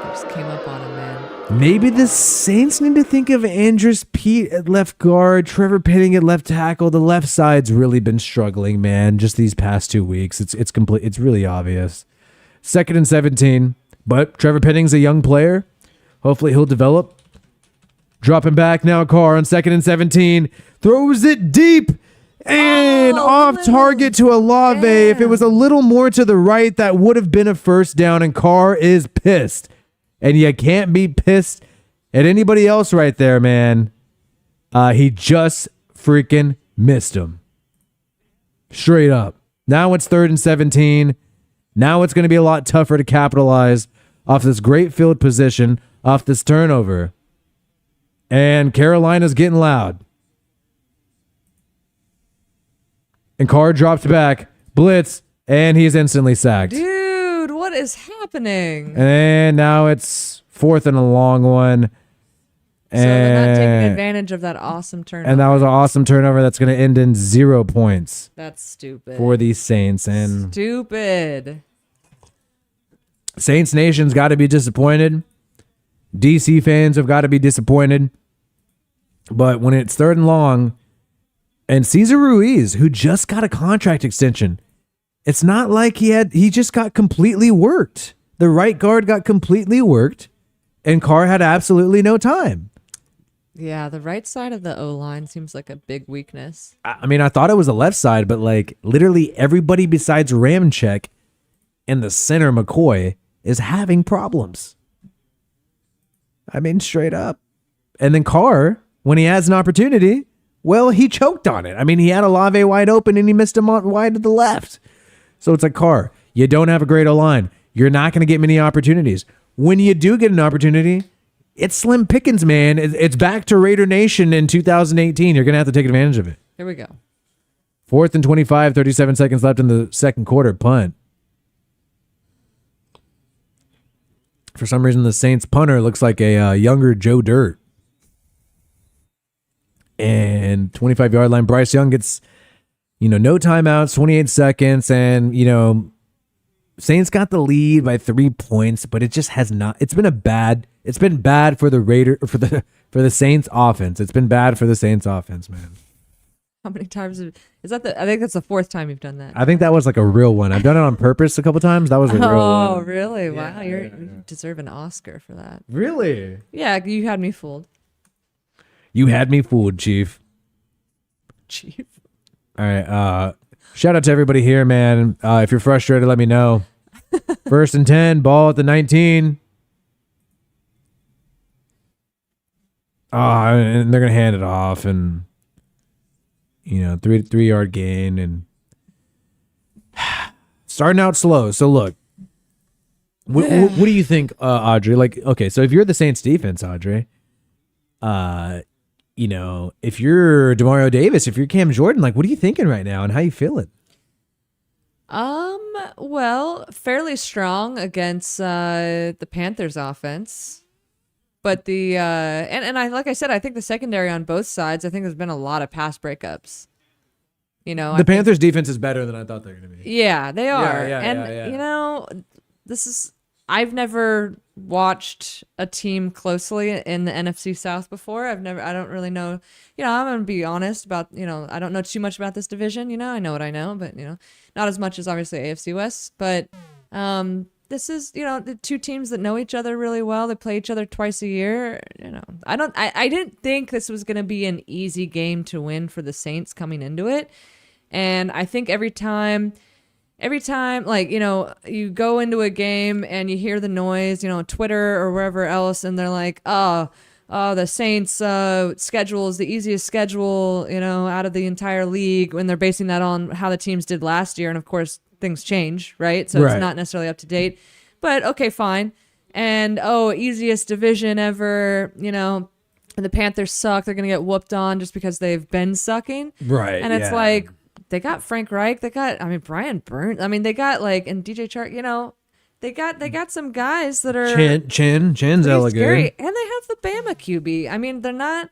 Just came up on him, man. Maybe the Saints need to think of Andrus Pete at left guard, Trevor Penning at left tackle. The left side's really been struggling, man, just these past 2 weeks. It's complete. It's really obvious. 2nd and 17, but Trevor Penning's a young player. Hopefully he'll develop. Dropping back now, Carr on 2nd and 17. Throws it deep and off target to Olave. Damn. If it was a little more to the right, that would have been a first down, and Carr is pissed. And you can't be pissed at anybody else right there, man. He just freaking missed him. Straight up. Now it's 3rd and 17. Now it's going to be a lot tougher to capitalize off this great field position, off this turnover. And Carolina's getting loud. And Carr drops back, blitz, and he's instantly sacked. Dude, what is happening? And now it's 4th and a long one. So they're not taking advantage of that awesome turnover. And that was an awesome turnover that's going to end in 0 points. That's stupid. For these Saints. And stupid. Saints Nation's got to be disappointed. DC fans have got to be disappointed. But when it's 3rd and long, and Cesar Ruiz, who just got a contract extension, it's not like he just got completely worked. The right guard got completely worked, and Carr had absolutely no time. Yeah, the right side of the O-line seems like a big weakness. I mean, I thought it was the left side, but like literally everybody besides Ramczyk and the center McCoy is having problems. I mean, straight up. And then Carr, when he has an opportunity, well, he choked on it. I mean, he had Olave wide open and he missed him wide to the left. So it's like, Carr, You don't have a great O-line. You're not going to get many opportunities. When you do get an opportunity, it's slim pickings, man. It's back to Raider Nation in 2018. You're going to have to take advantage of it. Here we go. 4th and 25, 37 seconds left in the second quarter. Punt. For some reason, the Saints punter looks like a younger Joe Dirt. And 25-yard line, Bryce Young gets, no timeouts, 28 seconds, and, Saints got the lead by 3 points, but it just has not. It's been bad for the Saints offense. It's been bad for the Saints offense, man. How many times is that? I think that's the 4th time you've done that. I think that was like a real one. I've done it on purpose a couple times. That was a real one. Oh, really? Wow, you deserve an Oscar for that. Really? Yeah, you had me fooled. You had me fooled, Chief. Chief. All right. Shout out to everybody here, man. If you're frustrated, let me know. 1st and 10, ball at the 19. And they're gonna hand it off, and 3-yard gain, and starting out slow. So look, what do you think, Audrey? Like, okay, so if you're the Saints defense, Audrey, if you're Demario Davis, if you're Cam Jordan, like, what are you thinking right now, and how you feeling? Well, fairly strong against the Panthers offense. But like I said, I think the secondary on both sides, I think there's been a lot of pass breakups. The Panthers defense is better than I thought they were going to be. Yeah, they are. Yeah. I've never watched a team closely in the NFC South before. I don't really know, I'm going to be honest about, I don't know too much about this division, I know what I know, but, not as much as obviously AFC West, but, this is, the two teams that know each other really well. They play each other twice a year. I didn't think this was going to be an easy game to win for the Saints coming into it. And I think every time, like, you go into a game and you hear the noise, Twitter or wherever else, and they're like, oh, the Saints schedule is the easiest schedule, out of the entire league, when they're basing that on how the teams did last year. And of course, things change, right? So It's not necessarily up to date, but okay, fine. And easiest division ever, and the Panthers suck. They're gonna get whooped on just because they've been sucking, right? And it's like, they got Frank Reich, they got Brian Burns, they got and DJ Chark, they got some guys that are Chin's elegant, scary, and they have the Bama QB. They're not.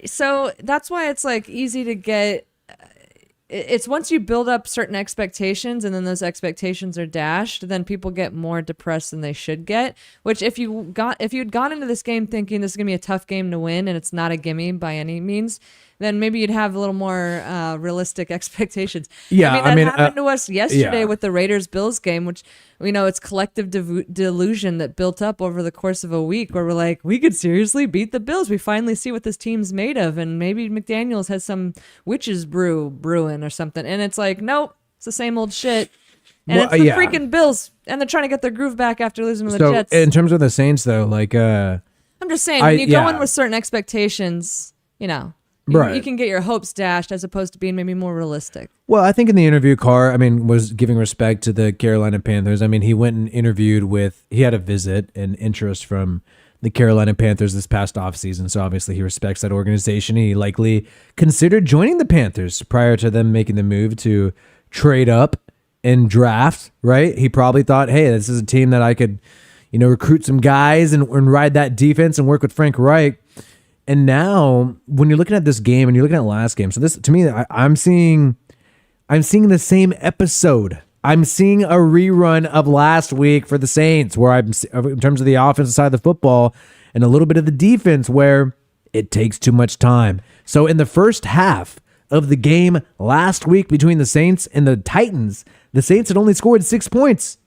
So that's why it's like easy to get. It's once you build up certain expectations and then those expectations are dashed, then people get more depressed than they should get. Which if you'd gone into this game thinking this is gonna be a tough game to win and it's not a gimme by any means, then maybe you'd have a little more realistic expectations. Yeah, that happened to us yesterday with the Raiders-Bills game, which it's collective delusion that built up over the course of a week, where we're like, we could seriously beat the Bills. We finally see what this team's made of, and maybe McDaniels has some witch's brew brewing or something. And it's like, nope, it's the same old shit. And it's the freaking Bills, and they're trying to get their groove back after losing to the Jets. In terms of the Saints, though, like, I'm just saying, when you go in with certain expectations, you can get your hopes dashed as opposed to being maybe more realistic. Well, I think in the interview, Carr, was giving respect to the Carolina Panthers. He went and he had a visit and interest from the Carolina Panthers this past offseason, so obviously he respects that organization. He likely considered joining the Panthers prior to them making the move to trade up and draft, right? He probably thought, hey, this is a team that I could, recruit some guys and ride that defense and work with Frank Reich. And now, when you're looking at this game and you're looking at last game, so this, to me, I'm seeing the same episode. I'm seeing a rerun of last week for the Saints, where I'm, in terms of the offensive side of the football, and a little bit of the defense, where it takes too much time. So in the first half of the game last week between the Saints and the Titans, the Saints had only scored 6 points.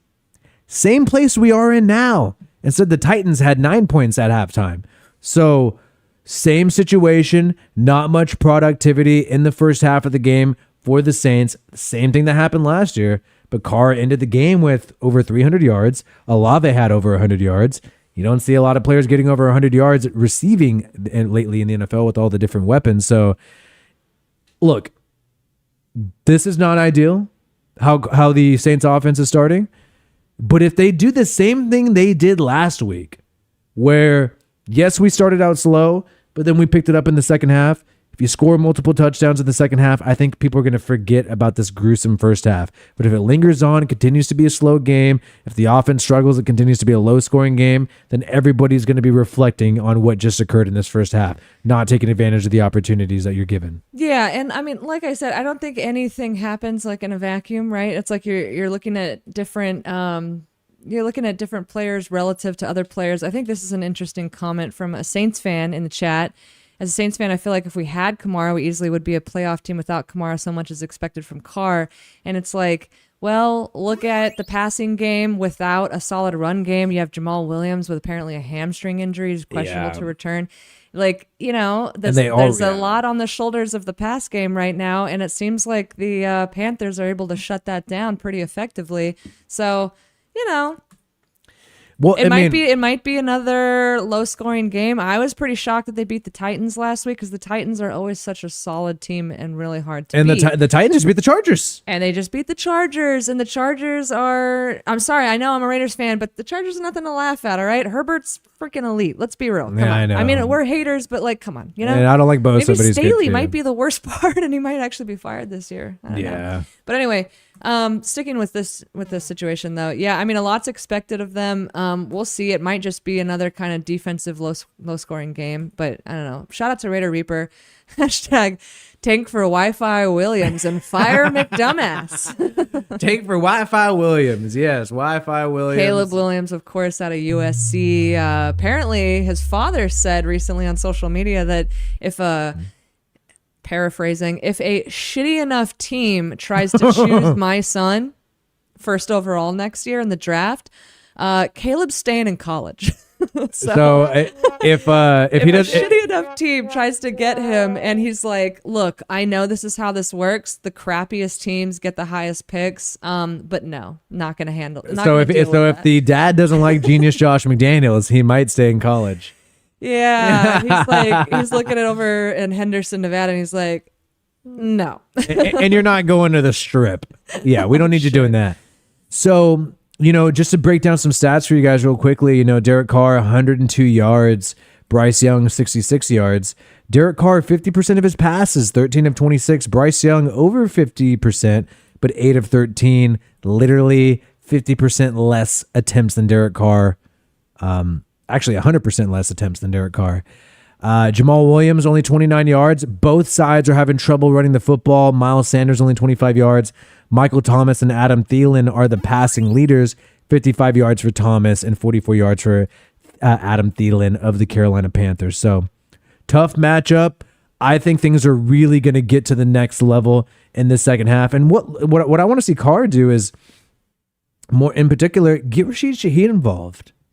Same place we are in now. Instead, the Titans had 9 points at halftime. So same situation, not much productivity in the first half of the game for the Saints. Same thing that happened last year, but Carr ended the game with over 300 yards. Olave had over 100 yards. You don't see a lot of players getting over 100 yards receiving lately in the NFL with all the different weapons. So, look, this is not ideal. how the Saints offense is starting. But if they do the same thing they did last week, where, yes, we started out slow, but then we picked it up in the second half. If you score multiple touchdowns in the second half, I think people are going to forget about this gruesome first half. But if it lingers on, it continues to be a slow game, if the offense struggles, it continues to be a low-scoring game, then everybody's going to be reflecting on what just occurred in this first half, not taking advantage of the opportunities that you're given. Yeah, and I mean, like I said, I don't think anything happens like in a vacuum, right? It's like you're looking at different players relative to other players. I think this is an interesting comment from a Saints fan in the chat. As a Saints fan, I feel like if we had Kamara, we easily would be a playoff team. Without Kamara, so much is expected from Carr. And it's like, well, look at the passing game without a solid run game. You have Jamal Williams with apparently a hamstring injury. He's questionable to return. Like, there's a lot on the shoulders of the pass game right now, and it seems like the Panthers are able to shut that down pretty effectively. So, well, it might be another low-scoring game. I was pretty shocked that they beat the Titans last week because the Titans are always such a solid team and really hard to beat. And the Titans just beat the Chargers. And they just beat the Chargers. And the Chargers are... I'm sorry, I know I'm a Raiders fan, but the Chargers are nothing to laugh at, all right? Herbert's freaking elite. Let's be real. Come on. I know. I mean, we're haters, but come on. And I don't like Bosa, maybe but he's good Staley too. might be the worst part, and he might actually be fired this year. I don't know. But anyway... sticking with this situation though, yeah, I mean a lot's expected of them. We'll see. It might just be another kind of defensive low scoring game, but I don't know. Shout out to Raider Reaper. Hashtag tank for Wi-Fi Williams and fire McDumbass. Tank for Wi-Fi Williams. Yes, Wi-Fi Williams. Caleb Williams, of course, out of USC. Apparently his father said recently on social media that paraphrasing, if a shitty enough team tries to choose my son first overall next year in the draft, Caleb's staying in college. so if he does, a shitty enough team tries to get him and he's like, look, I know this is how this works. The crappiest teams get the highest picks. But no, not going to handle it. So if the dad doesn't like genius Josh McDaniels, he might stay in college. Yeah, he's looking it over in Henderson, Nevada, and he's like, no. and you're not going to the Strip. Yeah, we don't need you doing that. So, just to break down some stats for you guys real quickly, Derek Carr, 102 yards, Bryce Young, 66 yards. Derek Carr, 50% of his passes, 13 of 26. Bryce Young, over 50%, but 8 of 13. Literally 50% less attempts than Derek Carr. Actually, 100% less attempts than Derek Carr. Jamal Williams, only 29 yards. Both sides are having trouble running the football. Miles Sanders, only 25 yards. Michael Thomas and Adam Thielen are the passing leaders. 55 yards for Thomas and 44 yards for Adam Thielen of the Carolina Panthers. So, tough matchup. I think things are really going to get to the next level in the second half. And what I want to see Carr do is, more in particular, get Rashid Shaheed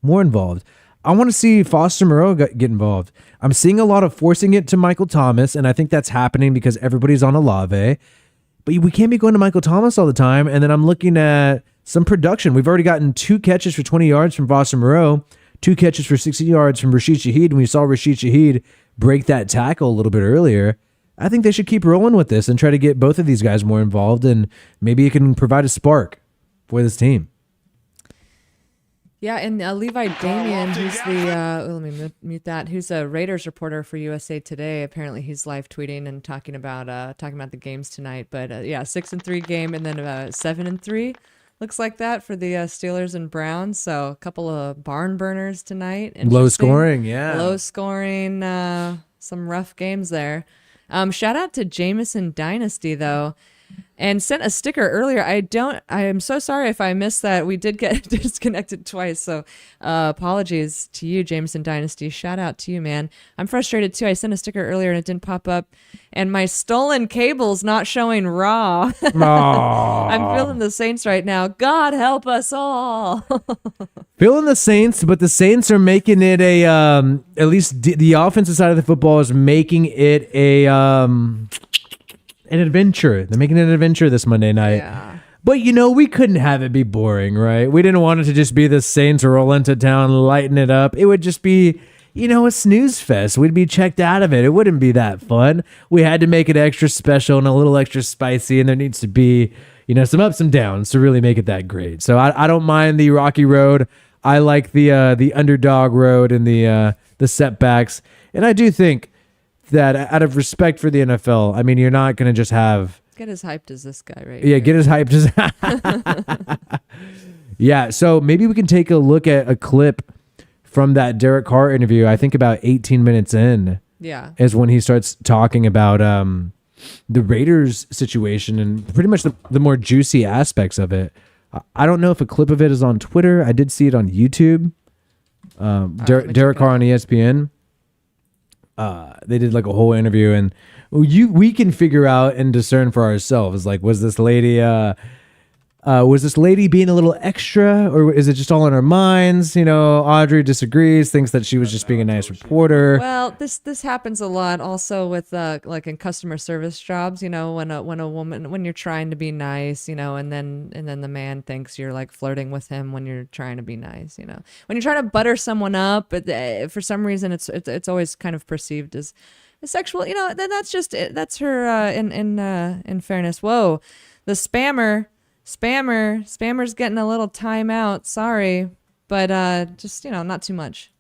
more involved. I want to see Foster Moreau get involved. I'm seeing a lot of forcing it to Michael Thomas, and I think that's happening because everybody's on Olave. But we can't be going to Michael Thomas all the time. And then I'm looking at some production. We've already gotten 2 catches for 20 yards from Foster Moreau, 2 catches for 60 yards from Rashid Shaheed. And we saw Rashid Shaheed break that tackle a little bit earlier. I think they should keep rolling with this and try to get both of these guys more involved, and maybe it can provide a spark for this team. Yeah, and Levi Damien, who's let me mute that, who's a Raiders reporter for USA Today. Apparently he's live tweeting and talking about the games tonight. But 6-3 game, and then 7-3 looks like that for the Steelers and Browns. So a couple of barn burners tonight. Low scoring, yeah. Low scoring, some rough games there. Shout out to Jameson Dynasty though. And sent a sticker earlier. I am so sorry if I missed that. We did get disconnected twice. So apologies to you, Jameson Dynasty. Shout out to you, man. I'm frustrated too. I sent a sticker earlier and it didn't pop up. And my stolen cable's not showing raw. I'm feeling the Saints right now. God help us all. Feeling the Saints, but the Saints are making it a, at least the offensive side of the football is making it an adventure. They're making it an adventure this Monday night. Yeah. But, we couldn't have it be boring, right? We didn't want it to just be the Saints roll into town, lighten it up. It would just be, a snooze fest. We'd be checked out of it. It wouldn't be that fun. We had to make it extra special and a little extra spicy, and there needs to be, some ups and downs to really make it that great. So I don't mind the rocky road. I like the underdog road and the setbacks. And I do think that out of respect for the NFL, I mean, you're not going to just have... Get as hyped as this guy right Yeah, here. get as hyped as... Yeah, so maybe we can take a look at a clip from that Derek Carr interview. I think about 18 minutes in is when he starts talking about the Raiders situation and pretty much the more juicy aspects of it. I don't know if a clip of it is on Twitter. I did see it on YouTube. Derek Carr on ESPN. They did like a whole interview, and we can figure out and discern for ourselves. Like, was this lady being a little extra, or is it just all in her minds? Audrey disagrees, thinks that she was just being a nice reporter. Well, this happens a lot also with like in customer service jobs, when a woman, when you're trying to be nice, and then the man thinks you're like flirting with him when you're trying to be nice, when you're trying to butter someone up, but for some reason it's always kind of perceived as sexual, then that's her in fairness. Whoa, the Spammer's getting a little timeout. Sorry, but just not too much.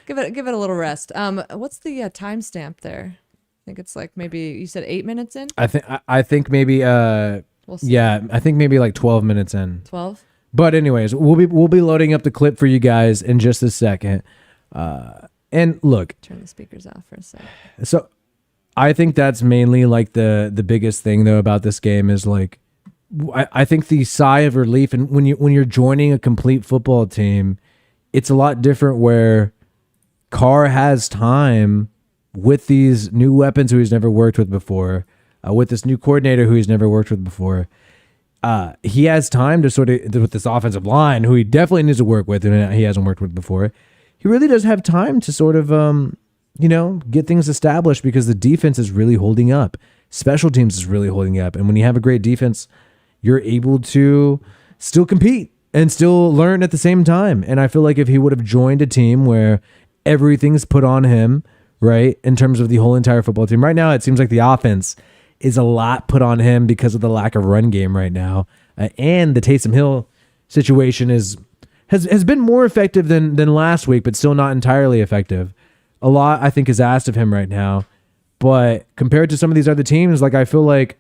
Give it a little rest. What's the timestamp there? I think it's like maybe you said 8 minutes in. I think maybe we'll see. Yeah, I think maybe like 12 minutes in. 12. But anyways, we'll be loading up the clip for you guys in just a second. And look, turn the speakers off for a second. So, I think that's mainly like the biggest thing though about this game is like. I think the sigh of relief, and when you're joining a complete football team, it's a lot different where Carr has time with these new weapons who he's never worked with before, with this new coordinator who he's never worked with before. He has time to sort of, with this offensive line, who he definitely needs to work with and he hasn't worked with before. He really does have time to sort of, get things established because the defense is really holding up. Special teams is really holding up. And when you have a great defense, you're able to still compete and still learn at the same time. And I feel like if he would have joined a team where everything's put on him, right, in terms of the whole entire football team. Right now, it seems like the offense is a lot put on him because of the lack of run game right now. And the Taysom Hill situation has been more effective than last week, but still not entirely effective. A lot, I think, is asked of him right now. But compared to some of these other teams, like I feel like,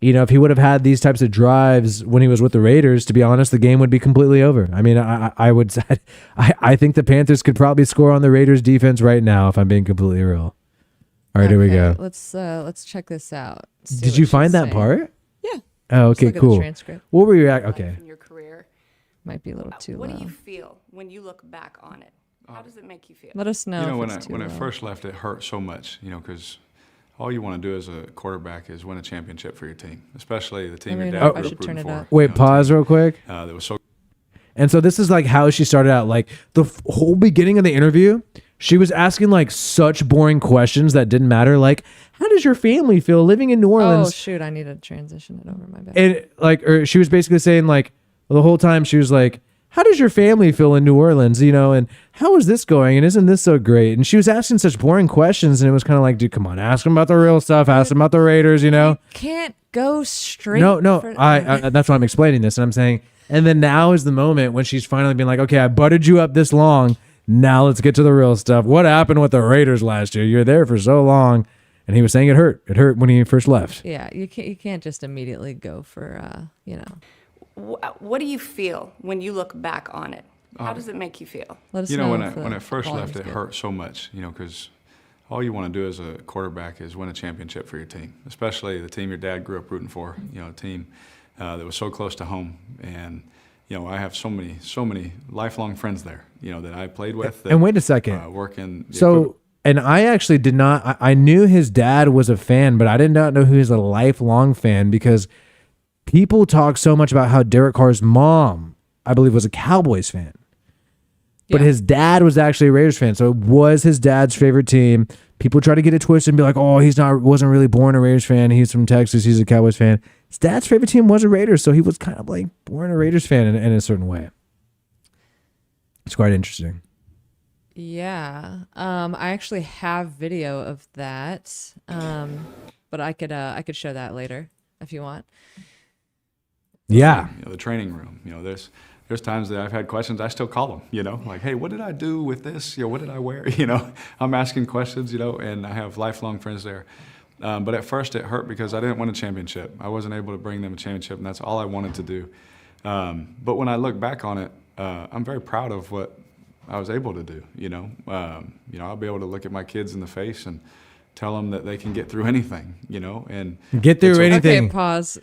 if he would have had these types of drives when he was with the Raiders, to be honest, the game would be completely over. I mean, I think the Panthers could probably score on the Raiders defense right now, if I'm being completely real. All right, here we go. Let's check this out. Did you find that part? Yeah. Oh, okay, cool. What were you at? Okay. In your career, might be a little too what low. do you feel when you look back on it? How does it make you feel? Let us know. When I first left, it hurt so much, because all you want to do as a quarterback is win a championship for your team, especially the team your dad grew up rooting for. Wait, pause real quick. That was so. And so this is like how she started out. Like the whole beginning of the interview, she was asking like such boring questions that didn't matter. Like, how does your family feel living in New Orleans? Oh shoot, I need to transition it over my bad. And or she was basically saying like the whole time she was like, how does your family feel in New Orleans? And how is this going? And isn't this so great? And she was asking such boring questions, and it was kind of like, dude, come on, ask them about the real stuff. Ask them about the Raiders. You can't go straight. No. I that's why I'm explaining this, and I'm saying, and then now is the moment when she's finally being like, okay, I buttered you up this long. Now let's get to the real stuff. What happened with the Raiders last year? You were there for so long, and he was saying it hurt. It hurt when he first left. Yeah, you can't just immediately go for What do you feel when you look back on it? How does it make you feel? Let us know. When I first left, it hurt so much, because all you want to do as a quarterback is win a championship for your team, especially the team your dad grew up rooting for, a team that was so close to home. And, I have so many lifelong friends there, that I played with. And wait a second. Working. And I actually did not, I knew his dad was a fan, but I did not know he was a lifelong fan because people talk so much about how Derek Carr's mom, I believe, was a Cowboys fan. But his dad was actually a Raiders fan. So it was his dad's favorite team. People try to get it twisted and be like, oh, wasn't really born a Raiders fan. He's from Texas. He's a Cowboys fan. His dad's favorite team was a Raiders. So he was kind of like born a Raiders fan in a certain way. It's quite interesting. Yeah. I actually have video of that. But I could show that later if you want. Yeah. The training room. There's times that I've had questions. I still call them. Like, hey, what did I do with this? What did I wear? I'm asking questions. And I have lifelong friends there. But at first it hurt because I didn't win a championship. I wasn't able to bring them a championship, and that's all I wanted to do. But when I look back on it, I'm very proud of what I was able to do. I'll be able to look at my kids in the face and tell them that they can get through anything. And get through anything. Okay, pause.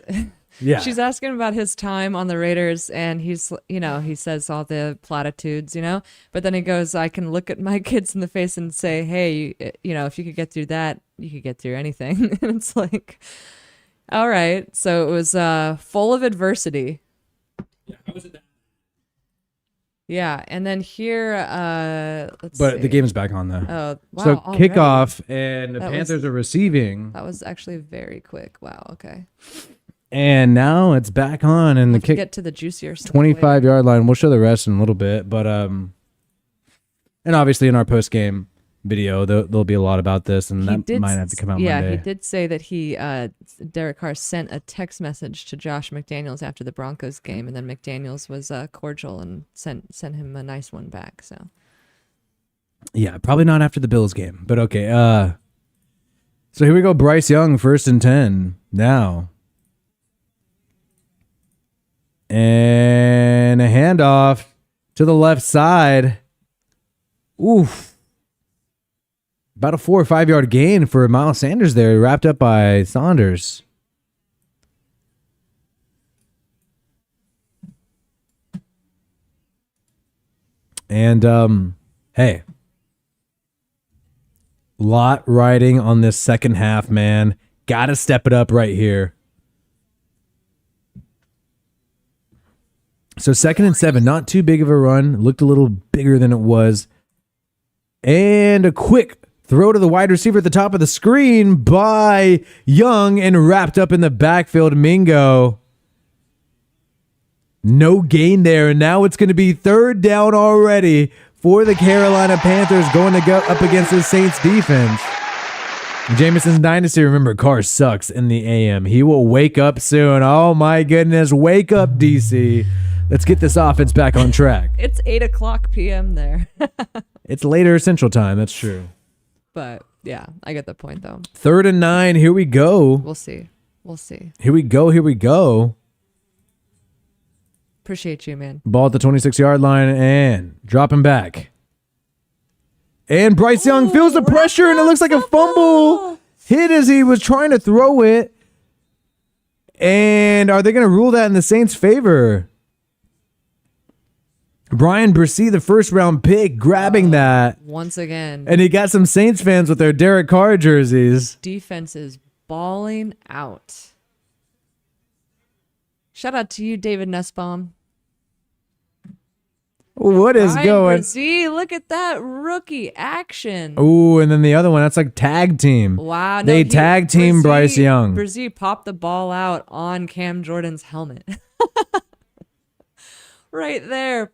Yeah. She's asking about his time on the Raiders, and he says all the platitudes, but then he goes, I can look at my kids in the face and say, hey, if you could get through that, you could get through anything. And it's like, all right. So it was full of adversity. Yeah, how was it that? Yeah, and then here, let's But see. the game's back on though. Oh, wow. So already? kickoff, and the That Panthers are receiving. That was actually very quick. Wow, okay. And now it's back on, and the Let's kick get to the juicier stuff 25-yard line. We'll show the rest in a little bit, but and obviously in our post game video, there'll be a lot about this, and that might have to come out Monday. He did say that Derek Carr sent a text message to Josh McDaniels after the Broncos game, and then McDaniels was cordial and sent him a nice one back. So yeah, probably not after the Bills game, but okay. So here we go. Bryce Young, 1st and 10 now. And a handoff to the left side. Oof. About a 4 or 5 yard gain for Miles Sanders there, wrapped up by Saunders. And, hey. Lot riding on this second half, man. Gotta step it up right here. So 2nd and 7, not too big of a run. Looked a little bigger than it was. And a quick throw to the wide receiver at the top of the screen by Young and wrapped up in the backfield. Mingo. No gain there. And now it's going to be 3rd down already for the Carolina Panthers, going to go up against the Saints defense. Jameson's Dynasty, remember, Carr sucks in the AM. He will wake up soon. Oh my goodness. Wake up, DC. Let's get this offense back on track. it's 8:00 p.m. there. It's later Central Time. That's true. But yeah, I get the point though. 3rd and 9. Here we go. We'll see. Here we go. Appreciate you, man. Ball at the 26-yard line and dropping back. And Bryce Young feels the pressure, and it looks like a fumble hit as he was trying to throw it. And are they going to rule that in the Saints' favor? Brian Brissy, the 1st-round pick, grabbing that. Once again. And he got some Saints fans with their Derek Carr jerseys. Defense is balling out. Shout out to you, David Nussbaum. What is going? See, look at that rookie action. Ooh, and then the other one, that's like tag team. Wow. They tag team Bryce Young. Brzee popped the ball out on Cam Jordan's helmet. Right there.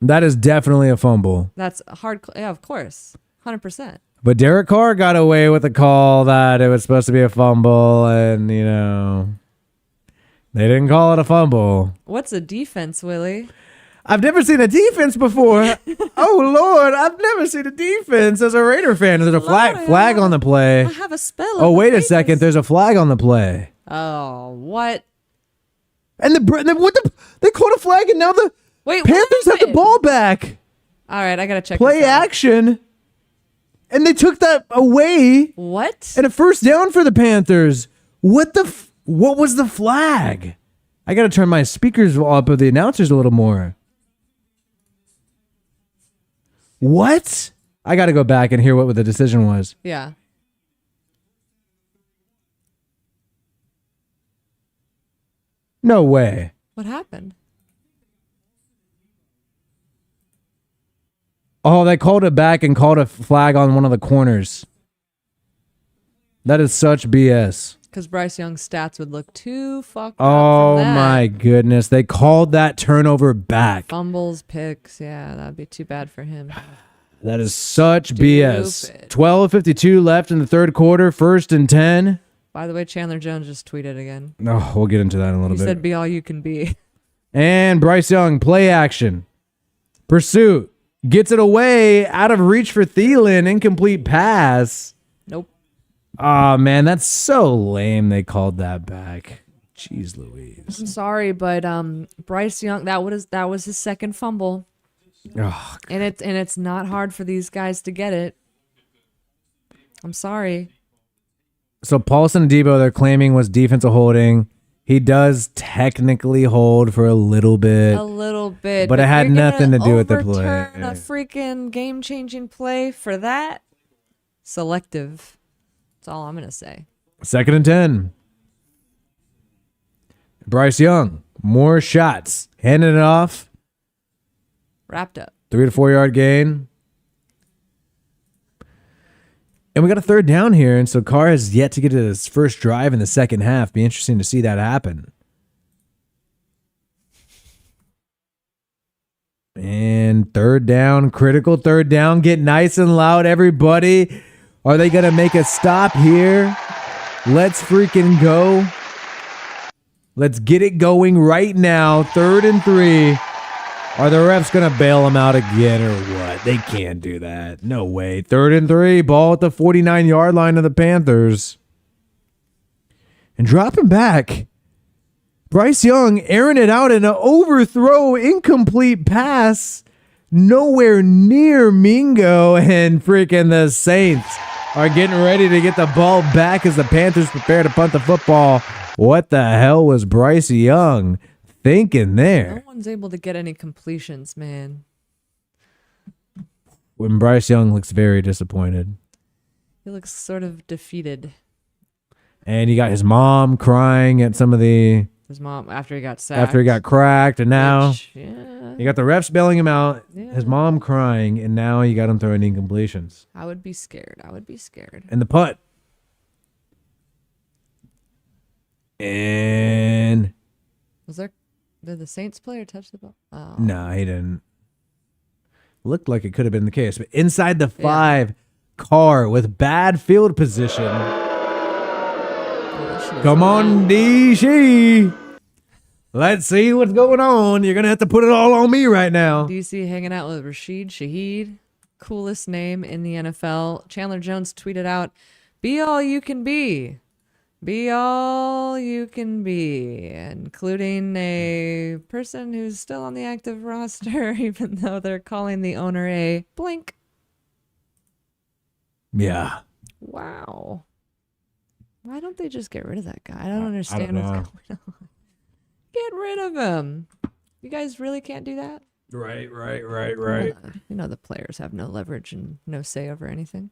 That is definitely a fumble. That's hard. Yeah, of course. 100%. But Derek Carr got away with a call that it was supposed to be a fumble, and, they didn't call it a fumble. What's a defense, Willie? I've never seen a defense before. Oh, Lord, I've never seen a defense as a Raider fan. There's a flag on the play. I have a spell. Oh, wait a second. There's a flag on the play. Oh, what? And they called a flag, and now the Panthers have the ball back. All right, I got to check Play this out. action. And they took that away. What? And a 1st down for the Panthers. What was the flag? I got to turn my speakers up of the announcers a little more. What? I got to go back and hear what the decision was. Yeah. No way. What happened? Oh, they called it back and called a flag on one of the corners. That is such BS. Because Bryce Young's stats would look too fucked up. Oh from that. my goodness. They called that turnover back. Fumbles, picks. Yeah, that'd be too bad for him. That is such BS. Stupid. 12:52 left in the 3rd quarter. 1st and 10. By the way, Chandler Jones just tweeted again. Oh, we'll get into that in a little He bit. said, "Be all you can be." And Bryce Young, play action. Pursuit. Gets it away. Out of reach for Thielen. Incomplete pass. Nope. Oh, man, that's so lame they called that back. Jeez Louise. I'm sorry, but Bryce Young, that was his second fumble. Oh, And it's not hard for these guys to get it. I'm sorry. so Paulson and Debo, they're claiming was defensive holding. He does technically hold for a little bit. A little bit. But it had you're gonna nothing to do with the play. overturn a freaking game-changing play for that? Selective. That's all I'm going to say. 2nd and 10. Bryce Young, more shots. Handing it off. Wrapped up. 3 to 4 yard gain. And we got a 3rd down here. And so Carr has yet to get to his first drive in the second half. Be interesting to see that happen. And 3rd down, critical 3rd down. Get nice and loud, everybody. Are they going to make a stop here? Let's freaking go. Let's get it going right now. 3rd and 3. Are the refs going to bail them out again or what? They can't do that. No way. 3rd and 3. Ball at the 49-yard line of the Panthers. And dropping back. Bryce Young airing it out in an overthrow, incomplete pass. Nowhere near Mingo, and freaking the Saints are getting ready to get the ball back as the Panthers prepare to punt the football. What the hell was Bryce Young thinking No there? one's able to get any completions, man. When Bryce Young looks very disappointed. He looks sort of defeated. And you got his mom crying at some of the... His mom, after he got sacked. After he got cracked, and now Which, yeah, you got the refs bailing him out, Yeah. his mom crying, and now you got him throwing incompletions. I would be scared. And the punt. And Did the Saints player touch the ball? Oh. no, he didn't. Looked like it could have been the case, but inside the 5, Carr with bad field position. Come on, DC. Let's see what's going on. You're going to have to put it all on me right now. DC hanging out with Rashid Shaheed. Coolest name in the NFL. Chandler Jones tweeted out, "Be all you can be. Be all you can be," including a person who's still on the active roster, even though they're calling the owner a blink. Yeah. Wow. Why don't they just get rid of that guy? I don't understand know. what's going on. Get rid of him. You guys really can't do that? Right. You know the players have no leverage and no say over anything.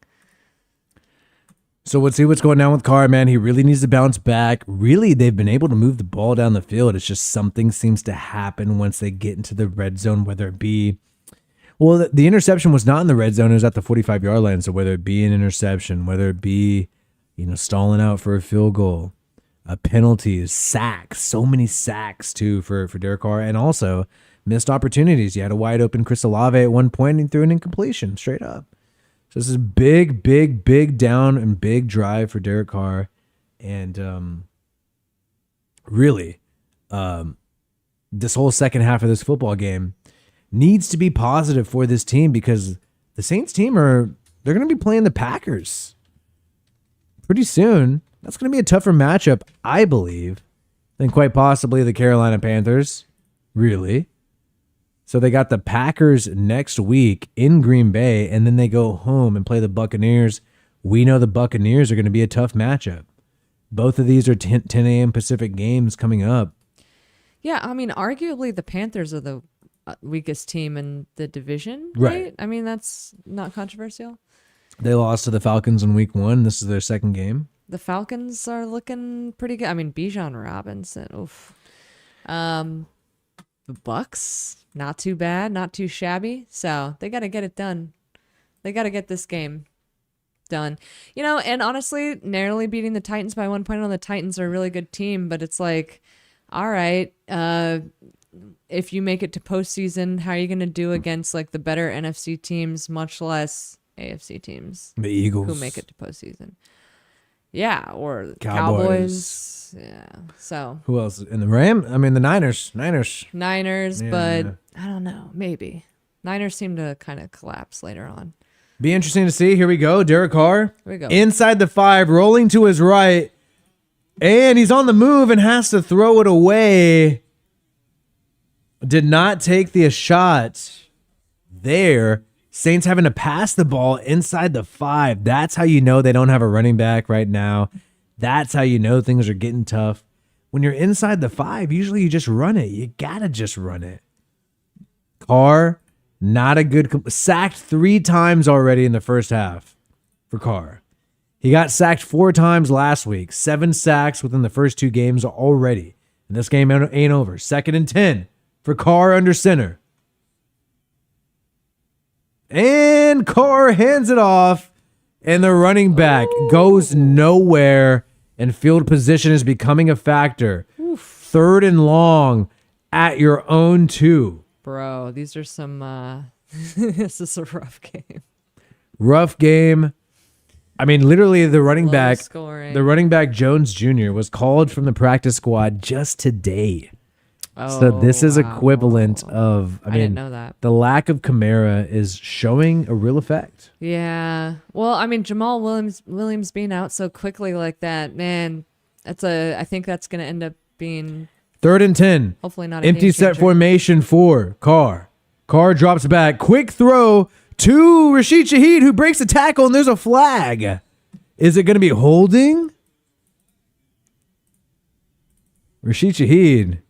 So let's see what's going on with Carr, man. He really needs to bounce back. Really, they've been able to move the ball down the field. It's just something seems to happen once they get into the red zone, whether it be... Well, the interception was not in the red zone. It was at the 45-yard line. So whether it be an interception, whether it be, stalling out for a field goal, penalties, sacks, so many sacks too for Derek Carr, and also missed opportunities. You had a wide open Chris Olave at one point and threw an incompletion straight up. So this is big down and big drive for Derek Carr. And really, this whole second half of this football game needs to be positive for this team because the Saints team they're going to be playing the Packers pretty soon. That's going to be a tougher matchup, I believe, than quite possibly the Carolina Panthers. Really. So they got the Packers next week in Green Bay, and then they go home and play the Buccaneers. We know the Buccaneers are going to be a tough matchup. Both of these are 10 a.m. Pacific games coming up. Yeah, I mean, arguably the Panthers are the weakest team in the division, Right. right? I mean, that's not controversial. They lost to the Falcons in week 1. This is their second game. The Falcons are looking pretty good. I mean, Bijan Robinson, oof. The Bucks, not too bad, not too shabby. So they got to get it done. They got to get this game done. And honestly, narrowly beating the Titans by 1 point on the Titans are a really good team, but it's like, all right, if you make it to postseason, how are you going to do against like the better NFC teams, much less AFC teams The Eagles. who make it to postseason? Yeah, or the Cowboys. Cowboys. Yeah. So Who else in the Ram? I mean, the Niners. Niners, Yeah. but I don't know. Maybe Niners seem to kind of collapse later on. Be interesting to see. Here we go. Derek Carr. Here we go. Inside the 5, rolling to his right. And he's on the move and has to throw it away. Did not take the shot there. Saints having to pass the ball inside the 5. That's how you know they don't have a running back right now. That's how you know things are getting tough. When you're inside the 5, usually you just run it. You gotta just run it. Carr, not a good... sacked 3 times already in the first half for Carr. He got sacked 4 times last week. 7 sacks within the first 2 games already. And this game ain't over. 2nd and 10 for Carr under center. And Carr hands it off. And the running back goes nowhere. And field position is becoming a factor. 3rd and long at your own 2. Bro, these are some this is a rough game. Rough game. I mean, literally the running Low back, scoring. the running back Jones Jr. was called from the practice squad just today. So this is wow. equivalent of, I mean, didn't know that. the lack of Kamara is showing a real effect. Yeah. Well, I mean, Jamal Williams being out so quickly like that, man, I think that's going to end up being 3rd and 10. hopefully not a Empty game set changer. formation for Carr. Carr drops back. Quick throw to Rashid Shaheed, who breaks the tackle, and there's a flag. Is it going to be holding? Rashid Shaheed.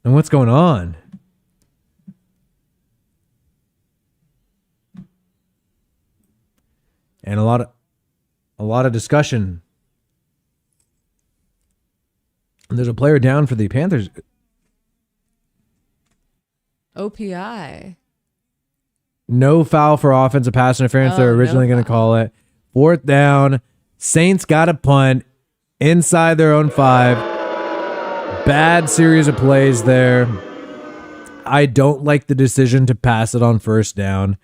And what's going on? And a lot of discussion. And there's a player down for the Panthers. OPI. No foul for offensive pass interference. They're Oh, originally no going to foul. call it. 4th down. Saints got a punt inside their own 5. Bad series of plays there. I don't like the decision to pass it on 1st down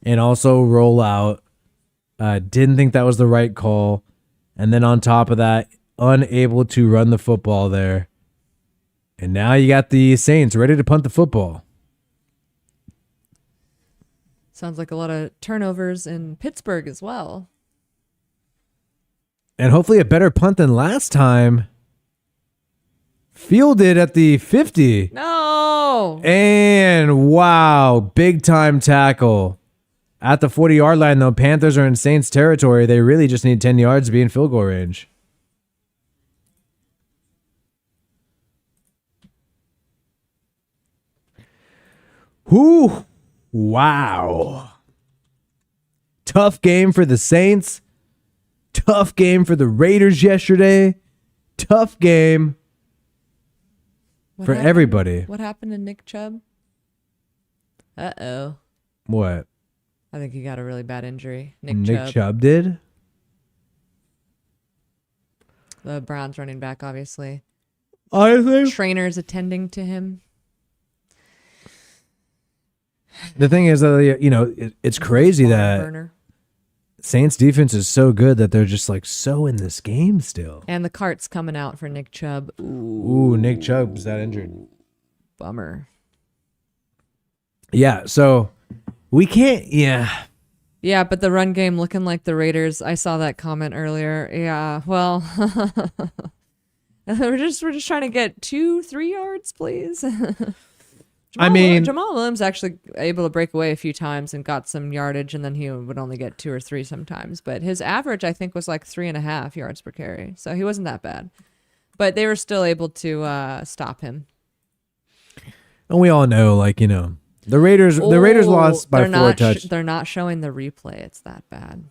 and also roll out. Didn't think that was the right call. And then on top of that, unable to run the football there. And now you got the Saints ready to punt the football. Sounds like a lot of turnovers in Pittsburgh as well. And hopefully a better punt than last time. Fielded at the 50. No. And wow, big time tackle. At the 40-yard line, though, Panthers are in Saints territory. They really just need 10 yards to be in field goal range. Whew. Wow. Tough game for the Saints. Tough game for the Raiders yesterday. Tough game for everybody. What happened to Nick Chubb? Uh-oh. What? I think he got a really bad injury. Nick Chubb did? The Browns running back, obviously. I think Trainers attending to him. the thing is that, you know, it's crazy that Burner. Saints defense is so good that they're just like so in this game still. And the cart's coming out for Nick Chubb. Ooh, Nick Chubb's that injured. Bummer. Yeah, so we can't. Yeah, but the run game looking like the Raiders. I saw that comment earlier. Yeah, well, we're just trying to get 2-3 yards, please. Jamal Williams actually able to break away a few times and got some yardage, and then he would only get 2 or 3 sometimes. But his average, I think, was like 3.5 yards per carry, so he wasn't that bad. But they were still able to stop him. And we all know, like, you know, the Raiders lost by 4 touchdowns. They're not showing the replay. It's that bad.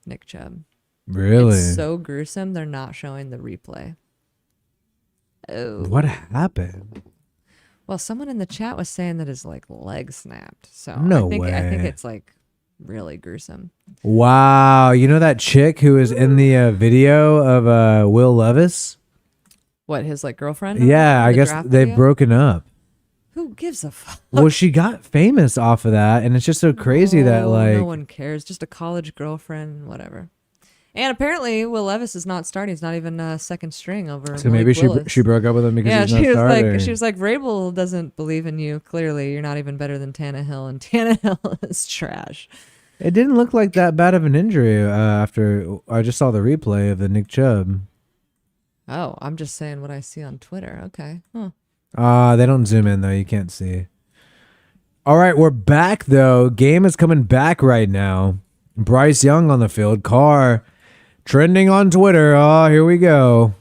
Nick Chubb. Really? It's so gruesome. They're not showing the replay. Oh. What happened? Well, someone in the chat was saying that his like leg snapped. So No I think way. it's like really gruesome. Wow, you know that chick who was in the video of Will Levis? What, his like girlfriend? Yeah, in I the guess draft they've video? broken up. Who gives a fuck? Well, she got famous off of that, and it's just so crazy that like no one cares. Just a college girlfriend, whatever. And apparently, Will Levis is not starting. He's not even second string over. So maybe Malik Willis. she broke up with him because he's not starting. She was like, Vrabel doesn't believe in you. Clearly, you're not even better than Tannehill, and Tannehill is trash. It didn't look like that bad of an injury after I just saw the replay of the Nick Chubb. Oh, I'm just saying what I see on Twitter. Okay. Huh. They don't zoom in though. You can't see. All right, we're back though. Game is coming back right now. Bryce Young on the field. Carr trending on Twitter. Oh, here we go.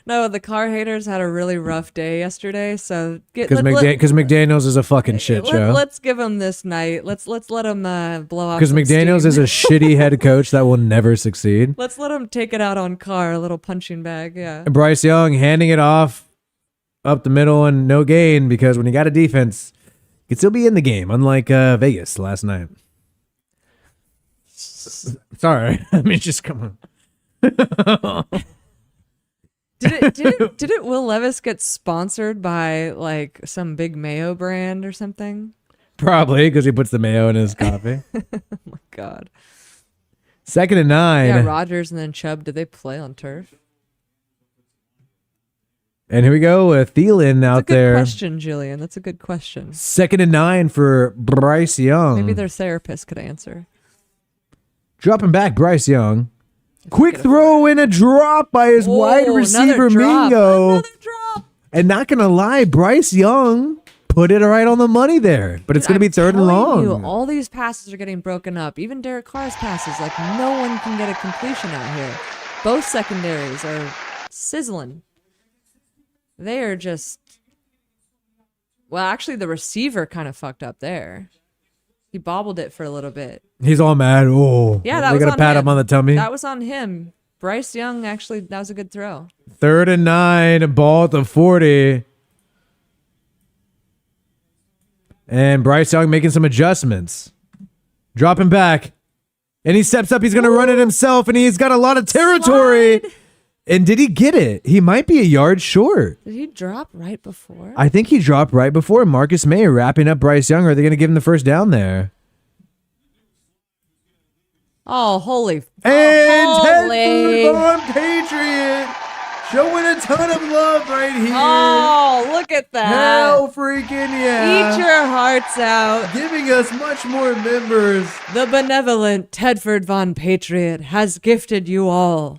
No, the Carr haters had a really rough day yesterday. So because McDaniels is a fucking shit show. Let's give him this night. Let's let him blow off. Because McDaniels is a shitty head coach that will never succeed. Let's let him take it out on Carr, a little punching bag. Yeah. And Bryce Young handing it off up the middle and no gain because when you got a defense, you can still be in the game. Unlike Vegas last night. Sorry, I mean just come on. Didn't Will Levis get sponsored by like some big mayo brand or something? Probably because he puts the mayo in his coffee. Oh my God. 2nd and 9. Yeah, Rodgers and then Chubb. Did they play on turf? And here we go with Thielen out there. That's a good question, Jillian. That's a good question. 2nd and 9 for Bryce Young. Maybe their therapist could answer. Dropping back, Bryce Young. Quick throw and a drop by his wide receiver, Mingo. Another drop. And not going to lie, Bryce Young put it right on the money there. But it's going to be 3rd and long. All these passes are getting broken up. Even Derek Carr's passes. Like, no one can get a completion out here. Both secondaries are sizzling. They are just... Well, actually, the receiver kind of fucked up there. He bobbled it for a little bit. He's all mad. Oh, yeah, that they was got to pat him on the tummy. That was on him. Bryce Young, actually, that was a good throw. 3rd and 9, ball at the 40. And Bryce Young making some adjustments. Dropping back. And he steps up. He's going to run it himself. And he's got a lot of territory. Slide. And did he get it? He might be a yard short. Did he drop right before? I think he dropped right before. Marcus May wrapping up Bryce Young. Are they going to give him the first down there? Oh, holy. And Ted Von Patriot showing a ton of love right here. Oh, look at that. Hell freaking yeah. Eat your hearts out. Giving us much more members. The benevolent Tedford Von Patriot has gifted you all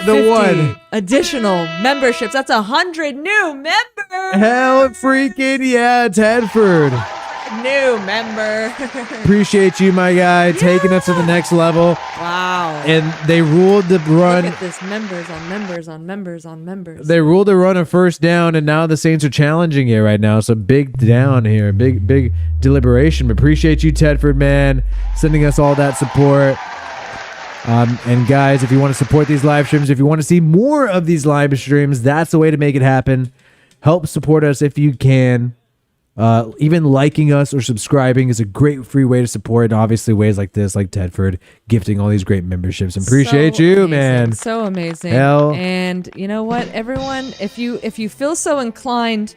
the 50 one additional memberships. That's 100 new members. Hell freaking yeah, Tedford. New member. Appreciate you, my guy, taking us to the next level. Wow. And they ruled the run. Look at this, members on members on members on members. They ruled the run a first down, and now the Saints are challenging it right now. So big down here, big deliberation. Appreciate you, Tedford, man, sending us all that support. And guys, if you want to support these live streams, if you want to see more of these live streams, that's the way to make it happen. Help support us if you can. Even liking us or subscribing is a great free way to support. And obviously ways like this, like Tedford, gifting all these great memberships. And appreciate so you, amazing. man. So amazing. Hell. And you know what, everyone, if you feel so inclined,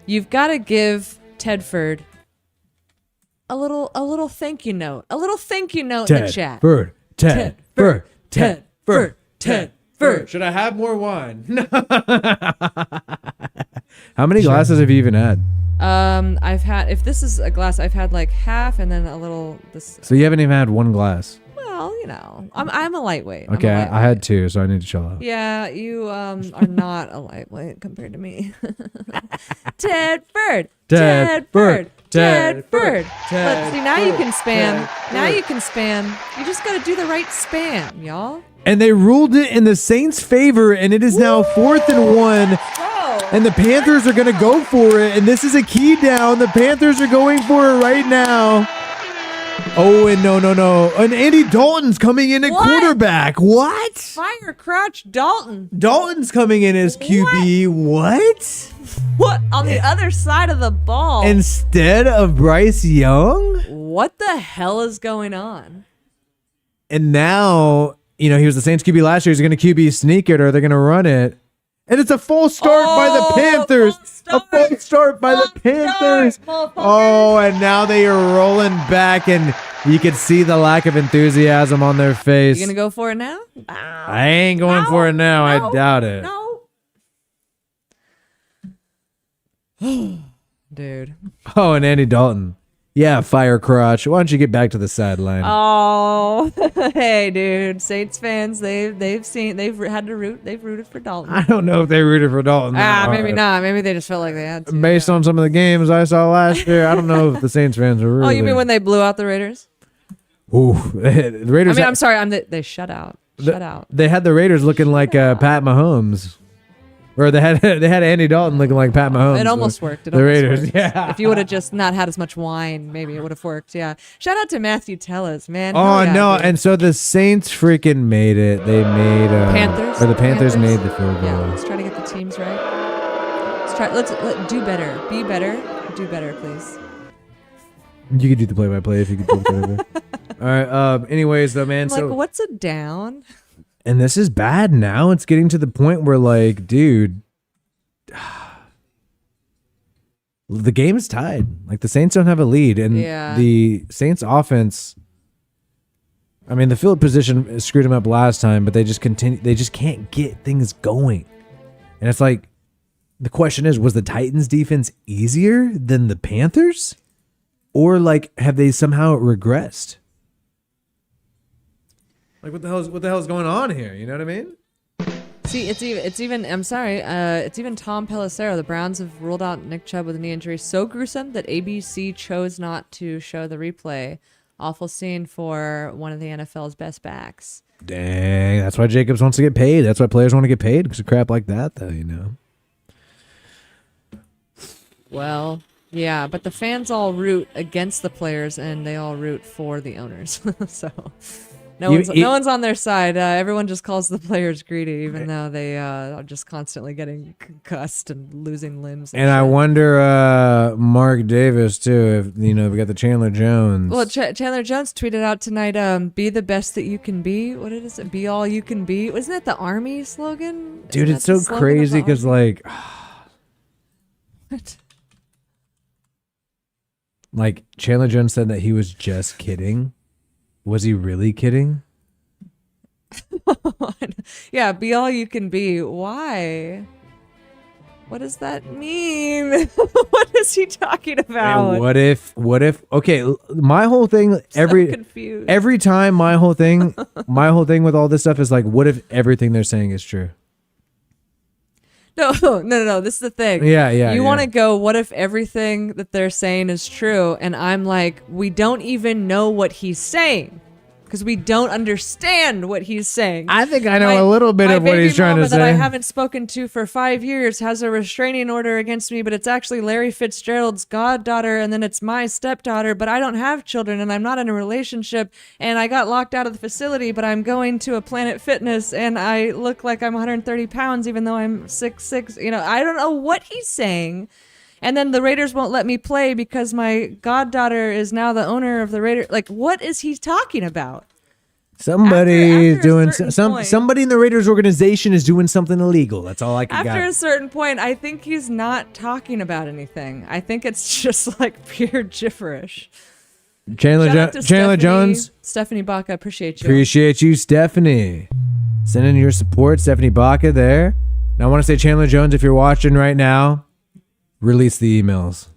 you've got to give Tedford a little thank you note. A little thank you note in the chat. Tedford. Tedford. Should I have more wine? How many glasses have you even had? I've had, if this is a glass, I've had like half and then a little this. So you haven't even had one glass. Well, you know, I'm a lightweight. Okay, I had two, so I need to chill out. Yeah, you are not a lightweight compared to me. Tedford. Let's see, now you can spam. Now you can spam. You just got to do the right spam, y'all. And they ruled it in the Saints' favor, and it is now 4th and 1. And the Panthers are going to go for it, and this is a key down. The Panthers are going for it right now. Oh, and no. And Andy Dalton's coming in at quarterback. What? Fire Crouch Dalton. Dalton's coming in as QB. What? On the other side of the ball. Instead of Bryce Young? What the hell is going on? And now you know, he was the Saints QB last year. He's going to QB sneak it, or they're going to run it. And it's a full start by the Panthers. A full start by the Panthers. Oh, and now they are rolling back, and you can see the lack of enthusiasm on their face. You going to go for it now? I ain't going for it now. I doubt it. No. Dude. Oh, and Andy Dalton. Yeah, fire crotch. Why don't you get back to the sideline? Oh, hey, dude. Saints fans, they've rooted for Dalton. I don't know if they rooted for Dalton. Maybe not. Maybe they just felt like they had to. Based on some of the games I saw last year, I don't know if the Saints fans are really. Oh, you mean when they blew out the Raiders? Ooh, the Raiders. I'm sorry. They shut out. Shut out. They had the Raiders looking like Pat Mahomes. Or they had Andy Dalton looking like Pat Mahomes. It almost worked. The Raiders, yeah. If you would have just not had as much wine, maybe it would have worked. Yeah. Shout out to Matthew Tellis, man. Oh yeah, no! dude. And so the Saints freaking made it. They made Panthers. Or the Panthers made the field goal. Yeah. Let's try to get the teams right. Let's do better. Be better. Do better, please. You could do the play-by-play if you could do the play-by-play. All right. Anyways, though, man. I'm like, what's a down? And this is bad now. It's getting to the point where, like, dude, the game is tied. Like, the Saints don't have a lead, and the Saints offense. I mean, the field position screwed them up last time, but they just continue. They just can't get things going, and it's like, the question is: was the Titans' defense easier than the Panthers, or like have they somehow regressed? Like, what the hell is going on here? You know what I mean? See, it's even. I'm sorry. It's even Tom Pelissero. The Browns have ruled out Nick Chubb with a knee injury so gruesome that ABC chose not to show the replay. Awful scene for one of the NFL's best backs. Dang, that's why Jacobs wants to get paid. That's why players want to get paid, because of crap like that, though. You know. Well, yeah, but the fans all root against the players, and they all root for the owners. So. No one's on their side. Everyone just calls the players greedy, even though they are just constantly getting concussed and losing limbs. And I wonder, Mark Davis too. If we got the Chandler Jones. Well, Chandler Jones tweeted out tonight, "Be the best that you can be." What is it? Be all you can be. Wasn't that the Army slogan? Dude, it's so crazy because like, what? Like Chandler Jones said that he was just kidding. Was he really kidding? Yeah, be all you can be. Why? What does that mean? What is he talking about? And what if? Okay, my whole thing every time my whole thing with all this stuff is like, what if everything they're saying is true? No. This is the thing. Yeah. You want to go, what if everything that they're saying is true? And I'm like, we don't even know what he's saying because we don't understand what he's saying. I think I know a little bit of what he's trying to say. That I haven't spoken to for 5 years has a restraining order against me, but it's actually Larry Fitzgerald's goddaughter, and then it's my stepdaughter, but I don't have children, and I'm not in a relationship, and I got locked out of the facility, but I'm going to a Planet Fitness, and I look like I'm 130 pounds, even though I'm 6'6". I don't know what he's saying. And then the Raiders won't let me play because my goddaughter is now the owner of the Raiders. Like, what is he talking about? Somebody is doing somebody in the Raiders organization is doing something illegal. That's all I can get. After a certain point, I think he's not talking about anything. I think it's just like pure gibberish. Chandler Jones. Stephanie Baca, appreciate you. Appreciate you, Stephanie. Sending your support, Stephanie Baca there. Now I want to say, Chandler Jones, if you're watching right now, release the emails.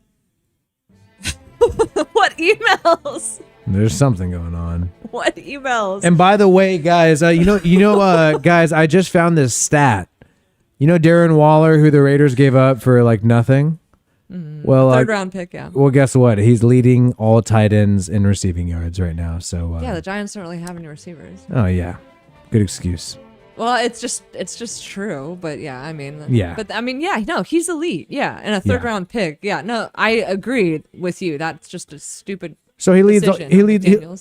What emails? There's something going on. What emails? And by the way, guys, guys, I just found this stat. You know Darren Waller, who the Raiders gave up for like nothing? Mm-hmm. Well, third round pick, yeah. Well, guess what? He's leading all tight ends in receiving yards right now. So yeah, the Giants don't really have any receivers. Oh yeah, good excuse. Well, it's just true, but yeah, I mean, yeah, but I mean, yeah, no, he's elite, yeah, and a third round pick, yeah, no, I agree with you. That's just a stupid. So he leads,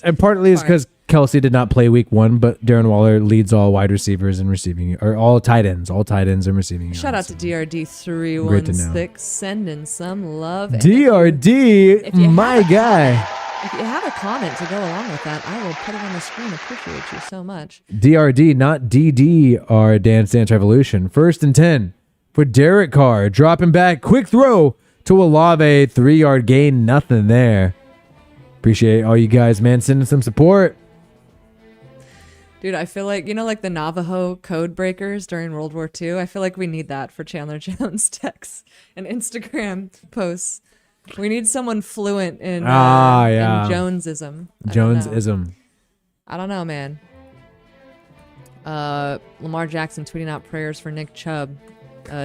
and partly is because Kelsey did not play week 1, but Darren Waller leads all wide receivers in receiving, or all tight ends in receiving. Shout out to DRD 316, sending some love. DRD, my guy. If you have a comment to go along with that, I will put it on the screen. Appreciate you so much. DRD, not DDR, Dance Dance Revolution. 1st and 10 for Derek Carr. Dropping back. Quick throw to Olave. 3-yard gain. Nothing there. Appreciate all you guys, man, sending some support. Dude, I feel like, like the Navajo code breakers during World War II? I feel like we need that for Chandler Jones texts and Instagram posts. We need someone fluent in Jonesism. Jonesism. I don't know, man. Lamar Jackson tweeting out prayers for Nick Chubb,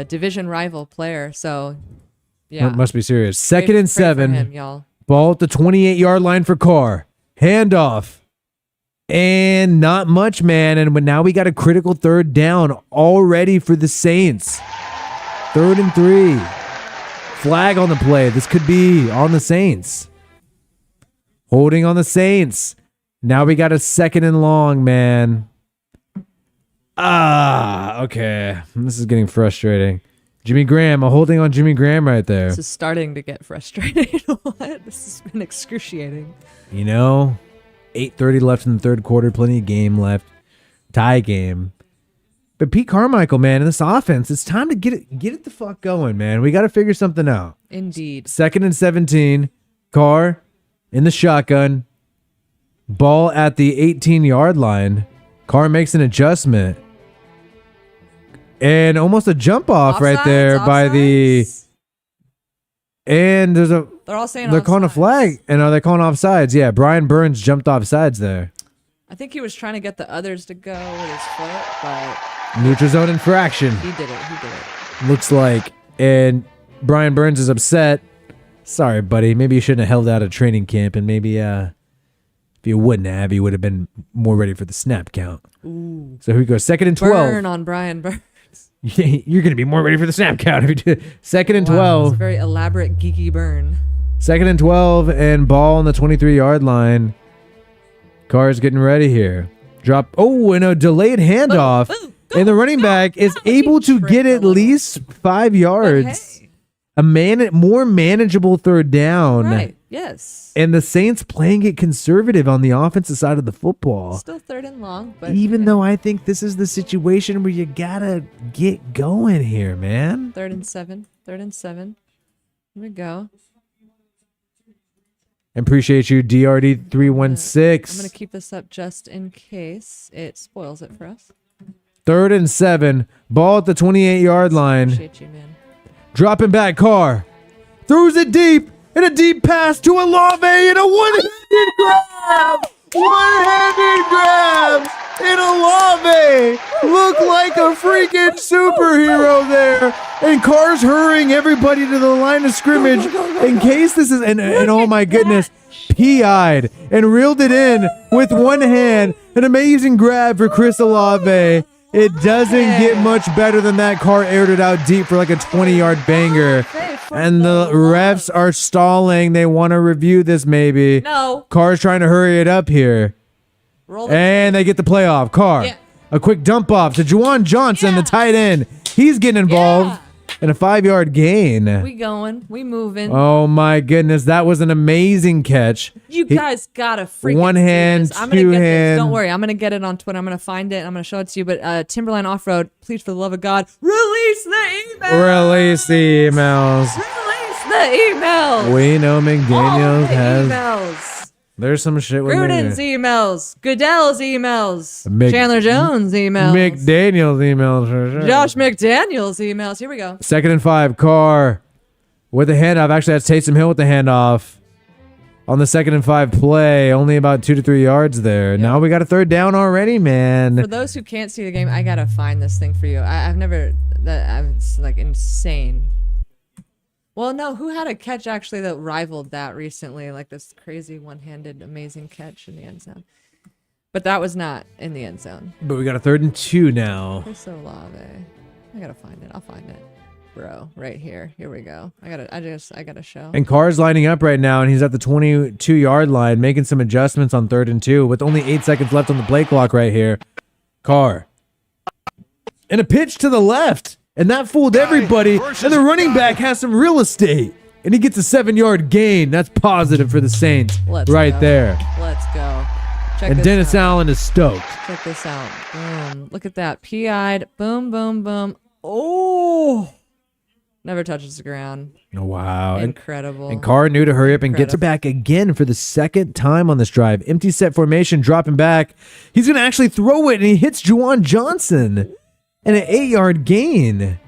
division rival player. So, yeah, Must be serious. 2nd and 7. Him, y'all. Ball at the 28-yard line for Carr. Handoff. And not much, man. And now we got a critical 3rd down already for the Saints. 3rd and 3. Flag on the play. This could be on the Saints. Holding on the Saints. Now we got a 2nd and long, man. Okay. This is getting frustrating. Jimmy Graham, a holding on Jimmy Graham right there. This is starting to get frustrating. What? This has been excruciating. 8:30 left in the 3rd quarter. Plenty of game left. Tie game. But Pete Carmichael, man, in this offense, it's time to get it the fuck going, man. We got to figure something out. Indeed. 2nd and 17. Carr in the shotgun. Ball at the 18-yard line. Carr makes an adjustment. And almost a jump off right there by the... And there's a... They're all saying they're calling a flag. And are they calling offsides? Yeah, Brian Burns jumped offsides there. I think he was trying to get the others to go with his foot, but... Neutral zone infraction. He did it. Looks like. And Brian Burns is upset. Sorry, buddy. Maybe you shouldn't have held out a training camp, and maybe if you wouldn't have, you would have been more ready for the snap count. Ooh. So here we go. 2nd and 12. Burn on Brian Burns. You're going to be more ready for the snap count if you do. 2nd and 12. It's a very elaborate, geeky burn. 2nd and 12, and ball on the 23-yard line. Carr's getting ready here. Drop. Oh, and a delayed handoff. And the running back is able to get at least 5 yards. Hey. A more manageable 3rd down. Right, yes. And the Saints playing it conservative on the offensive side of the football. Still 3rd and long, but... Even though I think this is the situation where you gotta get going here, man. 3rd and 7. 3rd and 7. Here we go. Appreciate you, DRD316. I'm going to keep this up just in case it spoils it for us. 3rd and 7. Ball at the 28-yard line. Appreciate you, man. Dropping back, Carr. Throws it deep. And a deep pass to Olave. And a one-handed grab. One-handed grab. And Olave looked like a freaking superhero there. And Carr's hurrying everybody to the line of scrimmage in case this is... And oh my goodness. PI'd and reeled it in with one hand. An amazing grab for Chris Olave. It doesn't get much better than that. Carr aired it out deep for like a 20-yard banger. And the refs are stalling. They want to review this maybe. No. Carr's trying to hurry it up here. And they get the playoff. Carr. Yeah. A quick dump off to Juwan Johnson, the tight end. He's getting involved. And a 5-yard gain. We going. We moving. Oh my goodness. That was an amazing catch. You guys gotta freaking one hand, I'm gonna two get hand. this. Don't worry. I'm gonna get it on Twitter. I'm gonna find it. I'm gonna show it to you. But Timberline Off-Road, please, for the love of God, release the emails. Release the emails. Release the emails. We know McDaniels has... emails. There's some shit with Gruden's emails. Goodell's emails. Mc- Chandler Jones emails. McDaniels emails for sure. Josh McDaniels emails. Here we go. 2nd and 5. Carr with the handoff. Actually, that's Taysom Hill with the handoff. On the 2nd and 5 play, only about 2 to 3 yards there. Now we got a 3rd down already, man. For those who can't see the game, I gotta find this thing for you. I've never. It's like insane. Well, no, who had a catch actually that rivaled that recently? Like this crazy one-handed amazing catch in the end zone. But that was not in the end zone. But we got a 3rd and 2 now. Chris Olave. I gotta find it. I'll find it. Bro, right here. Here we go. I gotta show. And Carr's lining up right now, and he's at the 22-yard line, making some adjustments on 3rd and 2 with only 8 seconds left on the play clock right here. Carr. And a pitch to the left. And that fooled everybody. And the running back has some real estate. And he gets a 7-yard gain. That's positive for the Saints. Let's right go. there. Let's go. Check And this Dennis out. Allen is stoked. Check this out. Boom. Look at that. PI'd. Boom, boom, boom. Oh. Never touches the ground. Oh, wow. Incredible. And Carr knew to hurry up and gets her Incredible. back again for the second time on this drive. Empty set formation, dropping back. He's going to actually throw it, and he hits Juwan Johnson. And an 8-yard gain.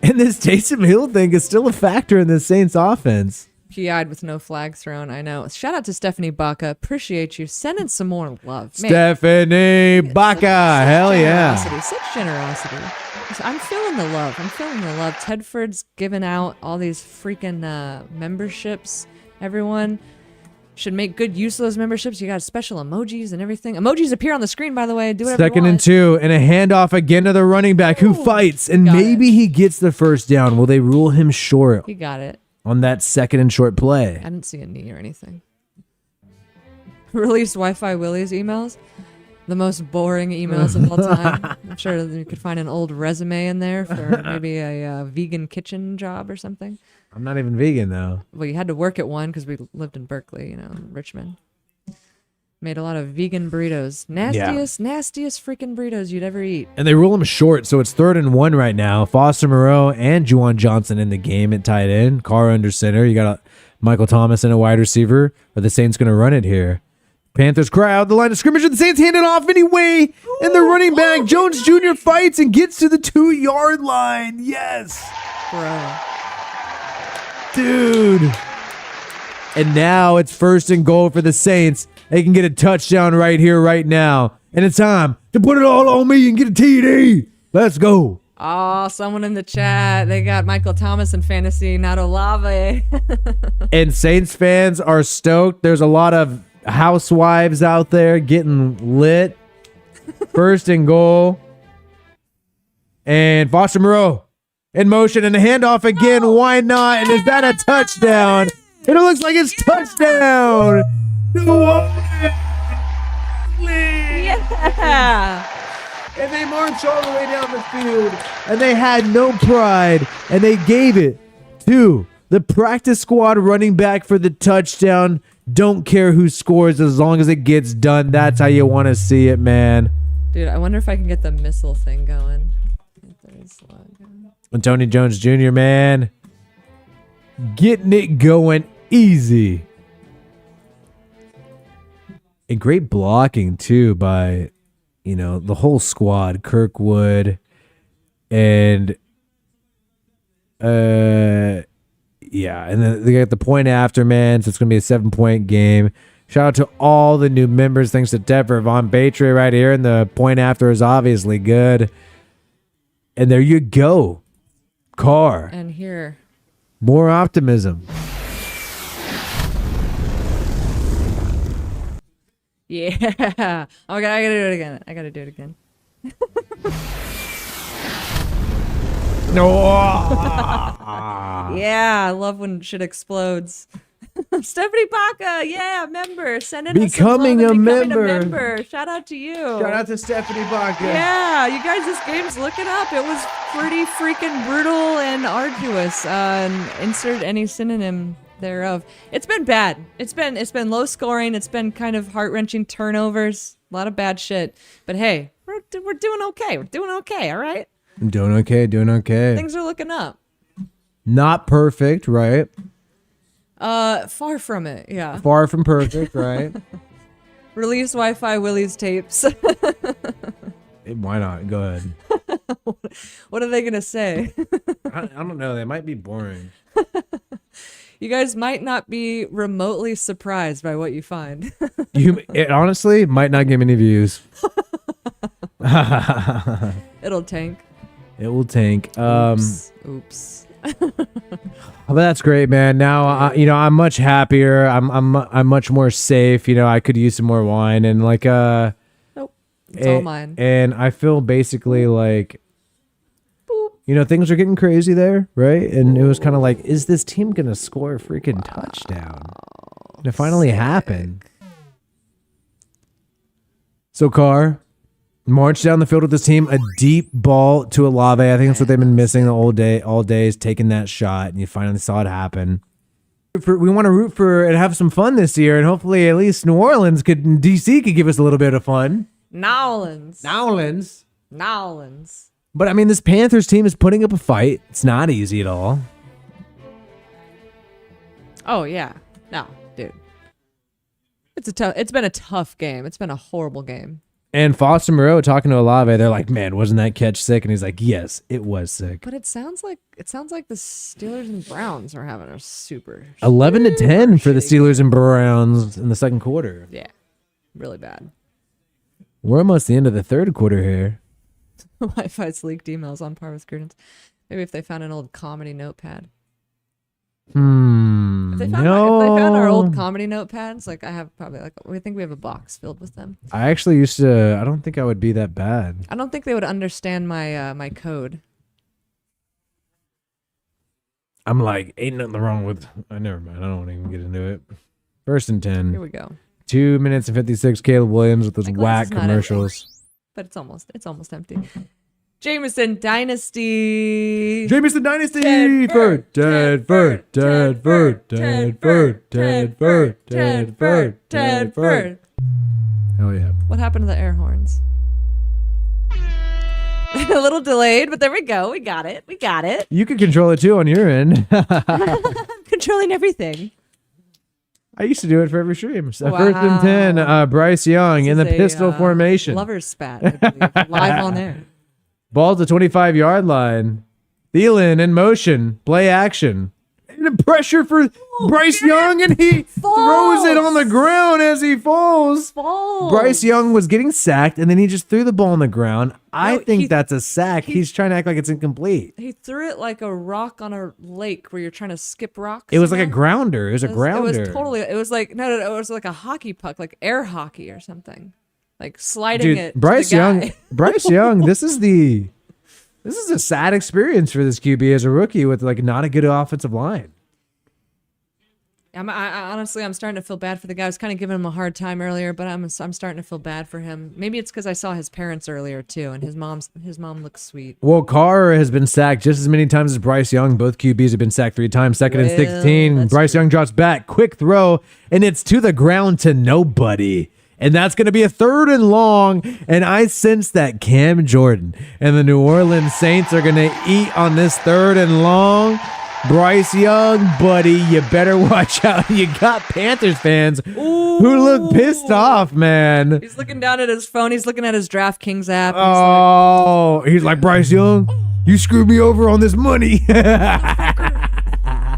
And this Taysom Hill thing is still a factor in the Saints offense. PI'd with no flags thrown. I know. Shout out to Stephanie Baca. Appreciate you. Sending some more love. Man, Stephanie Baca. Hell yeah. Such generosity. I'm feeling the love. Tedford's giving out all these freaking memberships. Everyone should make good use of those memberships. You got special emojis and everything. Emojis appear on the screen, by the way. Do whatever Second you and want. 2, and a handoff again to the running back who fights, and Got maybe he gets the first down. Will they rule him short He got it. on that second and short play? I didn't see a knee or anything. Released WiFiWillie's emails. The most boring emails of all time. I'm sure you could find an old resume in there for maybe a vegan kitchen job or something. I'm not even vegan, though. Well, you had to work at one because we lived in Berkeley, in Richmond. Made a lot of vegan burritos. Nastiest freaking burritos you'd ever eat. And they rule him short, so it's 3rd and 1 right now. Foster Moreau and Juwan Johnson in the game at tight end. Carr under center. You got Michael Thomas and a wide receiver. Are the Saints going to run it here? Panthers crowd, the line of scrimmage, and the Saints hand it off anyway. And the running back, Jones Jr., fights and gets to the 2-yard line. Yes. Bro. Dude. And now it's 1st and goal for the Saints. They can get a touchdown right here, right now. And it's time to put it all on me and get a TD. Let's go. Oh, someone in the chat. They got Michael Thomas in fantasy, not Olave. And Saints fans are stoked. There's a lot of housewives out there getting lit. 1st and goal. And Foster Moreau in motion and a handoff again. Why not? And is that a touchdown? And it looks like it's touchdown. Yeah. And they marched all the way down the field. And they had no pride. And they gave it to the practice squad running back for the touchdown. Don't care who scores as long as it gets done. That's how you want to see it, man. Dude, I wonder if I can get the missile thing going. And Tony Jones Jr., man. Getting it going easy. And great blocking, too, by, the whole squad. Kirkwood and, yeah, and then they got the point after, man, so it's going to be a 7-point game. Shout out to all the new members. Thanks to Deborah Von Batry right here, and the point after is obviously good. And there you go. Carr. And here. More optimism. Yeah. Oh my God, I gotta do it again. No. Yeah, I love when shit explodes. Stephanie Baca, yeah, member. Send in Becoming us some love a and member. becoming a member. Shout out to you. Shout out to Stephanie Baca. Yeah, you guys, this game's looking up. It was pretty freaking brutal and arduous. And insert any synonym thereof. It's been bad. It's been low scoring. It's been kind of heart-wrenching turnovers. A lot of bad shit. But hey, we're doing okay. We're doing okay. All right. I'm doing okay. Things are looking up. Not perfect, right? Far from it. Yeah. Far from perfect, right? Release WiFiWillie's tapes. Why not? Go ahead. What are they gonna say? I don't know. They might be boring. You guys might not be remotely surprised by what you find. It honestly might not get many views. It'll tank. It will tank. Oops. But that's great, man. Now, I'm much happier. I'm much more safe. I could use some more wine and Nope. It's all mine. And I feel basically like, things are getting crazy there, right? And it was kind of like, is this team gonna score a freaking touchdown? And it finally happened. So, Carr, March down the field with this team, a deep ball to Olave. I think that's what they've been missing all day is taking that shot, and you finally saw it happen. We want to root for and have some fun this year, and hopefully at least New Orleans DC could give us a little bit of fun. Nowlands. But I mean, this Panthers team is putting up a fight. It's not easy at all. Oh yeah, no, dude. It's been a tough game. It's been a horrible game. And Foster Moreau talking to Olave, they're like, "Man, wasn't that catch sick?" And he's like, "Yes, it was sick." But it sounds like the Steelers and Browns are having a super 11-10 for the Steelers and Browns in the second quarter. Yeah, really bad. We're almost the end of the third quarter here. Wi-Fi's leaked emails on par with curtains. Maybe if they found an old comedy notepad. If they found our old comedy notepads, like I have probably we think we have a box filled with them. I actually used to. I don't think I would be that bad. I don't think they would understand my my code. I'm like, ain't nothing wrong with. Never mind. I don't want to even get into it. 1st and 10. Here we go. 2 minutes and 56. Caleb Williams with those whack commercials. But it's almost empty. Jameson Dynasty. Jameson Dynasty. Tedford. Hell yeah. What happened to the air horns? A little delayed, but there we go. We got it. You can control it too on your end. Controlling everything. I used to do it for every stream. So 1st and 10. Bryce Young in the pistol formation. Lover's spat, I believe, live on air. Ball to 25-yard line. Thielen in motion. Play action. And pressure for Bryce Young, and he throws it on the ground as he falls. Bryce Young was getting sacked, and then he just threw the ball on the ground. I think that's a sack. He's trying to act like it's incomplete. He threw it like a rock on a lake where you're trying to skip rocks. It was like a grounder. It was a grounder. It was like it was like a hockey puck, like air hockey or something. Like sliding Dude, it. Bryce to the Young. guy. Bryce Young. This is a sad experience for this QB as a rookie with like not a good offensive line. I honestly, I'm starting to feel bad for the guy. I was kind of giving him a hard time earlier, but I'm starting to feel bad for him. Maybe it's because I saw his parents earlier too, and his mom looks sweet. Well, Carr has been sacked just as many times as Bryce Young. Both QBs have been sacked 3 times. 2nd and 16. Bryce Young drops back, quick throw, and it's to the ground to nobody. And that's going to be a 3rd and long. And I sense that Cam Jordan and the New Orleans Saints are going to eat on this 3rd and long. Bryce Young, buddy, you better watch out. You got Panthers fans who look pissed off, man. He's looking down at his phone. He's looking at his DraftKings app. He's like, Bryce Young, you screwed me over on this money.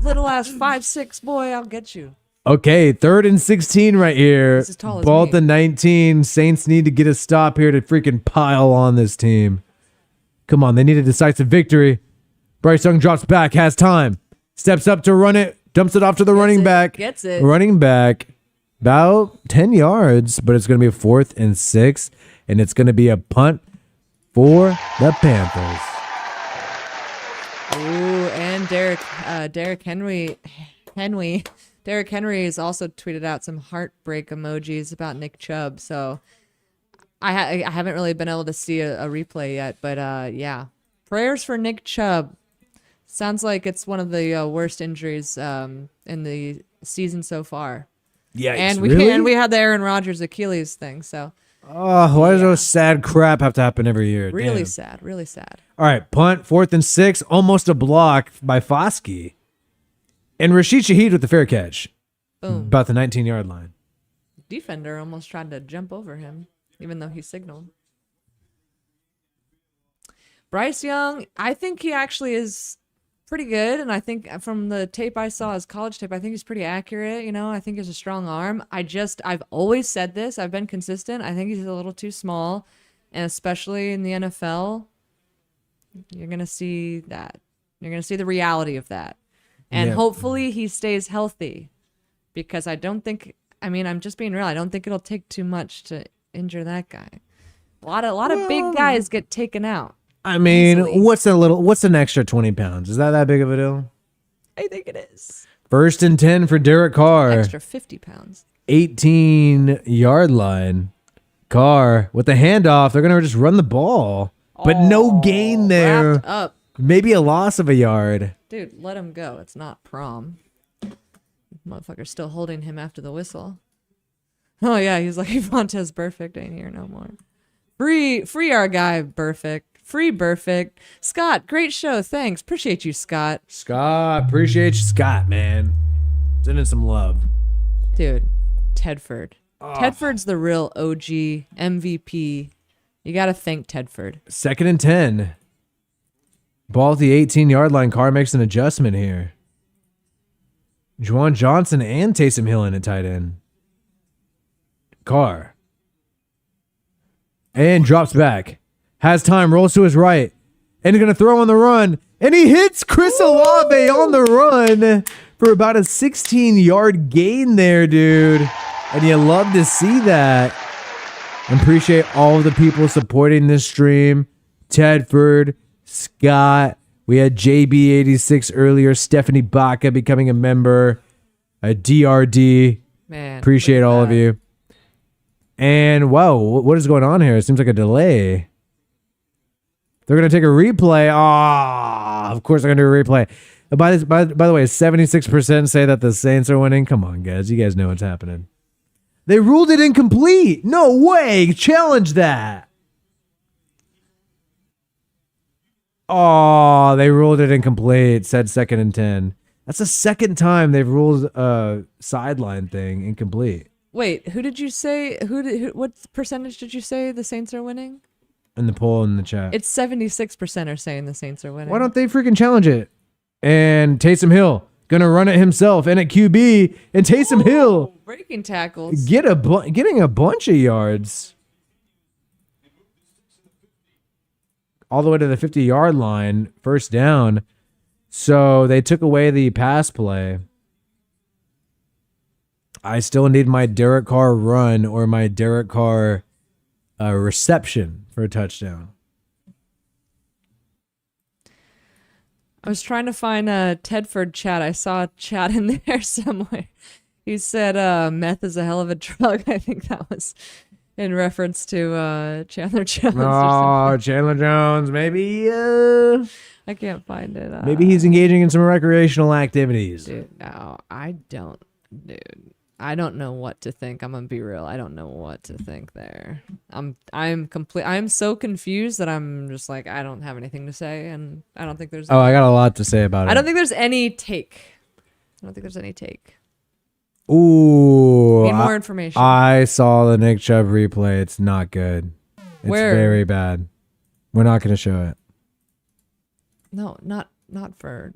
Little ass 5'6" boy, I'll get you. Okay, 3rd and 16 right here. He's as tall as Ball me. to 19. Saints need to get a stop here to freaking pile on this team. Come on, they need a decisive victory. Bryce Young drops back, has time. Steps up to run it, dumps it off to the running back. Gets it. Running back, about 10 yards, but it's going to be a 4th and 6, and it's going to be a punt for the Panthers. Ooh, and Derek Henry has also tweeted out some heartbreak emojis about Nick Chubb. So I haven't really been able to see a replay yet, but yeah, prayers for Nick Chubb. Sounds like it's one of the worst injuries in the season so far. Yeah, and really? we had the Aaron Rodgers Achilles thing. So why does those sad crap have to happen every year? really Damn. sad, really sad. All right, punt, 4th and 6, almost a block by Foskey. And Rashid Shaheed with the fair catch. Boom. About the 19-yard line. Defender almost tried to jump over him, even though he signaled. Bryce Young, I think he actually is pretty good, and I think from the tape I saw, his college tape, I think he's pretty accurate. You know, I think he has a strong arm. I've always said this. I've been consistent. I think he's a little too small, and especially in the NFL, you're gonna see that. You're gonna see the reality of that, and hopefully he stays healthy, because I don't think. I mean, I'm just being real. I don't think it'll take too much to injure that guy. A lot of big guys get taken out. I mean, easily. what's an extra 20 pounds? Is that big of a deal? I think it is. 1st and 10 for Derek Carr. Extra 50 pounds. 18-yard line. Carr with the handoff. They're going to just run the ball. But no gain there. Wrapped up. Maybe a loss of a yard. Dude, let him go. It's not prom. Motherfucker's still holding him after the whistle. Oh, yeah. He's like, Vontez Perfect ain't here no more. Free our guy, Perfect. Free Perfect. Scott, great show. Thanks. Appreciate you, Scott. Scott, appreciate you, Scott, man. Sending some love. Dude, Tedford. Tedford's the real OG MVP. You got to thank Tedford. 2nd and 10. Ball at the 18-yard line. Carr makes an adjustment here. Juwan Johnson and Taysom Hill in at tight end. Carr. And drops back. Has time, rolls to his right. And he's going to throw on the run. And he hits Chris Olave on the run for about a 16-yard gain there, dude. And you love to see that. Appreciate all of the people supporting this stream. Tedford, Scott. We had JB86 earlier. Stephanie Baca becoming a member. DRD. Man. Appreciate all of you. And wow, what is going on here? It seems like a delay. They're going to take a replay. Of course they're going to do a replay. By the way, 76% say that the Saints are winning. Come on, guys. You guys know what's happening. They ruled it incomplete. No way. Challenge that. Oh, they ruled it incomplete. Said 2nd and 10. That's the second time they've ruled a sideline thing incomplete. Wait, who did you say? What percentage did you say the Saints are winning? In the poll in the chat. It's 76% are saying the Saints are winning. Why don't they freaking challenge it? And Taysom Hill gonna run it himself and at QB. And Taysom Hill breaking tackles. Getting a bunch of yards. All the way to the 50-yard line, first down. So they took away the pass play. I still need my Derek Carr run or my Derek Carr reception for a touchdown. I was trying to find a Tedford chat. I saw a chat in there somewhere. He said meth is a hell of a drug. I think that was in reference to Chandler Jones. Oh, Chandler Jones. Maybe I can't find it. maybe he's engaging in some recreational activities. Dude, no, I don't. Dude, I don't know what to think. I'm gonna be real. I don't know what to think there. I'm so confused that I'm just like, I don't have anything to say, and I don't think there's. I got a lot to say about it. I don't think there's any take. Ooh. Need more information. I saw the Nick Chubb replay. It's not good. It's Where? very bad. We're not going to show it. No, not for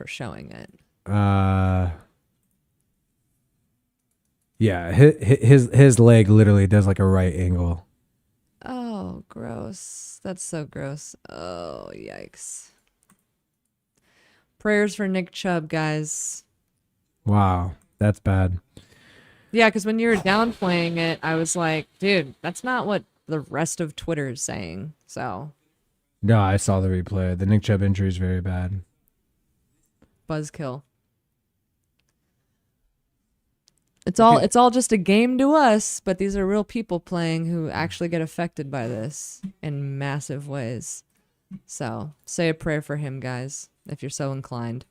showing it. Yeah, his leg literally does like a right angle. Oh, gross. That's so gross. Oh, yikes. Prayers for Nick Chubb, guys. Wow, that's bad. Yeah, because when you were downplaying it, I was like, dude, that's not what the rest of Twitter is saying. So. No, I saw the replay. The Nick Chubb injury is very bad. Buzzkill. It's all just a game to us, but these are real people playing who actually get affected by this in massive ways. So say a prayer for him, guys, if you're so inclined.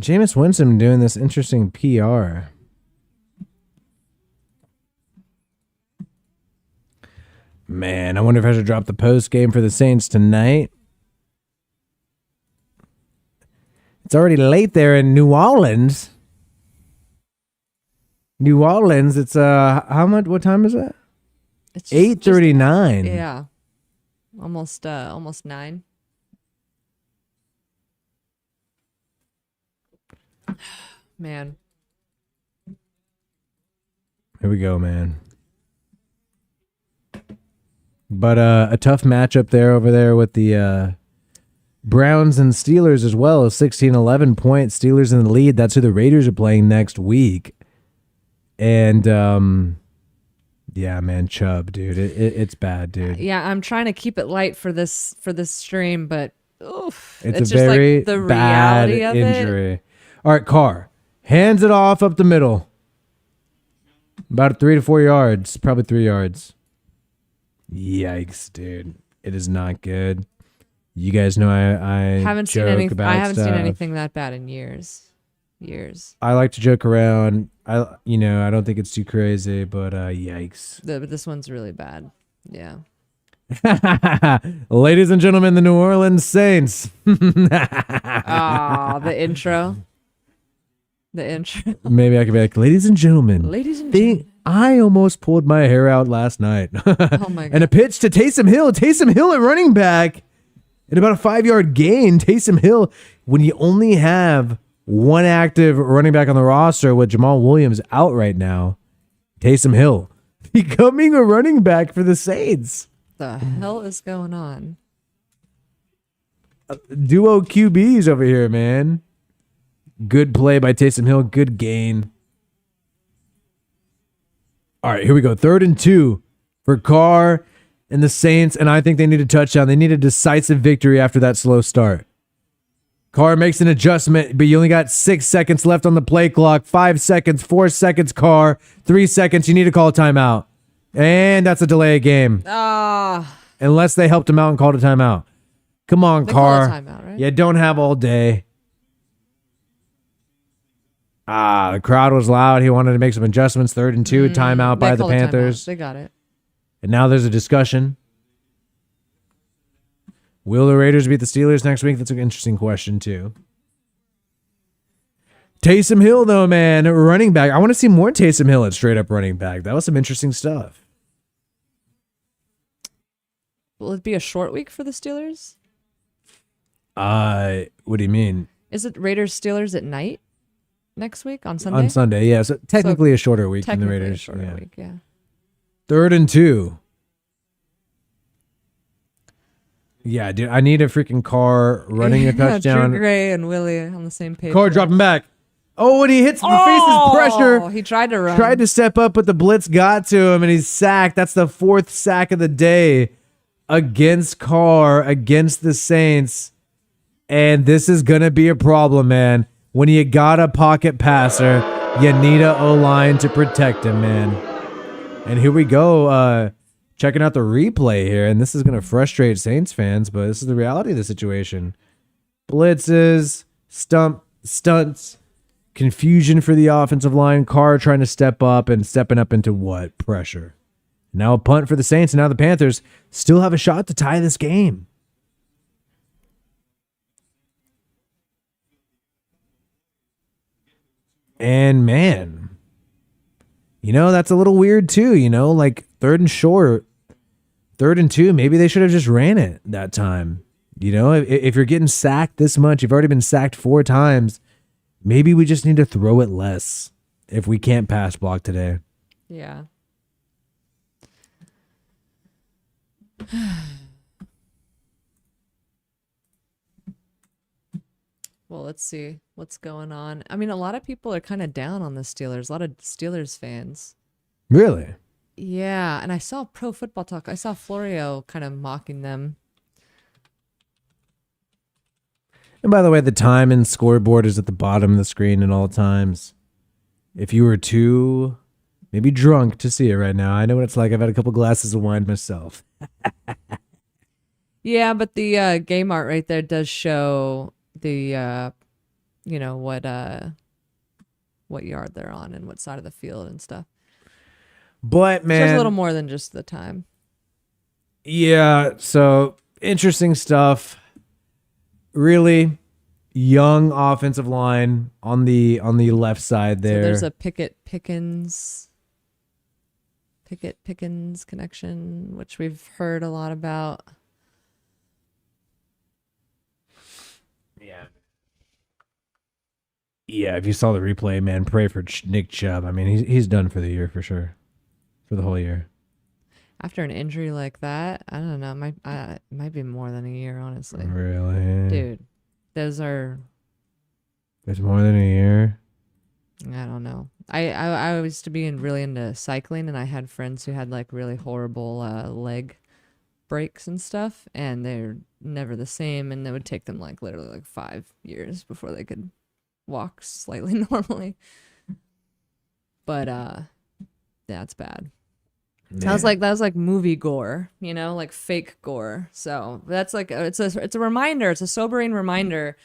Jameis Winston doing this interesting PR. Man, I wonder if I should drop the post game for the Saints tonight. It's already late there in New Orleans. New Orleans, it's how much? What time is that? It's 8:39. Yeah, almost 9. Man, Here we go, man. But a tough matchup there over there with the Browns and Steelers as well. 16-11 points. Steelers in the lead. That's who the Raiders are playing next week. And yeah, man, Chubb, dude, it's bad, dude. yeah, I'm trying to keep it light for this stream, but oof, It's just a very like the bad reality of injury. All right, Carr hands it off up the middle. About 3 to 4 yards. Probably 3 yards. Yikes, dude. It is not good. You guys know I haven't seen joke about I haven't seen stuff. anything that bad in years. I like to joke around. I don't think it's too crazy, but yikes. But this one's really bad. Yeah. Ladies and gentlemen, the New Orleans Saints. Ah, the intro. The intro. Maybe I could be like, ladies and gentlemen. Ladies and gentlemen. I almost pulled my hair out last night. Oh my God. And a pitch to Taysom Hill. Taysom Hill at running back. And about a 5-yard gain. Taysom Hill, when you only have one active running back on the roster with Jamal Williams out right now, Taysom Hill becoming a running back for the Saints. The hell is going on? Duo QBs over here, man. Good play by Taysom Hill. Good gain. All right, here we go. 3rd and 2 for Carr and the Saints, and I think they need a touchdown. They need a decisive victory after that slow start. Carr makes an adjustment, but you only got 6 seconds left on the play clock. 5 seconds, 4 seconds, Carr. 3 seconds, you need to call a timeout. And that's a delay of game. Unless they helped him out and called a timeout. Come on, They Carr. call a timeout, right? You don't have all day. The crowd was loud. He wanted to make some adjustments. 3rd and 2, timeout by They the called a timeout. Panthers. They got it. And now there's a discussion. Will the Raiders beat the Steelers next week? That's an interesting question, too. Taysom Hill, though, man, running back. I want to see more Taysom Hill at straight up running back. That was some interesting stuff. Will it be a short week for the Steelers? What do you mean? Is it Raiders Steelers at night next week on Sunday? On Sunday, yeah. So technically a shorter week than the Technically Raiders. a shorter week, yeah. 3rd and 2. Yeah, dude, I need a freaking Carr running a touchdown. Drew Gray and Willie on the same page. Carr dropping back. Oh, and he hits the faces pressure. He tried to run. Tried to step up, but the blitz got to him, and he's sacked. That's the 4th sack of the day against Carr, against the Saints. And this is going to be a problem, man. When you got a pocket passer, you need a O-line to protect him, man. And here we go, checking out the replay here, and this is going to frustrate Saints fans, but this is the reality of the situation. Blitzes, stunts, confusion for the offensive line. Carr trying to step up and stepping up into what? Pressure. Now a punt for the Saints, and now the Panthers still have a shot to tie this game. And man, that's a little weird too, like 3rd and short, 3rd and 2, maybe they should have just ran it that time. If you're getting sacked this much, you've already been sacked 4 times. Maybe we just need to throw it less if we can't pass block today. Yeah. Well, let's see what's going on. I mean, a lot of people are kind of down on the Steelers. A lot of Steelers fans. Really? Yeah, and I saw Pro Football Talk. I saw Florio kind of mocking them. And by the way, the time and scoreboard is at the bottom of the screen at all times. If you were too maybe drunk to see it right now, I know what it's like. I've had a couple glasses of wine myself. Yeah, but the game art right there does show the what yard they're on and what side of the field and stuff. But man, there's a little more than just the time. Yeah, so interesting stuff. Really young offensive line on the left side there. So there's a Pickett Pickens connection, which we've heard a lot about. Yeah, if you saw the replay, man, pray for Nick Chubb. I mean, he's done for the year for sure, for the whole year. After an injury like that, I don't know. It might be more than a year, honestly. Really, dude? There's more than a year. I don't know. I used to be really into cycling, and I had friends who had like really horrible leg breaks and stuff, and they're never the same, and it would take them like literally like 5 years before they could walk slightly normally. But That's bad. That was like movie gore, you know, like fake gore. So that's like it's a reminder. It's a sobering reminder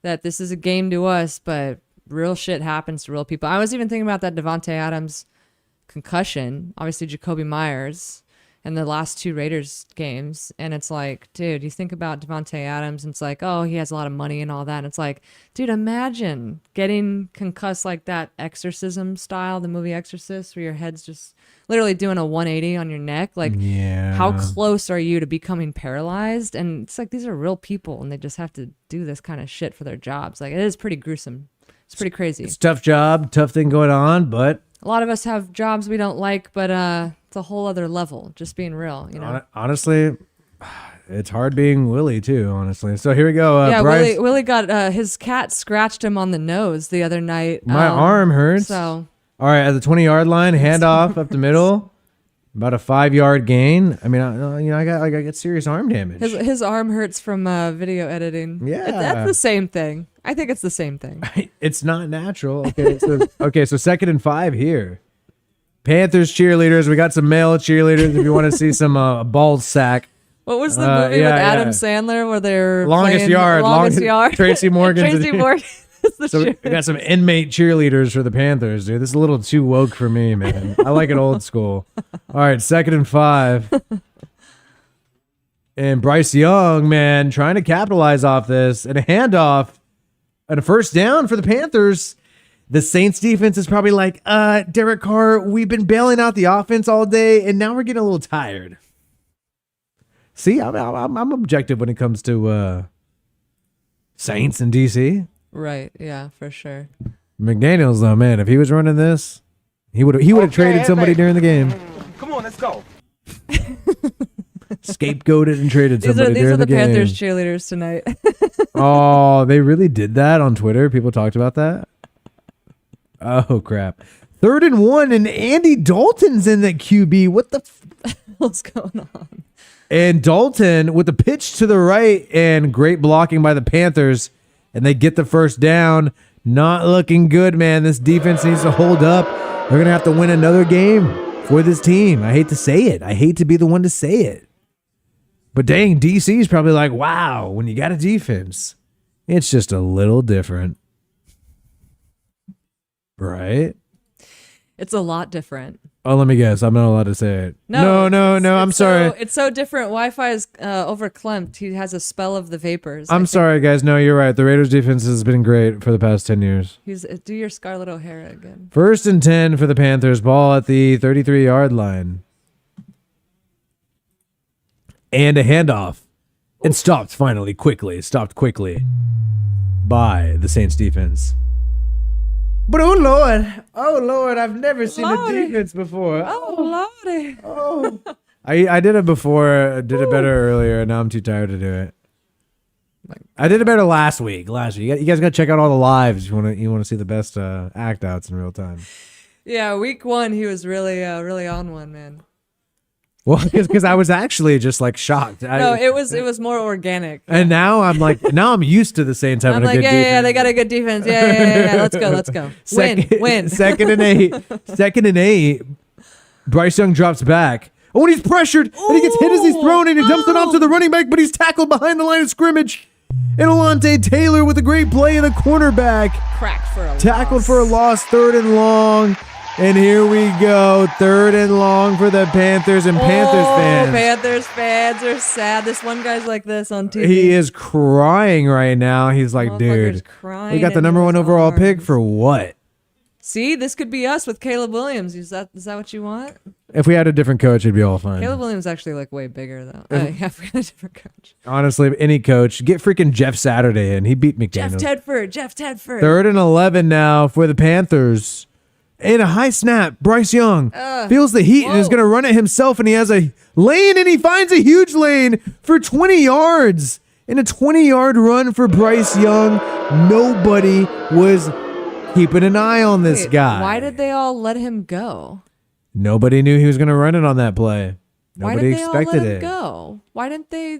that this is a game to us, but real shit happens to real people. I was even thinking about that Devontae Adams concussion. Obviously, Jacoby Myers in the last 2 Raiders games, and it's like, dude, you think about Devontae Adams, and it's like, oh, he has a lot of money and all that. And it's like, dude, imagine getting concussed like that, Exorcism style, the movie Exorcist, where your head's just literally doing a 180 on your neck. Like, how close are you to becoming paralyzed? And it's like, these are real people, and they just have to do this kind of shit for their jobs. Like, it is pretty gruesome. It's pretty crazy. It's a tough job, tough thing going on, but a lot of us have jobs we don't like, but it's a whole other level. Just being real, you know. Honestly, it's hard being Willie too. Honestly, so here we go. Yeah, Bryce, Willie got his cat scratched him on the nose the other night. My arm hurts. So all right, at the 20-yard line, handoff up the middle, about a 5-yard gain. I mean, I got serious arm damage. His arm hurts from video editing. Yeah, that's the same thing. I think it's the same thing. It's not natural. Okay, so 2nd and 5 here. Panthers cheerleaders. We got some male cheerleaders. If you want to see some ball sack. What was the movie with Adam Sandler where they're Longest Yard? Tracy Morgan. Tracy Morgan. So we got some inmate cheerleaders for the Panthers, dude. This is a little too woke for me, man. I like it old school. All right, 2nd and 5. And Bryce Young, man, trying to capitalize off this. And a handoff and a first down for the Panthers. The Saints defense is probably like, Derek Carr, we've been bailing out the offense all day, and now we're getting a little tired. See, I'm objective when it comes to Saints and DC. Right, yeah, for sure. McDaniels, though, man, if he was running this, he would have traded somebody during the game. Come on, let's go. Scapegoated and traded somebody during the game. These are the Panthers cheerleaders tonight. Oh, they really did that on Twitter? People talked about that? Oh, crap. 3rd and 1, and Andy Dalton's in the QB. What the what's going on? And Dalton with the pitch to the right, and great blocking by the Panthers, and they get the first down. Not looking good, man. This defense needs to hold up. They're going to have to win another game for this team. I hate to say it. I hate to be the one to say it. But dang, DC is probably like, wow, when you got a defense, it's just a little different. Right? It's a lot different. Oh, let me guess. I'm not allowed to say it. No. I'm sorry. It's so different. Wi-Fi is overclamped. He has a spell of the vapors. I'm sorry, guys. No, you're right. The Raiders defense has been great for the past 10 years. Do your Scarlett O'Hara again. 1st and 10 for the Panthers. Ball at the 33-yard line. And a handoff. And stopped quickly by the Saints defense. But oh Lord, I've never seen a defense before. Oh Lordy. Oh. I did it before, did it better earlier, and now I'm too tired to do it. I did it better last week. You guys gotta check out all the lives. You wanna see the best act outs in real time. Yeah, week 1 he was really on one, man. Well, because I was actually just like shocked. No, it was more organic. And now I'm used to the Saints having a good defense. Yeah, they got a good defense. Yeah. Let's go. Win. 2nd and 8. Bryce Young drops back. Oh, and he's pressured, and he gets hit as he's thrown, and he dumps it off to the running back, but he's tackled behind the line of scrimmage. And Alontae Taylor with a great play in the cornerback. Cracked for a loss. Tackled for a loss, 3rd and long. And here we go, 3rd and long for the Panthers and Panthers fans. Panthers fans are sad. This one guy's like this on TV. He is crying right now. He's like, dude, we got the number 1 overall pick for what? See, this could be us with Caleb Williams. Is that what you want? If we had a different coach, it'd be all fine. Caleb Williams actually like way bigger though. If we had a different coach. Honestly, any coach, get freaking Jeff Saturday in. He beat McDaniels. Jeff Tedford. 3rd and 11 now for the Panthers. And a high snap. Bryce Young feels the heat and is going to run it himself. And he has a lane, and he finds a huge lane for 20 yards. In a 20-yard run for Bryce Young. Nobody was keeping an eye on this guy. Why did they all let him go? Nobody knew he was going to run it on that play. Nobody expected it. Why did they all let him go? Why didn't they?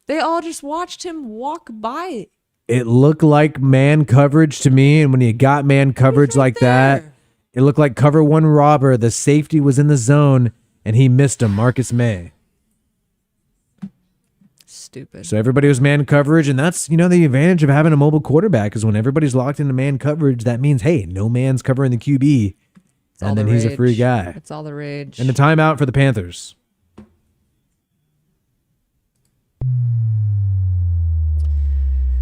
They all just watched him walk by. It looked like man coverage to me. And when you got man coverage like that, It looked like cover one robber. The safety was in the zone, and he missed him, Marcus May. Stupid. So everybody was man coverage, and that's, the advantage of having a mobile quarterback is when everybody's locked into man coverage, that means, hey, no man's covering the QB, and then he's a free guy. It's all the rage. And the timeout for the Panthers.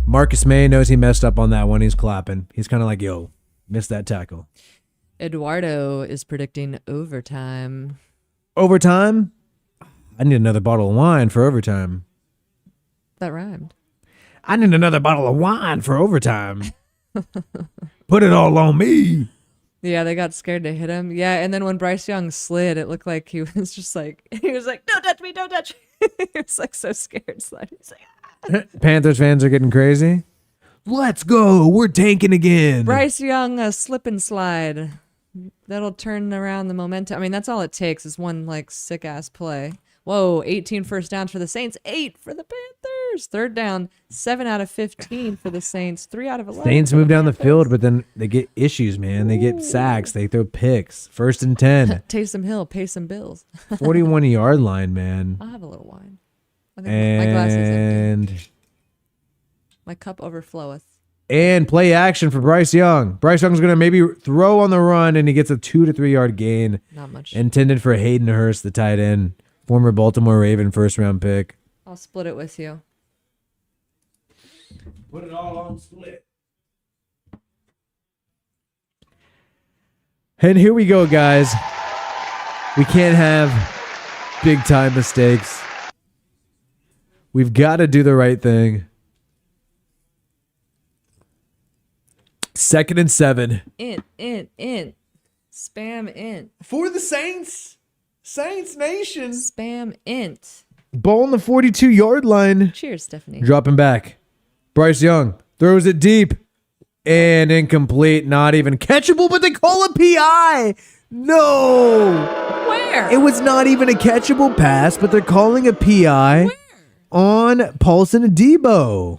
Marcus May knows he messed up on that one. He's clapping. He's kind of like, yo, missed that tackle. Eduardo is predicting overtime. Overtime? I need another bottle of wine for overtime. That rhymed. I need another bottle of wine for overtime. Put it all on me. Yeah, they got scared to hit him. Yeah, and then when Bryce Young slid, it looked like he was just like, don't touch me, don't touch me. He was like so scared sliding. He's like, Panthers fans are getting crazy. Let's go. We're tanking again. Bryce Young, a slip and slide. That'll turn around the momentum. I mean, that's all it takes is one like sick ass play. Whoa, 18 first downs for the Saints, 8 for the Panthers. Third down, 7 out of 15 for the Saints, 3 out of 11. Saints move down the field, but then they get issues, man. They get sacks. They throw picks. 1st and 10. Taysom Hill, pay some bills. 41-yard line, man. I'll have a little wine. I think my glass is empty. And My cup overfloweth. And play action for Bryce Young. Bryce Young's going to maybe throw on the run, and he gets a 2 to 3 yard gain. Not much. Intended for Hayden Hurst, the tight end, former Baltimore Raven first-round pick. I'll split it with you. Put it all on split. And here we go, guys. We can't have big-time mistakes. We've got to do the right thing. 2nd and 7. Int. Spam int. For the Saints. Saints Nation. Spam int. Ball on the 42-yard line. Cheers, Stephanie. Dropping back. Bryce Young throws it deep. And incomplete. Not even catchable, but they call a PI. No. Where? It was not even a catchable pass, but they're calling a PI. Where? On Paulson Adebo.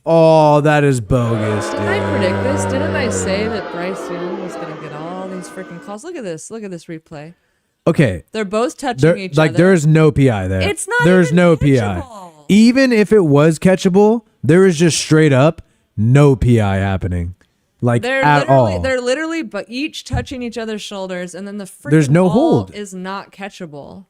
Oh, that is bogus, dude. Didn't I predict this? Didn't I say that Bryce Young was going to get all these freaking calls? Look at this. Look at this replay. Okay. They're both touching each other. Like, there's no PI there. It's not There's even no catchable. PI. Even if it was catchable, there is just straight up no PI happening. Like, at all. They're literally but each touching each other's shoulders, and then the freaking There's no ball hold. is not catchable.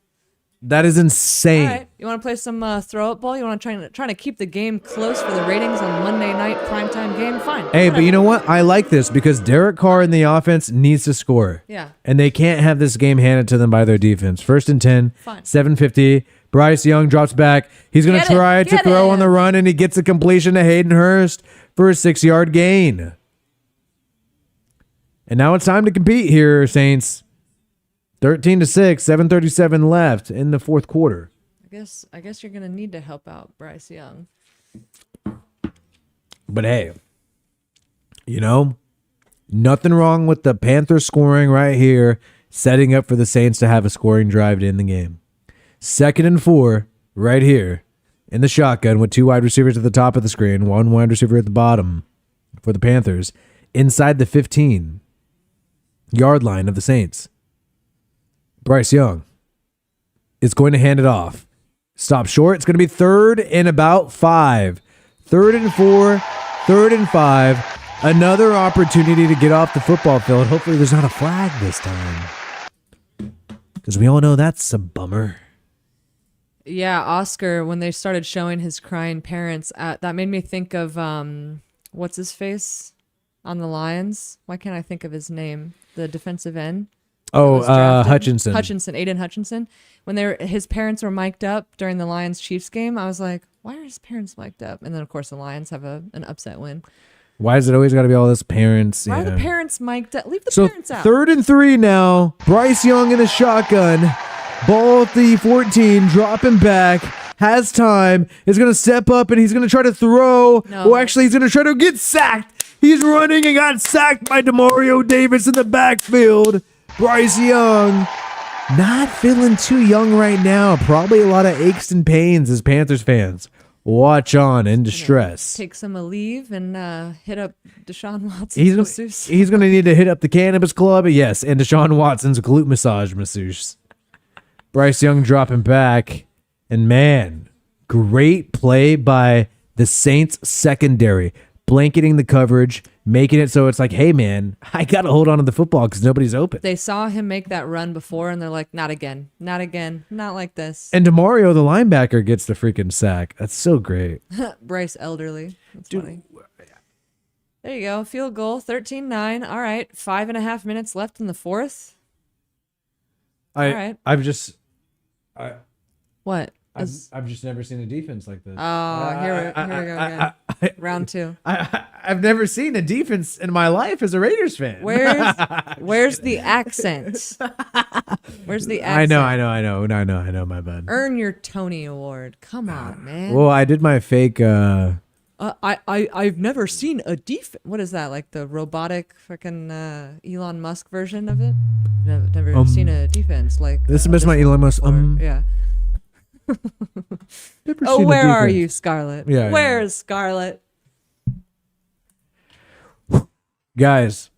That is insane. All right, you want to play some throw-up ball? You want to try to keep the game close for the ratings on Monday night primetime game? Fine. Hey, but you know what? I like this because Derek Carr in the offense needs to score. Yeah. And they can't have this game handed to them by their defense. 1st and 10, Fine. 7:50. Bryce Young drops back. He's going to try to throw on the run, and he gets a completion to Hayden Hurst for a 6-yard gain. And now it's time to compete here, Saints. 13-6, 7:37 left in the fourth quarter. I guess you're gonna need to help out Bryce Young. But hey, nothing wrong with the Panthers scoring right here, setting up for the Saints to have a scoring drive to end the game. 2nd and 4 right here in the shotgun with 2 wide receivers at the top of the screen, 1 wide receiver at the bottom for the Panthers inside the 15-yard line of the Saints. Bryce Young is going to hand it off. Stop short. It's going to be 3rd and about 5. 3rd and 4, 3rd and 5. Another opportunity to get off the football field. Hopefully there's not a flag this time. Because we all know that's a bummer. Yeah, Oscar, when they started showing his crying parents, that made me think of, what's his face on the Lions? Why can't I think of his name? The defensive end. Oh, Hutchinson. Aiden Hutchinson. When his parents were mic'd up during the Lions-Chiefs game, I was like, why are his parents mic'd up? And then, of course, the Lions have an upset win. Why is it always got to be all this parents? Why are the parents mic'd up? Leave the So parents out. 3rd and 3 now. Bryce Young in the shotgun. Ball at the 14, dropping back. Has time. Is going to step up, and he's going to try to throw. No. Actually, he's going to try to get sacked. He's running and got sacked by Demario Davis in the backfield. Bryce Young, not feeling too young right now. Probably a lot of aches and pains as Panthers fans. watch on in distress. Take some leave and hit up Deshaun Watson's He's masseuse. he's going to need to hit up the Cannabis Club. Yes, and Deshaun Watson's glute massage masseuse. Bryce Young dropping back. And man, great play by the Saints secondary. Blanketing the coverage, making it so it's like, hey, man, I got to hold on to the football because nobody's open. They saw him make that run before, and they're like, not again, not again, not like this. And DeMario, the linebacker, gets the freaking sack. That's so great. Bryce Elderly. That's funny. There you go. Field goal, 13-9. All right. 5.5 minutes left in the fourth. All right. What? I've just never seen a defense like this. Oh, here we go again. Round two. I've never seen a defense in my life as a Raiders fan. Where's the accent? Where's the accent? I know, my bad. Earn your Tony Award. Come on, man. Well, I did my fake I've never seen a defense. What is that? Like the robotic freaking Elon Musk version of it? Never seen a defense like this is my Elon Musk. Yeah. Oh, where are you, Scarlett? Yeah, Where's Scarlett? Guys,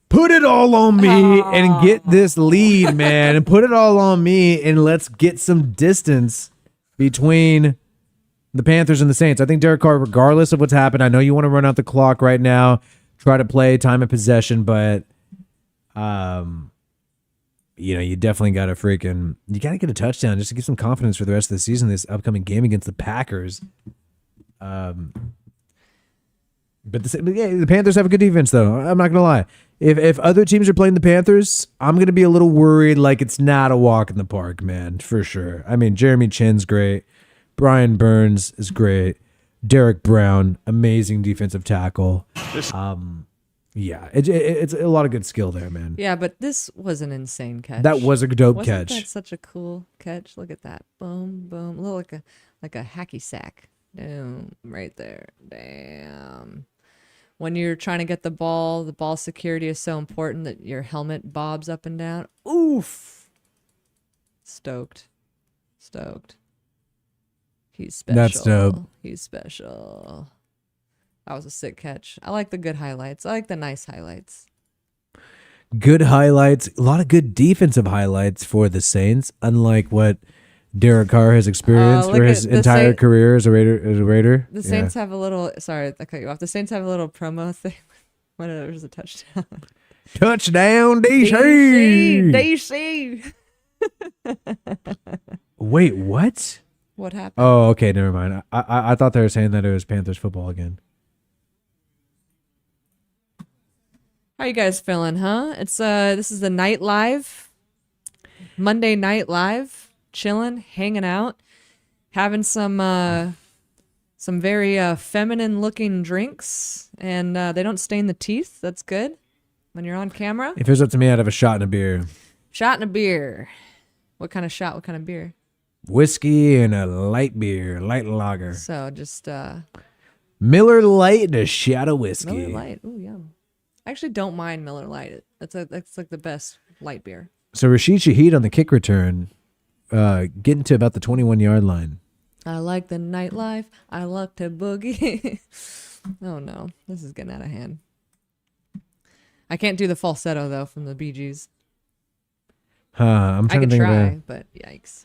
put it all on me and get this lead, man. And put it all on me and let's get some distance between the Panthers and the Saints. I think Derek Carr, regardless of what's happened, I know you want to run out the clock right now, try to play time of possession, but you definitely got to you got to get a touchdown just to get some confidence for the rest of the season, this upcoming game against the Packers. But the Panthers have a good defense, though. I'm not going to lie. If other teams are playing the Panthers, I'm going to be a little worried, like it's not a walk in the park, man, for sure. I mean, Jeremy Chin's great. Brian Burns is great. Derek Brown, amazing defensive tackle. Yeah, it's a lot of good skill there, man. Yeah, but this was an insane catch. That was a dope catch. Wasn't that such a cool catch? Look at that. Boom, boom. Look like a hacky sack. Boom, right there. Damn. When you're trying to get the ball security is so important that your helmet bobs up and down. Oof. Stoked. He's special. That's dope. He's special. That was a sick catch. I like the good highlights. I like the nice highlights. Good highlights. A lot of good defensive highlights for the Saints, unlike what Derek Carr has experienced for his entire career as a Raider. The Saints have a little... Sorry, I cut you off. The Saints have a little promo thing when there's a touchdown. Touchdown, DC! DC! Wait, what? What happened? Oh, okay, never mind. I thought they were saying that it was Panthers football again. How you guys feeling, huh? It's this is the night live, Monday night live, chilling, hanging out, having some very feminine looking drinks, and they don't stain the teeth. That's good when you're on camera. If it was up to me, I'd have a shot and a beer. Shot and a beer. What kind of shot? What kind of beer? Whiskey and a light beer, light lager. So just Miller Lite and a shot of whiskey. Miller Lite. Ooh, yum. I actually don't mind Miller Lite. That's like the best light beer. So Rashid Shaheed on the kick return, getting to about the 21-yard line. I like the nightlife. I like to boogie. Oh no, this is getting out of hand. I can't do the falsetto though from the Bee Gees. I'm trying to think of it. But yikes.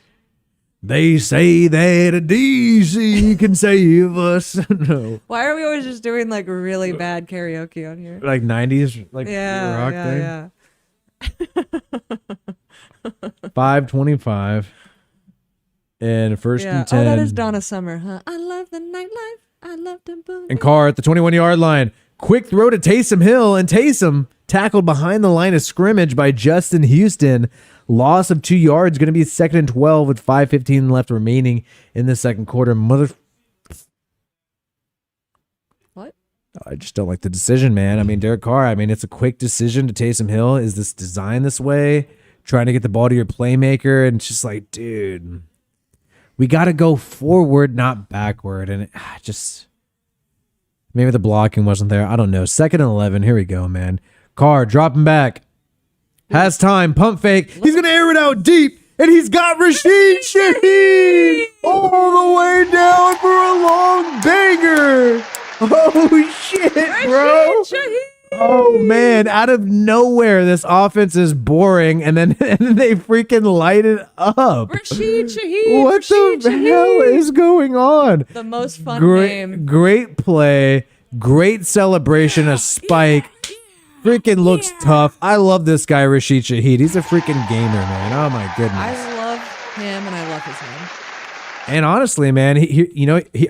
They say that a DC can save us. No. Why are we always just doing like really bad karaoke on here? Like 90s, like rock thing. Yeah. 5:25. And first and 10. Oh, that is Donna Summer, huh? I love the nightlife. I love the boogie. And Carr at the 21-yard line. Quick throw to Taysom Hill, and Taysom tackled behind the line of scrimmage by Justin Houston. Loss of 2 yards, going to be 2nd and 12 with 5:15 left remaining in the second quarter. What? I just don't like the decision, man. I mean, Derek Carr, it's a quick decision to Taysom Hill. Is this designed this way? Trying to get the ball to your playmaker, and it's just like, dude, we got to go forward, not backward. And maybe the blocking wasn't there. I don't know. 2nd and 11. Here we go, man. Carr dropping back. Has time. Pump fake. He's going to air it out deep. And he's got Rashid Shaheed all the way down for a long banger. Oh, shit, bro. Rashid Shaheed. Oh, man. Out of nowhere, this offense is boring, and then they freaking light it up. Rashid Shaheed. What Rashid the Shaheed. hell is going on? The most fun game. Great play. Great celebration. A spike. Freaking looks tough. I love this guy, Rashid Shaheed. He's a freaking gamer, man. Oh, my goodness. I love him, and I love his name. And honestly, man,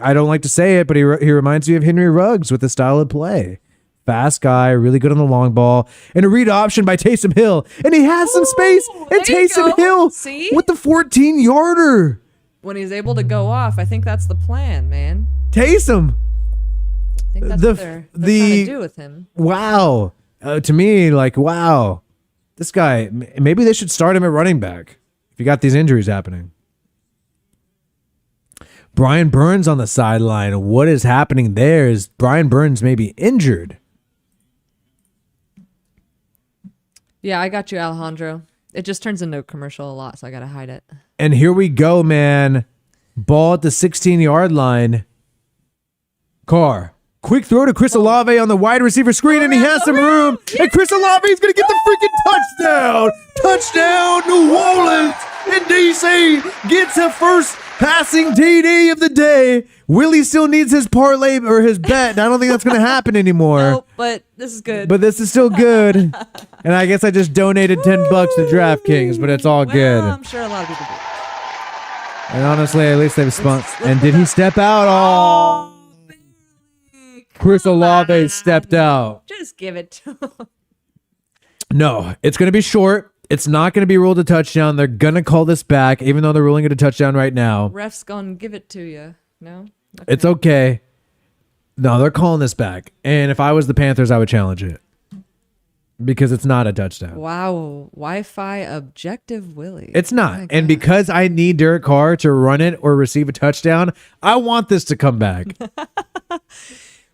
I don't like to say it, but he reminds me of Henry Ruggs with the style of play. Fast guy, really good on the long ball, and a read option by Taysom Hill, and he has some space. And Taysom Hill with the 14-yarder. When he's able to go off, I think that's the plan, man. Taysom. I think that's what they're trying to do with him. Wow. To me, like, wow. This guy, maybe they should start him at running back if you got these injuries happening. Brian Burns on the sideline. What is happening there? Is Brian Burns maybe injured? Yeah, I got you, Alejandro. It just turns into a commercial a lot, so I got to hide it. And here we go, man. Ball at the 16-yard line. Carr. Quick throw to Chris Olave on the wide receiver screen, and he has some room. Yeah. And Chris Olave is going to get the freaking touchdown. Touchdown, New Orleans. And DC gets a first passing TD of the day. Willie still needs his parlay or his bet, and I don't think that's going to happen anymore. Nope, but this is good. But this is still good. And I guess I just donated $10 to DraftKings, but it's all good. I'm sure a lot of people do. And honestly, at least they've spun. And did he step out? Oh, Chris Olave stepped out. Just give it to him. No, it's going to be short. It's not going to be ruled a touchdown. They're going to call this back, even though they're ruling it a touchdown right now. Ref's gonna give it to you. No? Okay. It's okay. No, they're calling this back. And if I was the Panthers, I would challenge it. Because it's not a touchdown. Wow. Wi-Fi objective Willie. It's Oh not. my And God. because I need Derek Carr to run it or receive a touchdown, I want this to come back.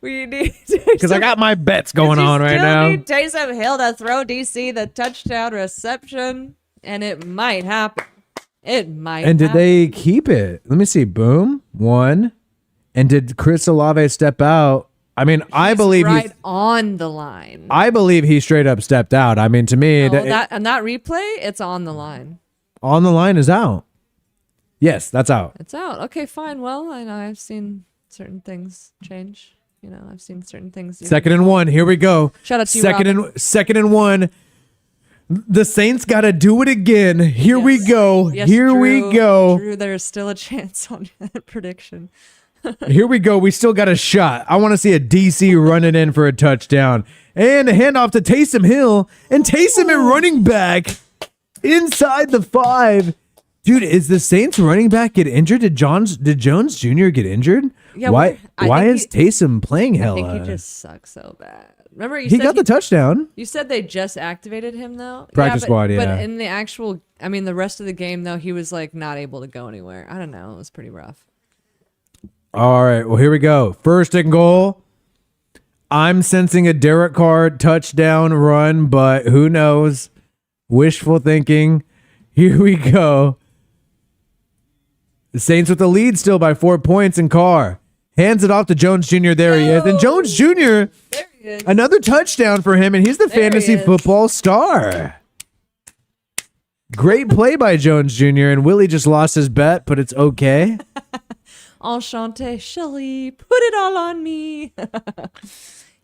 We need Because I got my bets going on right now. Need Taysom Hill to throw DC the touchdown reception, and it might happen. It might. And did happen. they keep it? Let me see. Boom. One. And did Chris Olave step out? I mean, I believe right on the line. I believe he straight up stepped out. I mean, to me, No, that replay, it's on the line. on the line is out. Yes, that's out. It's out. Okay, fine. Well, I know I've seen certain things change. You know, I've seen certain things. Second and one. Here we go. Shout out to you, second and one. The Saints got to do it again. Here we go. Yes, Here Drew, we go. Drew, there's still a chance on that prediction. Here we go. We still got a shot. I want to see a DC running in for a touchdown. And a handoff to Taysom Hill. And Taysom at running back inside the 5. Dude, is the Saints running back get injured? Did Jones Jr. get injured? Yeah, why I think is Taysom playing hella? I think he just sucks so bad. Remember, He got the touchdown. You said they just activated him though. Practice squad, yeah. But in the actual, I mean, the rest of the game though, he was like not able to go anywhere. I don't know. It was pretty rough. All right, well, here we go. First and goal. I'm sensing a Derek Carr touchdown run, but who knows? Wishful thinking. Here we go. The Saints with the lead still by 4 points, and Carr hands it off to Jones Jr. There he is. And Jones Jr., There he is. another touchdown for him, and he's the There he fantasy is. football star. Great play by Jones Jr., and Willie just lost his bet, but it's okay. Enchanté, Shelly, put it all on me.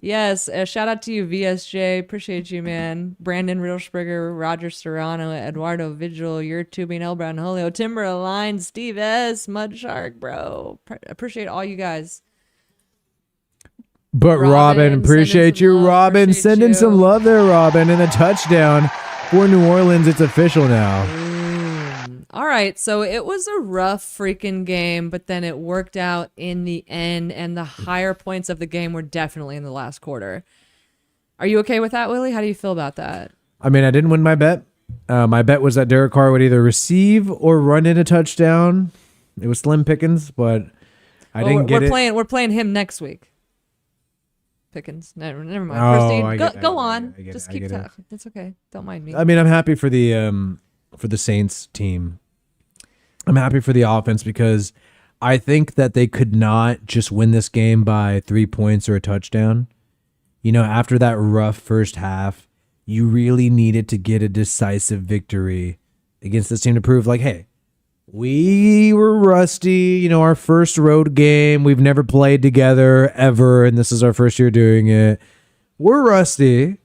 Yes, shout out to you, VSJ. Appreciate you, man. Brandon Riddlespringer, Roger Serrano, Eduardo Vigil, Your Tubing, El Brown Julio, Timber Align, Steve S, Mud Shark, bro. Appreciate all you guys. But Robin, appreciate sending you, some love, Robin. appreciate Sending you. some love there, Robin. And a touchdown for New Orleans. It's official now. All right, so it was a rough freaking game, but then it worked out in the end, and the higher points of the game were definitely in the last quarter. Are you okay with that, Willie? How do you feel about that? I mean, I didn't win my bet. My bet was that Derek Carr would either receive or run in a touchdown. It was slim pickings, but I didn't get it. We're playing him next week. Pickens. Never mind. Oh, Proceed. I get it, Go I on. get it, Just I keep get it. talking. It's okay. Don't mind me. I mean, I'm happy for the Saints team. I'm happy for the offense because I think that they could not just win this game by 3 points or a touchdown. After that rough first half, you really needed to get a decisive victory against this team to prove like, hey, we were rusty, our first road game. We've never played together ever, and this is our first year doing it. We're rusty,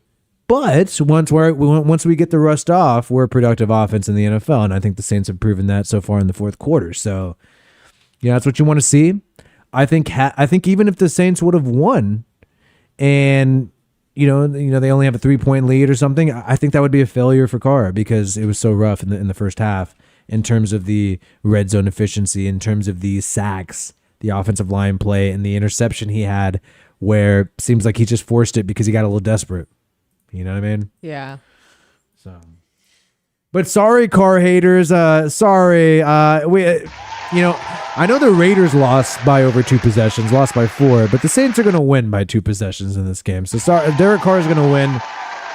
but once we get the rust off, we're a productive offense in the NFL, and I think the Saints have proven that so far in the fourth quarter. So, that's what you want to see. I think even if the Saints would have won, and they only have a 3-point lead or something, I think that would be a failure for Carr because it was so rough in the first half in terms of the red zone efficiency, in terms of the sacks, the offensive line play, and the interception he had where it seems like he just forced it because he got a little desperate. You know what I mean? Yeah. So, but sorry, Carr haters. Sorry. I know the Raiders lost by over 2 possessions, lost by 4, but the Saints are going to win by 2 possessions in this game. So sorry, Derek Carr is going to win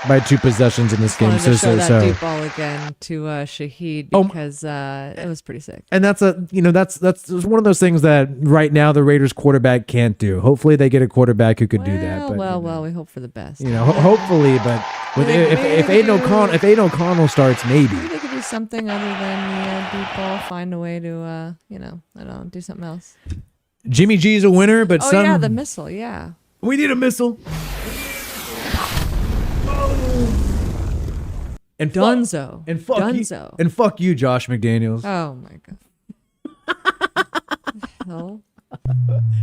by 2 possessions in this game. To show that deep ball again to Shaheed because it was pretty sick. And that's one of those things that right now the Raiders quarterback can't do. Hopefully they get a quarterback who could do that. But, we hope for the best. Hopefully, but if Aiden O'Connell starts, maybe they could do something other than deep ball. Find a way to I don't know, do something else. Jimmy G's a winner, but the missile, yeah. We need a missile. And Dunzo. Fuck you, Josh McDaniels. Oh my god. Hell.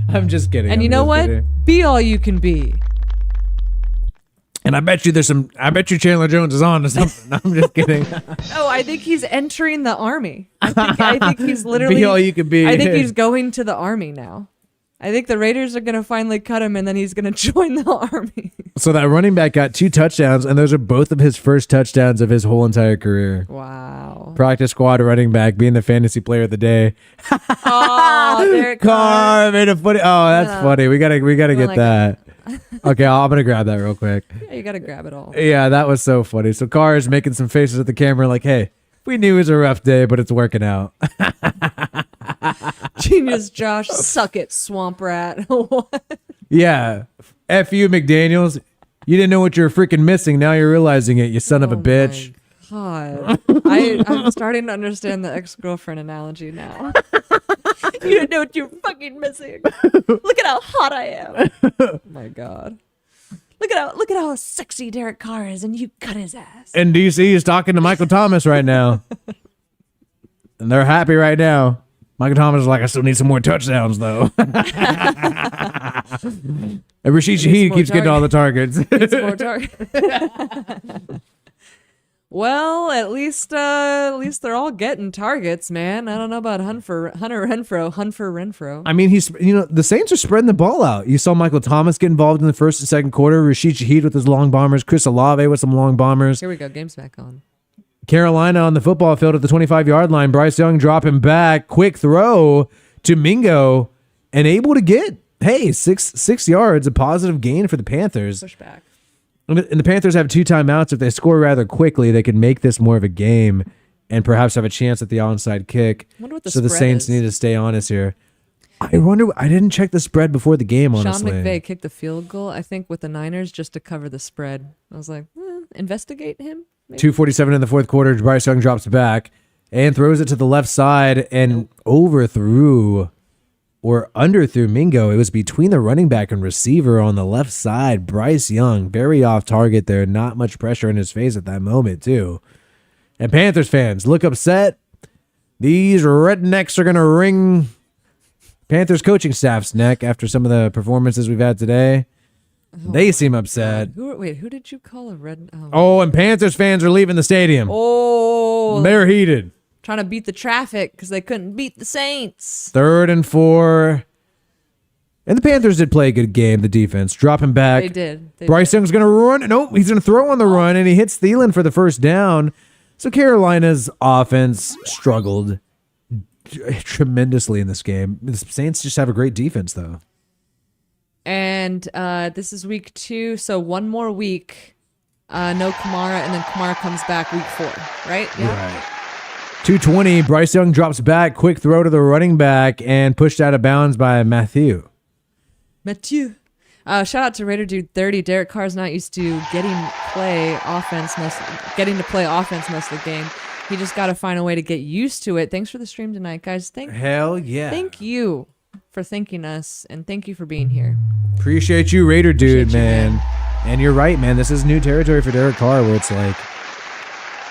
I'm just kidding. And you know what? Kidding. Be all you can be. And I bet you Chandler Jones is on to something. I'm just kidding. I think he's entering the army. I think he's literally be all you can be. I think he's going to the army now. I think the Raiders are going to finally cut him, and then he's going to join the army. So that running back got 2 touchdowns, and those are both of his first touchdowns of his whole entire career. Wow. Practice squad running back, being the fantasy player of the day. Oh, Derek Carr made a funny. Oh, that's funny. We gotta get that. Okay, I'm gonna grab that real quick. Yeah, you gotta grab it all. Yeah, that was so funny. So Carr is making some faces at the camera, like, "Hey, we knew it was a rough day, but it's working out." Genius, Josh. Suck it, swamp rat. What? Yeah. F you, McDaniels. You didn't know what you were freaking missing. Now you're realizing it, you son of a bitch. God. I'm starting to understand the ex-girlfriend analogy now. You didn't know what you were fucking missing. Look at how hot I am. Oh my God. Look at how sexy Derek Carr is, and you cut his ass. And DC is talking to Michael Thomas right now. And they're happy right now. Michael Thomas is like, I still need some more touchdowns, though. And Rashid Shaheed keeps getting all the targets. Well, at least they're all getting targets, man. I don't know about Hunter Renfro. I mean, the Saints are spreading the ball out. You saw Michael Thomas get involved in the first and second quarter. Rashid Shaheed with his long bombers. Chris Olave with some long bombers. Here we go. Game's back on. Carolina on the football field at the 25-yard line. Bryce Young dropping back. Quick throw to Mingo. And able to get, 6 yards. A positive gain for the Panthers. Pushback. And the Panthers have 2 timeouts. If they score rather quickly, they can make this more of a game and perhaps have a chance at the onside kick. I wonder what the so the spread Saints is. need to stay honest here. I wonder. I didn't check the spread before the game, honestly. Sean McVay kicked the field goal, I think, with the Niners just to cover the spread. I was like, investigate him? Maybe? 2:47 in the fourth quarter. Bryce Young drops back and throws it to the left side and overthrew or underthrew Mingo. It was between the running back and receiver on the left side. Bryce Young, very off target there. Not much pressure in his face at that moment, too. And Panthers fans look upset. These rednecks are going to wring Panthers coaching staff's neck after some of the performances we've had today. They seem upset. Who did you call a red? And Panthers fans are leaving the stadium. Oh. They're heated. Trying to beat the traffic because they couldn't beat the Saints. 3rd and 4. And the Panthers did play a good game, the defense. Dropping back. They did. Bryce Young's going to run. Nope, he's going to throw on the run, and he hits Thielen for the first down. So Carolina's offense struggled tremendously in this game. The Saints just have a great defense, though. And this is week 2, so one more week. No Kamara, and then Kamara comes back week 4, right? Yeah. Right. 220, Bryce Young drops back, quick throw to the running back, and pushed out of bounds by Matthew. Shout out to Raider Dude 30. Derek Carr's not used to getting to play offense most of the game. He just got to find a way to get used to it. Thanks for the stream tonight, guys. Hell yeah. Thank you for thanking us, and thank you for being here. Appreciate you, Raider Dude, Appreciate you, man. And you're right, man. This is new territory for Derek Carr, where it's like,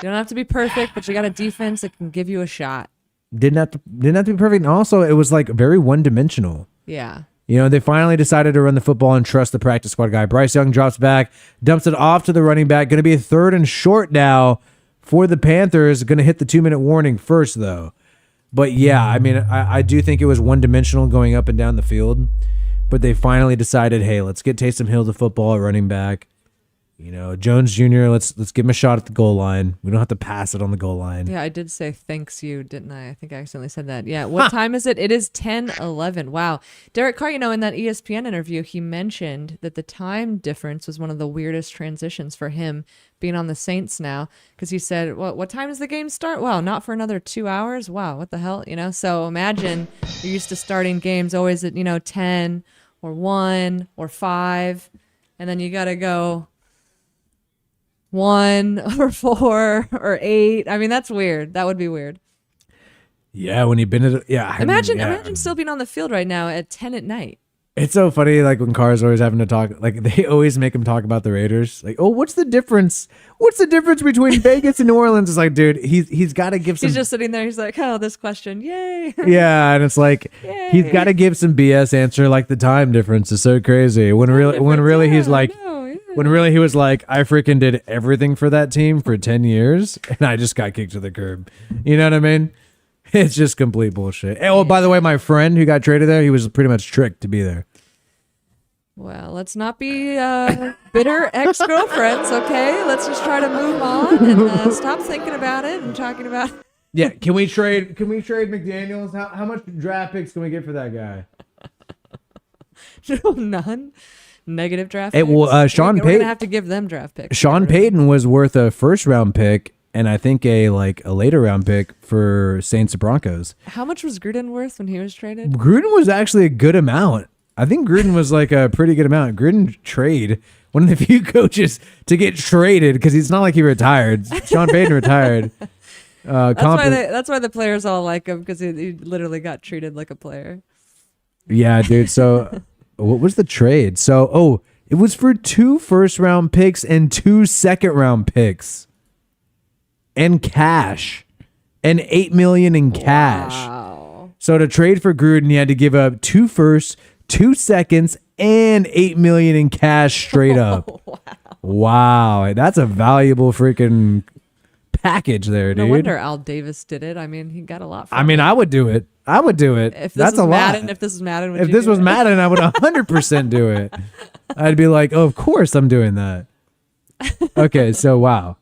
You don't have to be perfect, but you got a defense that can give you a shot. didn't have to be perfect. And also, it was like very one-dimensional. Yeah. You know, they finally decided to run the football and trust the practice squad guy. Bryce Young drops back, dumps it off to the running back. Going to be a 3rd and short now for the Panthers. Going to hit the 2-minute warning first, though. But yeah, I mean, I do think it was one-dimensional going up and down the field. But they finally decided, hey, let's get Taysom Hill the football at running back. You know, Jones Jr., let's give him a shot at the goal line. We don't have to pass it on the goal line. Yeah, I did say thanks you, didn't I? I think I accidentally said that. Yeah, what time is it? It is 10:11. Wow. Derek Carr, you know, in that ESPN interview, he mentioned that the time difference was one of the weirdest transitions for him being on the Saints now, because he said, what time does the game start? Wow, not for another 2 hours? Wow, what the hell? You know, so imagine you're used to starting games always at, 10 or 1 or 5, and then you got to go 1 or 4 or 8. I mean, that's weird. That would be weird. Yeah, when you've been at Imagine still being on the field right now at 10 at night. It's so funny, like when Carr's always having to talk, like they always make him talk about the Raiders. Like, oh, what's the difference? What's the difference between Vegas and New Orleans? It's like, dude, he's got to give some. He's just sitting there. He's like, oh, this question, yay. Yeah, and it's like Yay. he's got to give some BS answer, like the time difference is so crazy. When really he's like. When really he was like, I freaking did everything for that team for 10 years, and I just got kicked to the curb. You know what I mean? It's just complete bullshit. Oh, by the way, my friend who got traded there, he was pretty much tricked to be there. Well, let's not be bitter ex-girlfriends, okay? Let's just try to move on and stop thinking about it and talking about it. Yeah, can we trade McDaniels? How much draft picks can we get for that guy? No, none. Negative draft Hey, picks. well, Sean We're Payton. going to have to give them draft picks. Sean Payton was worth a 1st-round pick, and I think a later round pick for Saints and Broncos. How much was Gruden worth when he was traded? Gruden was actually a good amount. I think Gruden was like a pretty good amount. Gruden one of the few coaches to get traded, because it's not like he retired. Sean Payton retired. That's why the players all like him, because he literally got treated like a player. Yeah, dude. So what was the trade? So, it was for 2 1st-round picks and 2 2nd-round picks. And cash. And $8 million in cash. Wow. So to trade for Gruden, he had to give up 2 firsts, 2 seconds, and $8 million in cash straight up. Wow. That's a valuable freaking package there, dude. No wonder Al Davis did it. I mean, he got a lot from I mean, I would do it. If That's a Madden, lot. If this was Madden, If this was Madden, I would 100% do it. I'd be like, oh, of course I'm doing that. Okay, so wow.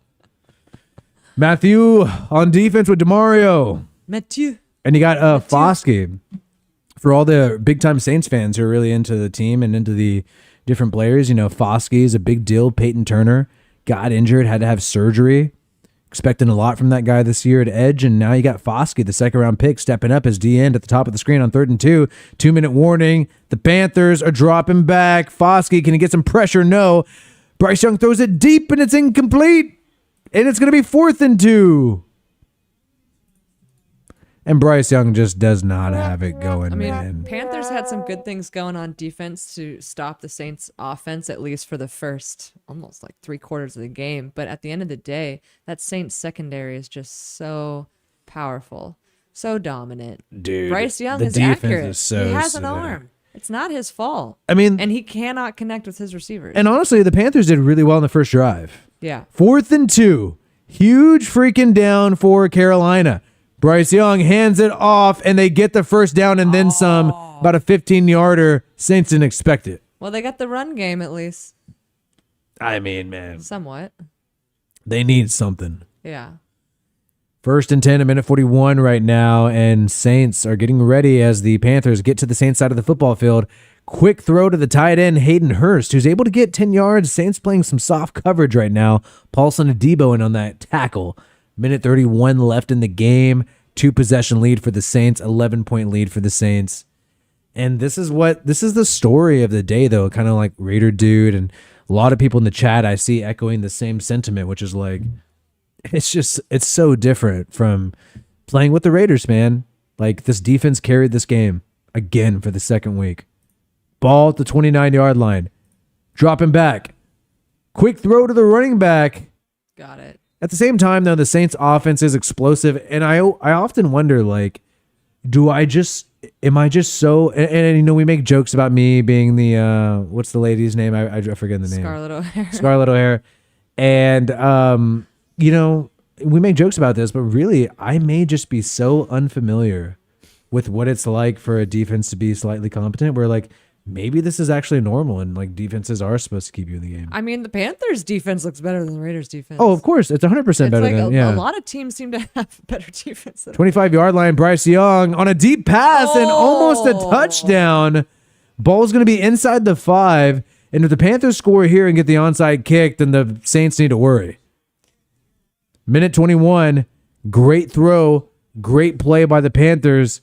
Matthew on defense with DeMario. Mathieu. And you got Foskey. For all the big-time Saints fans who are really into the team and into the different players, Foskey is a big deal. Peyton Turner got injured, had to have surgery. Expecting a lot from that guy this year at edge, and now you got Foskey, the 2nd-round pick, stepping up as D end at the top of the screen on 3rd and 2. 2-minute warning. The Panthers are dropping back. Foskey, can he get some pressure? No. Bryce Young throws it deep, and it's incomplete. And it's going to be 4th and 2. And Bryce Young just does not have it going, man. Panthers had some good things going on defense to stop the Saints offense, at least for the first almost like 3/4 of the game. But at the end of the day, that Saints secondary is just so powerful, so dominant. Dude, Bryce Young the is defense accurate. is so he has an sick. arm. It's not his fault. I mean, And he cannot connect with his receivers. and honestly, the Panthers did really well in the first drive. yeah. 4th and 2. Huge freaking down for Carolina. Bryce Young hands it off, and they get the 1st down and then some. About a 15-yarder. Saints didn't expect it. Well, they got the run game at least. I mean, man, Somewhat. they need something. Yeah. 1st and 10, a minute 41 right now, and Saints are getting ready as the Panthers get to the Saints side of the football field. Quick throw to the tight end, Hayden Hurst, who's able to get 10 yards. Saints playing some soft coverage right now. Paulson and Debo in on that tackle. Minute 31 left in the game. 2-possession lead for the Saints. 11-point lead for the Saints. And this is the story of the day, though. Kind of like Raider Dude and a lot of people in the chat I see echoing the same sentiment, which is like, it's so different from playing with the Raiders, man. Like, this defense carried this game again for the second week. Ball at the 29-yard line. Dropping back. Quick throw to the running back. Got it. At the same time, though, the Saints offense is explosive. And I often wonder, like, am I just so, and we make jokes about me being the, what's the lady's name? I forget the name. Scarlett O'Hara. Scarlett O'Hara. And, we make jokes about this, but really, I may just be so unfamiliar with what it's like for a defense to be slightly competent, where, like, maybe this is actually normal and, like, defenses are supposed to keep you in the game. I mean, the Panthers defense looks better than the Raiders defense. Oh, of course. It's 100% better like than, a lot of teams seem to have better defense than 25-yard line, Bryce Young on a deep pass and almost a touchdown. Ball's going to be inside the 5. And if the Panthers score here and get the onside kick, then the Saints need to worry. Minute 21, great throw, great play by the Panthers.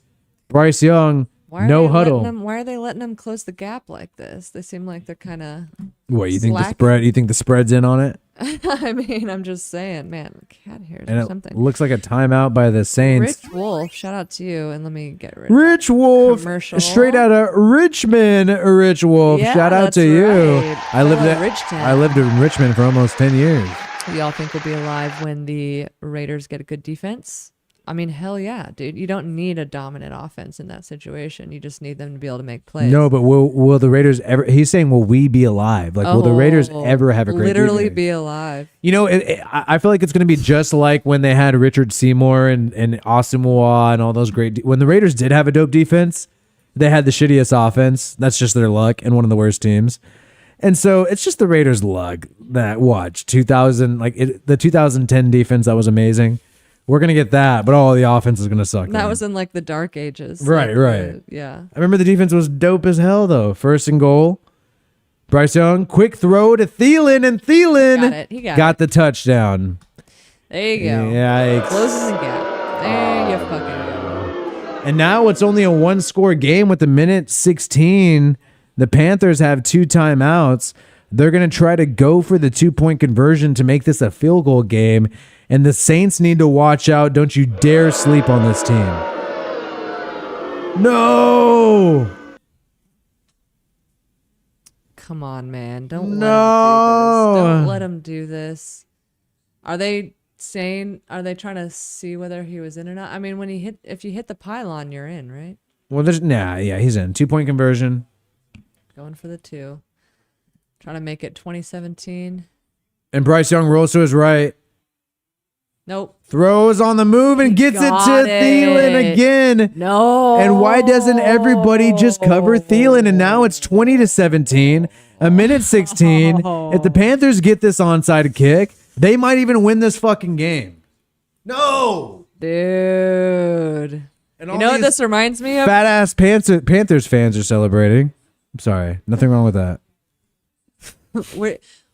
Bryce Young, no huddle. Why are they letting them close the gap like this? They seem like they're kind of. What, you think the spread? You think the spread's in on it? I mean, I'm just saying, man, cat hairs And or it something. looks like a timeout by the Saints. Rich Wolf, shout out to you, and let me get rid. Rich Wolf, commercial. straight out of Richmond. Rich Wolf, Yeah, shout out that's to you. right. I lived Richtown. I lived in Richmond for almost 10 years. Y'all think we'll be alive when the Raiders get a good defense? I mean, hell yeah, dude. You don't need a dominant offense in that situation. You just need them to be able to make plays. No, but will the Raiders ever? He's saying, will we be alive? Like, will the Raiders ever have a great literally defense? be alive? You know, I feel like it's going to be just like when they had Richard Seymour and Austin Moore and all those great. When the Raiders did have a dope defense, they had the shittiest offense. That's just their luck and one of the worst teams. And so it's just the Raiders' luck that the 2010 defense that was amazing. We're gonna get that, but all the offense is gonna suck. That was in like the dark ages. Right, like, right. Yeah. I remember the defense was dope as hell though. First and goal, Bryce Young, quick throw to Thielen, and Thielen Got it. He got got the touchdown. There you go. Yikes. Closes the gap. There you fucking go. And now it's only a 1-score game with a minute 16. The Panthers have 2 timeouts. They're going to try to go for the 2-point conversion to make this a field goal game. And the Saints need to watch out. Don't you dare sleep on this team. No! Come on, man. Don't let him do this. Are they trying to see whether he was in or not? I mean, if you hit the pylon, you're in, right? Well, he's in. 2-point conversion. Going for the 2. Trying to make it 2017. And Bryce Young rolls to his right. Nope. Throws on the move and gets it to Thielen again. No. And why doesn't everybody just cover Thielen? And now it's 20-17. A minute 16. If the Panthers get this onside kick, they might even win this fucking game. No. Dude. And You know what this reminds me of? fat ass Panthers fans are celebrating. I'm sorry. Nothing wrong with that.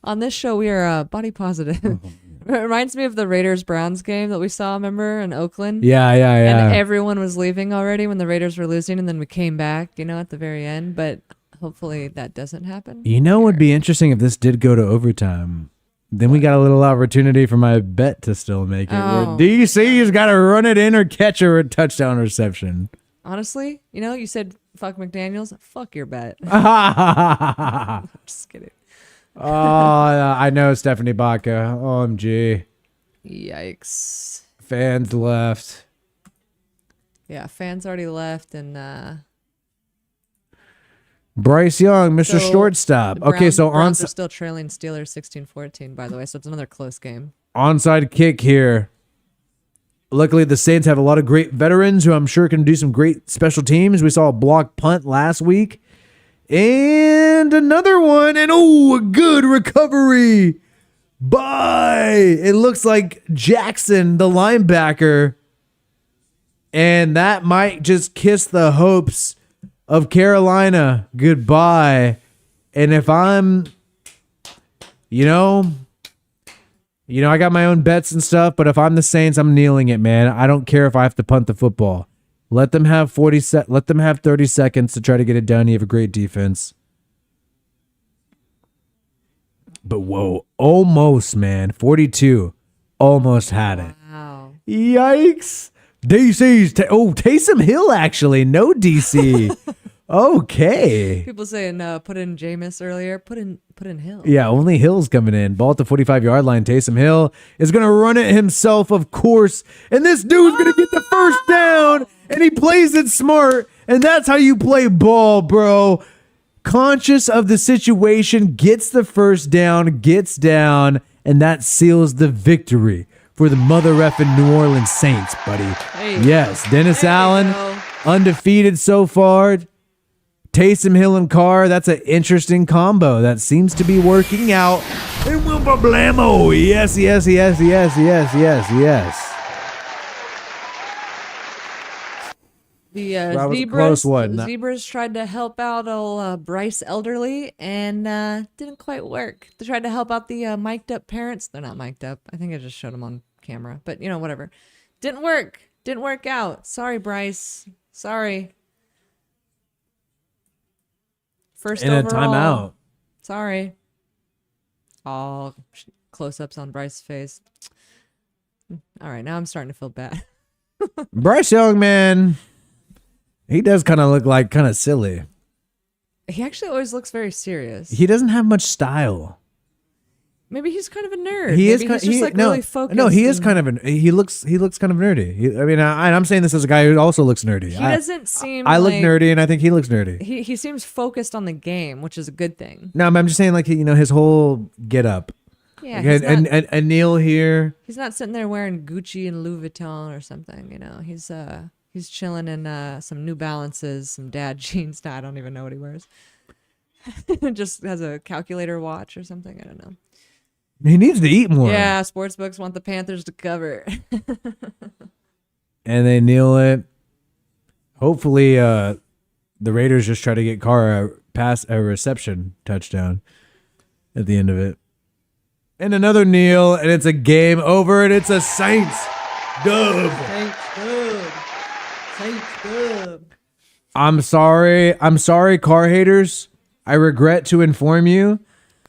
On this show, we are body positive. It reminds me of the Raiders-Browns game that we saw, remember, in Oakland? Yeah. And everyone was leaving already when the Raiders were losing, and then we came back, at the very end. But hopefully that doesn't happen. You know what would be interesting if this did go to overtime? Then we got a little opportunity for my bet to still make it. Where DC's got to run it in or catch a touchdown reception. Honestly, you said fuck McDaniels. Fuck your bet. Just kidding. Oh, I know Stephanie Baca. OMG. Yikes. Fans left. Yeah, fans already left, and Bryce Young, Mr. Shortstop. Browns are still trailing Steelers 16-14, by the way, so it's another close game. Onside kick here. Luckily, the Saints have a lot of great veterans who I'm sure can do some great special teams. We saw a block punt last week. And another one. And a good recovery by, it looks like Jackson, the linebacker. And that might just kiss the hopes of Carolina goodbye. And if I'm, You know, I got my own bets and stuff, but if I'm the Saints, I'm kneeling it, man. I don't care if I have to punt the football. Let them have 30 seconds to try to get it done. You have a great defense. But whoa, almost, man. 42. Almost had it. Wow. Yikes. DC's Taysom Hill, actually. No DC. Okay. People saying put in Jameis earlier. Put in Hill. Yeah, only Hill's coming in. Ball at the 45-yard line. Taysom Hill is going to run it himself, of course. And this dude's going to get the first down. And he plays it smart. And that's how you play ball, bro. Conscious of the situation, gets the first down, gets down, and that seals the victory for the mother effing New Orleans Saints, buddy. Hey. Yes, Dennis There you Allen, go. undefeated so far. Taysom Hill and Carr, that's an interesting combo that seems to be working out. And Will Blamo, yes. The That was a close one. Zebras tried to help out old Bryce Elderly and didn't quite work. They tried to help out the mic'd up parents. They're not mic'd up. I think I just showed them on camera, but whatever. Didn't work. Didn't work out. Sorry, Bryce. Sorry. First In a overall. timeout. Sorry. All close-ups on Bryce's face. All right, now I'm starting to feel bad. Bryce Young, man, he does kind of look like kind of silly. He actually always looks very serious. He doesn't have much style. Maybe he's kind of a nerd. He is Maybe kind. he's just really focused. No, he is and- kind of an. He looks kind of nerdy. I'm saying this as a guy who also looks nerdy. He doesn't seem. I look like, nerdy, and I think he looks nerdy. He seems focused on the game, which is a good thing. No, I'm just saying, like, his whole get up. Yeah, Okay, he's not, and Neil here. he's not sitting there wearing Gucci and Louis Vuitton or something. He's chilling in some New Balances, some dad jeans. I don't even know what he wears. Just has a calculator watch or something. I don't know. He needs to eat more. Yeah, sportsbooks want the Panthers to cover. And they kneel it. Hopefully, the Raiders just try to get Carr a reception touchdown at the end of it. And another kneel, and it's a game over, and it's a Saints dub. Saints dub. I'm sorry, Carr haters. I regret to inform you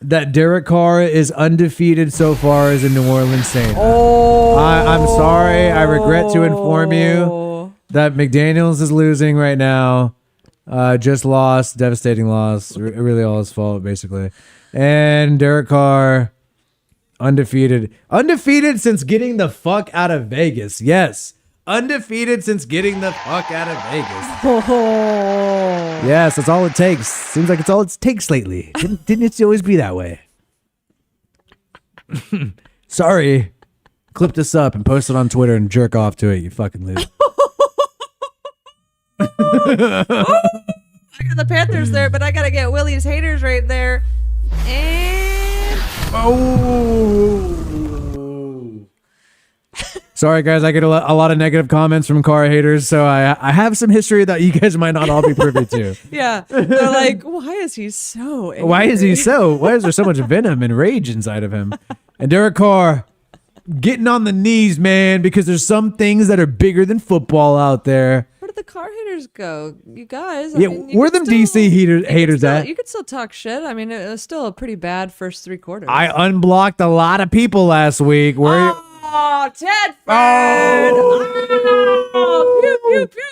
that Derek Carr is undefeated so far as a New Orleans Saint. Oh, I'm sorry. I regret to inform you that McDaniels is losing right now. Just lost, devastating loss. Really all his fault, basically. And Derek Carr, undefeated since getting the fuck out of Vegas. Yes, undefeated since getting the fuck out of Vegas. Yes, that's all it takes. Seems like it's all it takes lately. Didn't it always be that way? Sorry. Clip this up and post it on Twitter and jerk off to it, you fucking loser. I got the Panthers there, but I gotta get Willie's haters right there. And Oh. Sorry, guys. I get a lot of negative comments from Carr haters, so I have some history that you guys might not all be privy to. yeah, they're like, why is he so angry? Why is there so much venom and rage inside of him? And Derek Carr getting on the knees, man, because there's some things that are bigger than football out there. Where did the Carr haters go? You guys. Yeah, where them DC haters at? You could still talk shit. I mean, it was still a pretty bad first three quarters. I unblocked a lot of people last week. Where? Oh, Tedford! Oh! Pew, pew, pew.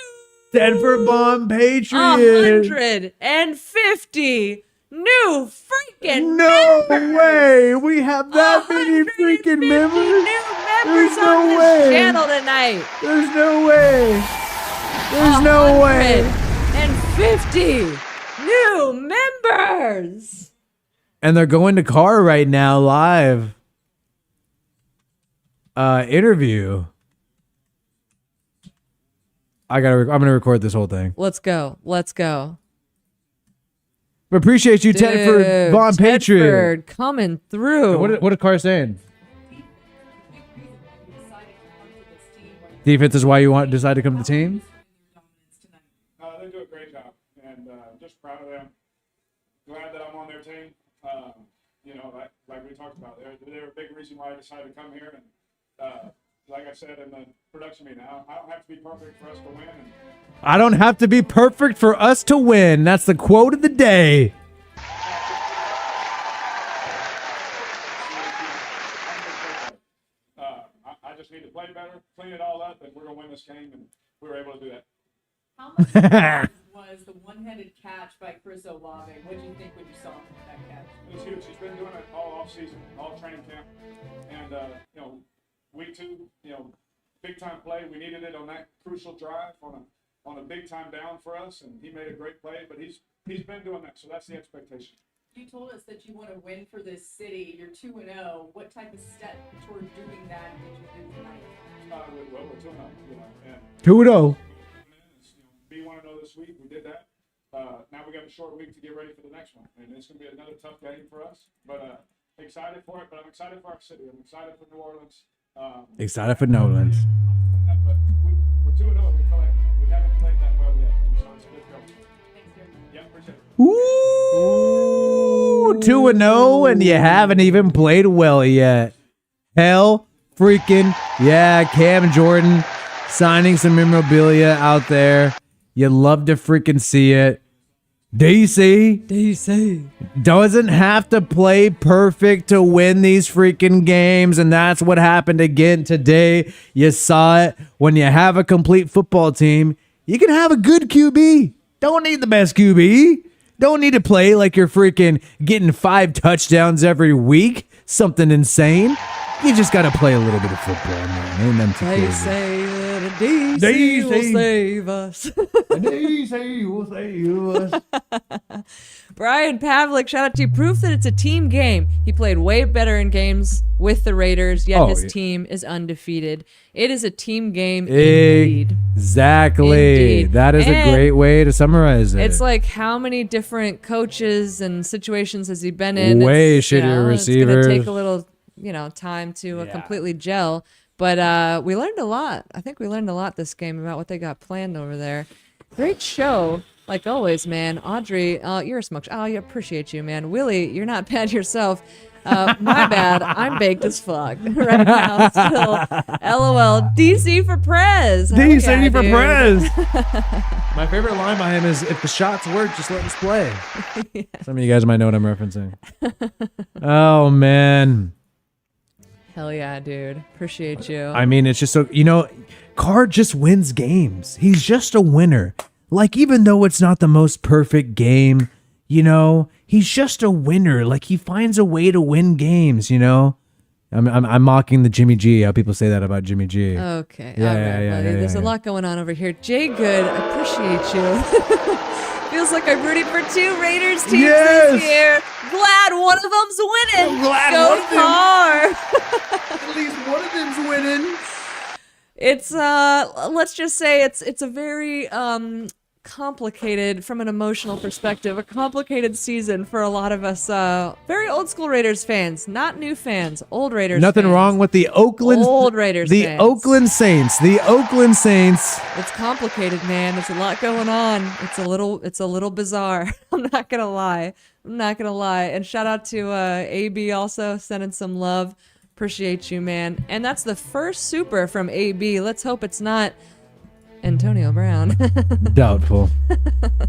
Denver bomb Patriot. 150 new freaking No members. way. We have that many freaking 150 members. new members There's on no this way. channel tonight. There's no way. There's no way. 150 new members. And they're going to Carr right now live. Interview. I'm gonna record this whole thing. Let's go. But Appreciate you, Tedford Von Patriot. Tedford coming through. What is Carr saying? Defense is why you decide to come to the team. They do a great job, and just proud of them. Glad that I'm on their team. You know, like we talked about, they're a big reason why I decided to come here. And like I said in the production meeting, I don't have to be perfect for us to win. And I don't have to be perfect for us to win. That's the quote of the day. I just need to play better, clean it all up, and we're going to win this game, and we were able to do that. How much fun was the one-handed catch by Chris Olave? What did you think when you saw that catch? It was huge. He's been doing it all off-season, all training camp. And, you know, week 2, you know, big-time play. We needed it on that crucial drive on a big-time down for us, and he made a great play. But he's been doing that, so that's the expectation. You told us that you want to win for this city. You're 2-0. What type of step toward doing that did you do tonight? Well, we're 2-0, you know. And 2-0. be 1-0 this week. We did that. Now we got a short week to get ready for the next one, and it's going to be another tough game for us. But excited for it. But I'm excited for our city. I'm excited for New Orleans. Excited for Nolans. But we're 2-0. We feel like we haven't played that well yet, so it's a good go. Thanks, Derek. Yeah, appreciate it. Ooh, 2-0, and you haven't even played well yet. Hell freaking yeah, Cam Jordan signing some memorabilia out there. You love to freaking see it. DC doesn't have to play perfect to win these freaking games, and that's what happened again today. You saw it. When you have a complete football team, you can have a good QB. Don't need the best QB. Don't need to play like you're freaking getting 5 touchdowns every week. Something insane. You just got to play a little bit of football, man. Ain't nothing too They crazy. say that a DC will save us. DC will save us. Brian Pavlik, shout out to you. Proof that it's a team game. He played way better in games with the Raiders, yet his team is undefeated. It is a team game indeed. Exactly. Indeed. That is a And great way to summarize it. it's like, how many different coaches and situations has he been in? Way It's, shittier receivers. It's going to take a little, time to completely gel. But we learned a lot. I think we learned a lot this game about what they got planned over there. Great show. Like always, man. Audrey, you're a smoke. I appreciate you, man. Willie, you're not bad yourself. My bad. I'm baked as fuck right now. Still, LOL. DC for Prez. Hell DC yeah, for dude. Prez. My favorite line by him is, if the shots work, just let us play. Some of you guys might know what I'm referencing. Oh, man. Hell yeah, dude. Appreciate you. I mean, it's just so, Carr just wins games. He's just a winner. Like, even though it's not the most perfect game, he's just a winner. Like, he finds a way to win games, I'm mocking the Jimmy G, how people say that about Jimmy G. Okay. Yeah, All right, yeah, buddy. yeah, There's yeah. a lot going on over here. Jay Good, I appreciate you. Feels like I'm rooting for 2 Raiders teams this year. Glad one of them's winning. I'm glad Go one of them- Carr. At least one of them's winning. It's let's just say it's a very complicated, from an emotional perspective, a complicated season for a lot of us very old school Raiders fans, not new fans, old Raiders Nothing fans. wrong with the Oakland Old Raiders The fans. Oakland Saints. The Oakland Saints. It's complicated, man. It's a lot going on. It's a little bizarre. I'm not gonna lie. And shout out to AB also sending some love. Appreciate you, man. And that's the first super from AB. Let's hope it's not Antonio Brown. Doubtful.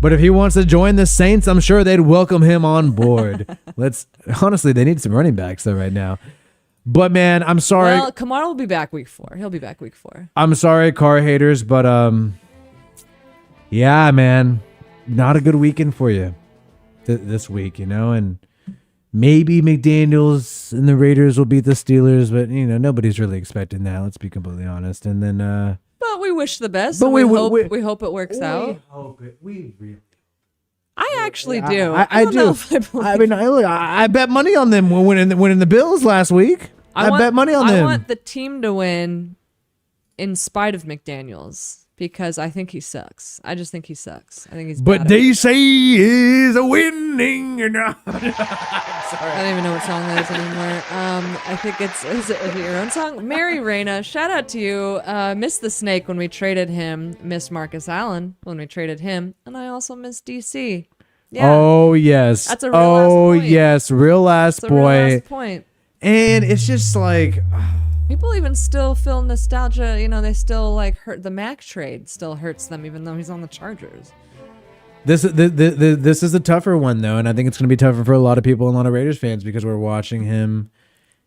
But if he wants to join the Saints, I'm sure they'd welcome him on board. Honestly, they need some running backs though right now. But man, I'm sorry. Well, Kamar will be back week 4. He'll be back week 4. I'm sorry, Carr haters, but yeah, man, not a good weekend for you this week, and maybe McDaniels and the Raiders will beat the Steelers, but nobody's really expecting that. Let's be completely honest. And then, But we wish the best. But and we we hope it works out. We hope it. We really. I actually do. I don't do. know if I believe I mean, I bet money on them winning the Bills last week. I bet money on them. I want the team to win in spite of McDaniels because I think he sucks. I just think he sucks. I think he's But bad at they it. say is a winning. I don't even know what song that is anymore. I think is it your own song? Mary Reyna, shout out to you. Missed the snake when we traded him. Missed Marcus Allen when we traded him. And I also missed DC. Yeah. Oh yes. That's a real ass point. Yes, real ass That's a real boy. ass point. And it's just like, People even still feel nostalgia. They still like hurt. The Mac trade still hurts them, even though he's on the Chargers. this is a tougher one though, and I think it's going to be tougher for a lot of people and a lot of Raiders fans because we're watching him.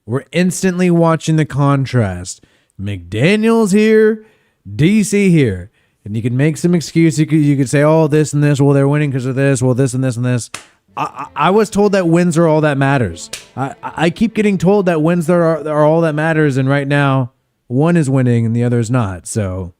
We're instantly watching the contrast. McDaniel's here, DC here. And you can make some excuse. You could say, oh, this and this. Well, they're winning because of this. Well, this and this and this. I was told that wins are all that matters. I keep getting told that wins are all that matters. And right now, one is winning and the other is not. So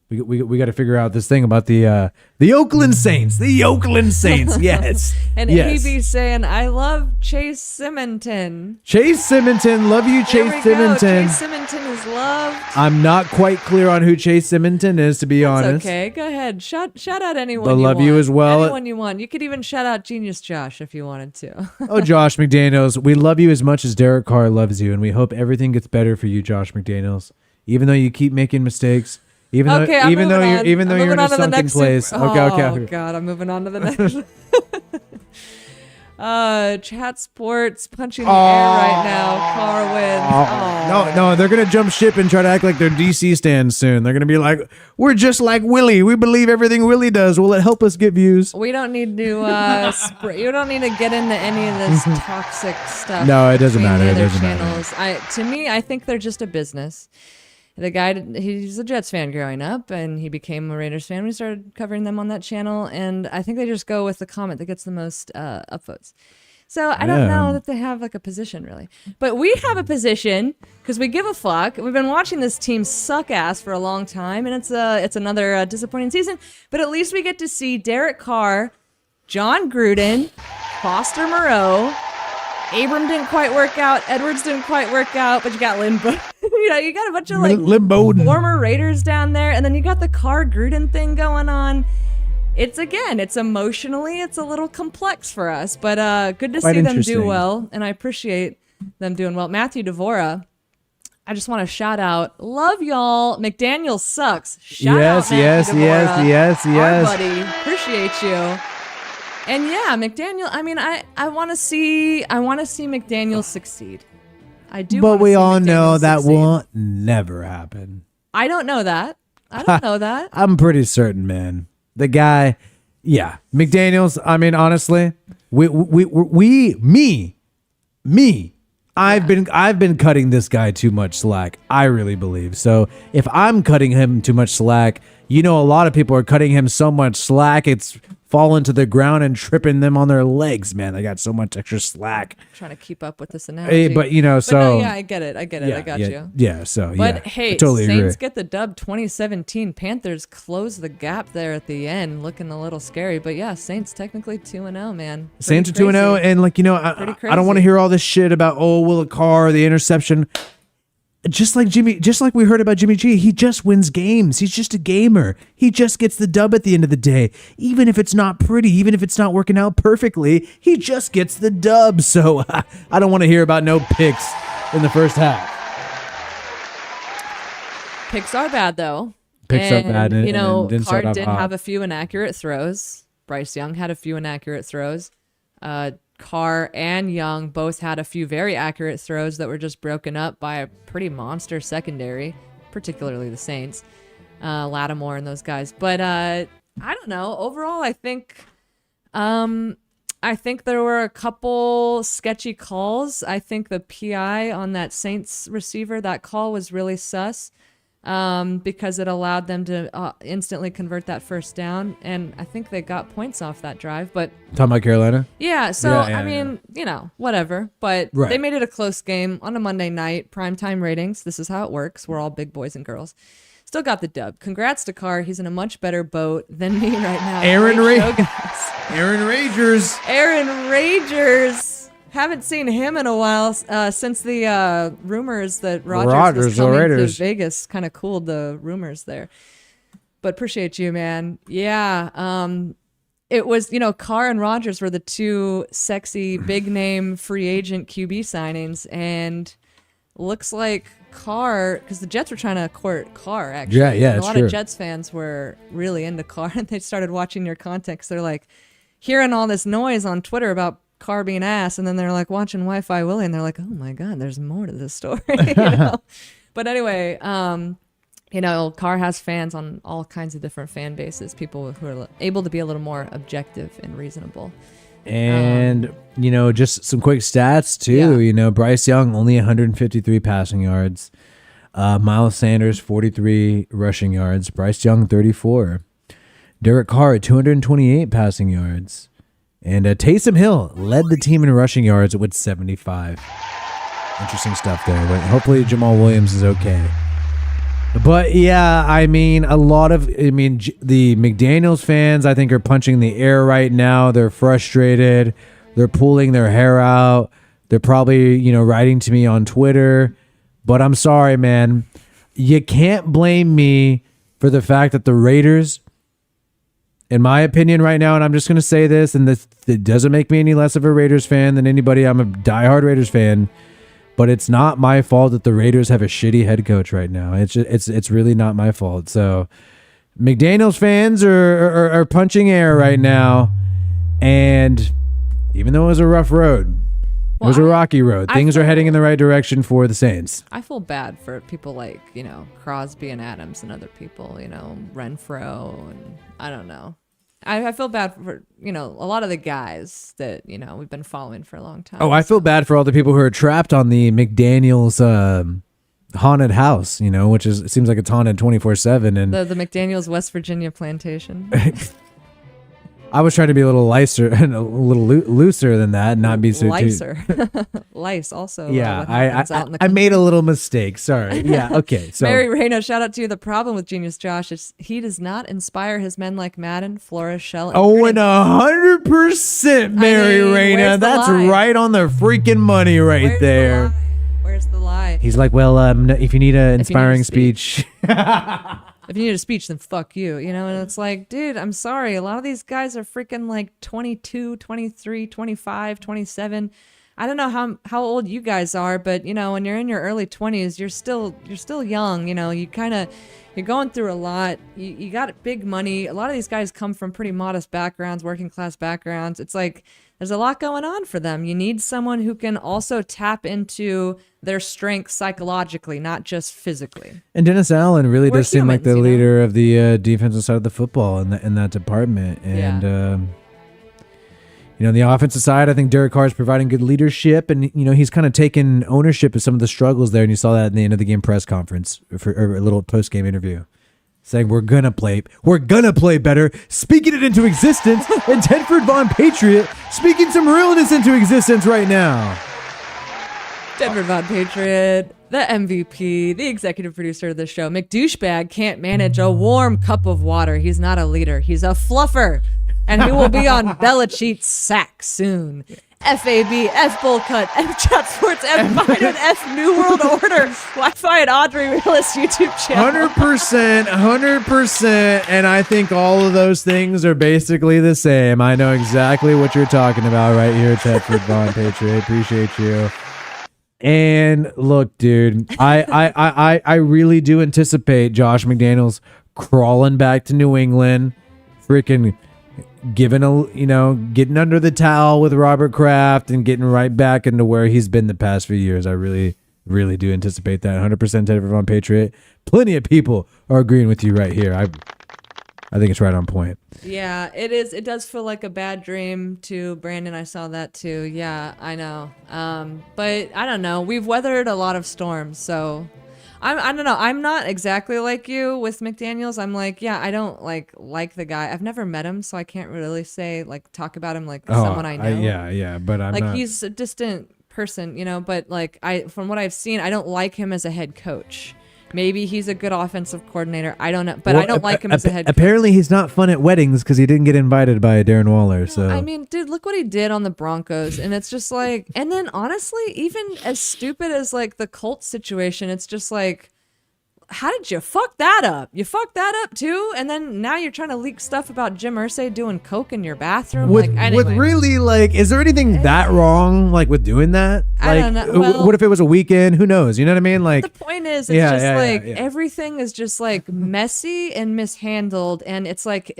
we got to figure out this thing about the Oakland Saints. The Oakland Saints. Yes. And yes. AB saying, I love Chase Simonton. Chase Simonton. Love you, There Chase we go. Simonton. Chase Simonton is loved. I'm not quite clear on who Chase Simonton is, to be That's honest. okay. Go ahead. Shout out anyone But you love want. you as well. Anyone you want. You could even shout out Genius Josh if you wanted to. Oh, Josh McDaniels, we love you as much as Derek Carr loves you, and we hope everything gets better for you, Josh McDaniels. Even though you keep making mistakes, even though you're in a sunken place. Okay. Oh God, I'm moving on to the next. Chat Sports punching the air right now. Carr wins. No, they're gonna jump ship and try to act like they're DC stands soon. They're gonna be like, we're just like Willie. We believe everything Willie does. Will it help us get views? We don't need to you don't need to get into any of this toxic stuff. No, it doesn't between matter. the It other doesn't matter. channels. To me, I think they're just a business. The guy, he's a Jets fan growing up, and he became a Raiders fan. We started covering them on that channel, and I think they just go with the comment that gets the most upvotes. So I don't know that they have like a position really, but we have a position because we give a fuck. We've been watching this team suck ass for a long time, and it's another disappointing season. But at least we get to see Derek Carr, John Gruden, Foster Moreau. Abram didn't quite work out. Edwards didn't quite work out, but you got Limbo. You got a bunch of like former Raiders down there, and then you got the Carr Gruden thing going on. It's emotionally, it's a little complex for us, but good to see them do well, and I appreciate them doing well. Matthew Devora, I just want to shout out, love y'all. McDaniel sucks. Shout out Matthew Devora, yes. our buddy, appreciate you. And yeah, McDaniel. I mean, I want to see McDaniel succeed. I do. But we all McDaniel know that succeed. won't never happen. I don't know that. I don't know that. I'm pretty certain, man. The guy, yeah, McDaniels. I mean, honestly, I've been cutting this guy too much slack. I really believe so. If I'm cutting him too much slack, a lot of people are cutting him so much slack, it's falling to the ground and tripping them on their legs, man. They got so much extra slack. Trying to keep up with this analogy. But so. No, yeah, I get it. I got you. Yeah, so But yeah, hey, I totally Saints agree. get the dub 2017. Panthers close the gap there at the end, looking a little scary. But yeah, Saints technically 2-0, man. Saints are 2-0, and I don't want to hear all this shit about Will Carr, the interception. Just like we heard about Jimmy G, he just wins games. He's just a gamer. He just gets the dub at the end of the day. Even if it's not pretty, even if it's not working out perfectly, he just gets the dub. So I don't want to hear about no picks in the first half. Picks are bad though. Picks are bad. And Carr did have a few inaccurate throws. Bryce Young had a few inaccurate throws. Carr and Young both had a few very accurate throws that were just broken up by a pretty monster secondary, particularly the Saints, Lattimore and those guys. But I don't know. Overall, I think there were a couple sketchy calls. I think the PI on that Saints receiver, that call was really sus. Because it allowed them to instantly convert that first down, and I think they got points off that drive. But talking about Carolina, yeah. So I mean, whatever. But right. They made it a close game on a Monday night, primetime ratings. This is how it works. We're all big boys and girls. Still got the dub. Congrats to Carr. He's in a much better boat than me right now. Aaron Ragers. Haven't seen him in a while since the rumors that Rodgers was coming to Vegas kind of cooled the rumors there. But appreciate you, man. Yeah, it was, Carr and Rodgers were the two sexy, big-name free agent QB signings, and looks like Carr, because the Jets were trying to court Carr, actually. Yeah, a lot of Jets fans were really into Carr, and they started watching your content because they're like, hearing all this noise on Twitter about Carr being ass, and then they're like watching WiFiWillie, and they're like, oh my God, there's more to this story. You know? But anyway, you know, Carr has fans on all kinds of different fan bases, people who are able to be a little more objective and reasonable. And, you know, just some quick stats, too. Yeah. You know, Bryce Young, only 153 passing yards. Miles Sanders, 43 rushing yards. Bryce Young, 34. Derek Carr, 228 passing yards. And Taysom Hill led the team in rushing yards with 75. Interesting stuff there. But hopefully Jamal Williams is okay. But yeah, I mean, the McDaniels fans, I think, are punching the air right now. They're frustrated. They're pulling their hair out. They're probably, you know, writing to me on Twitter. But I'm sorry, man. You can't blame me for the fact that the Raiders, in my opinion right now, and I'm just going to say this, and this, it doesn't make me any less of a Raiders fan than anybody. I'm a diehard Raiders fan. But it's not my fault that the Raiders have a shitty head coach right now. It's really not my fault. So McDaniels fans are punching air right now. And even though it was a rough road, it was a rocky road, things are heading in the right direction for the Saints. I feel bad for people like, you know, Crosby and Adams and other people, you know, Renfro, and I don't know. I feel bad for, you know, a lot of the guys that, you know, we've been following for a long time. Oh, I feel bad for all the people who are trapped on the McDaniels haunted house, you know, which it seems like it's haunted 24/7. And the McDaniels West Virginia plantation. I was trying to be a little licer and a little looser than that, and not be so Licer. Lice also. Yeah, what happens out in the I made a little mistake. Sorry. Yeah. Okay. So Mary Reyno, shout out to you. The problem with Genius Josh is he does not inspire his men like Madden, Flores, Shell, and Oh, Green. and 100%, Mary Reyna. where's the That's lie? right on the freaking money right Where's there. The lie? Where's the lie? He's like, well, if you need an inspiring speech. If you need a speech, then fuck you, you know? And it's like, dude, I'm sorry. A lot of these guys are freaking like 22, 23, 25, 27. I don't know how old you guys are, but you know, when you're in your early 20s, you're still young, you know, you're going through a lot. You got big money. A lot of these guys come from pretty modest backgrounds, working class backgrounds. It's like there's a lot going on for them. You need someone who can also tap into their strengths psychologically, not just physically. And Dennis Allen really We're does seem like the humans, you know? leader of the defensive side of the football in that department. And, you know, on the offensive side, I think Derek Carr is providing good leadership, and you know he's kind of taken ownership of some of the struggles there. And you saw that in the end of the game press conference or a little post game interview, saying we're gonna play better, speaking it into existence. And Tedford Von Patriot speaking some realness into existence right now. Denver Von Patriot, the MVP, the executive producer of the show. McDouchebag can't manage a warm cup of water. He's not a leader. He's a fluffer. And he will be on Belichick's sack soon. FAB, F Bull Cut, F Chat Sports, F Biden, F New World Order, Wi-Fi and Audrey Realist YouTube channel. 100%. And I think all of those things are basically the same. I know exactly what you're talking about right here, Tedford Von Patriot. Appreciate you. And look, dude, I really do anticipate Josh McDaniels crawling back to New England, freaking getting under the towel with Robert Kraft and getting right back into where he's been the past few years. I really, really do anticipate that. 100% Tedford Von Patriot. Plenty of people are agreeing with you right here. I think it's right on point. Yeah, it is. It does feel like a bad dream to Brandon. I saw that too. Yeah, I know. But I don't know. We've weathered a lot of storms, so I don't know. I'm not exactly like you with McDaniels. I'm like, yeah, I don't like the guy. I've never met him, so I can't really say talk about him like someone I know. Yeah, but I'm like not. He's a distant person, you know. But from what I've seen, I don't like him as a head coach. Maybe he's a good offensive coordinator. I don't know, but I don't like him as a head coach. Apparently, he's not fun at weddings because he didn't get invited by Darren Waller. So I mean, dude, look what he did on the Broncos, and it's just like, and then honestly, even as stupid as like the Colts situation, it's just like, how did you fuck that up? You fucked that up too, and then now you're trying to leak stuff about Jim Irsay doing coke in your bathroom. With Anyway. really, like, is there anything that wrong, like, with doing that? Like, I don't know. Well, what if it was a weekend? Who knows? You know what I mean? Like, the point is, it's everything is just like messy and mishandled, and it's like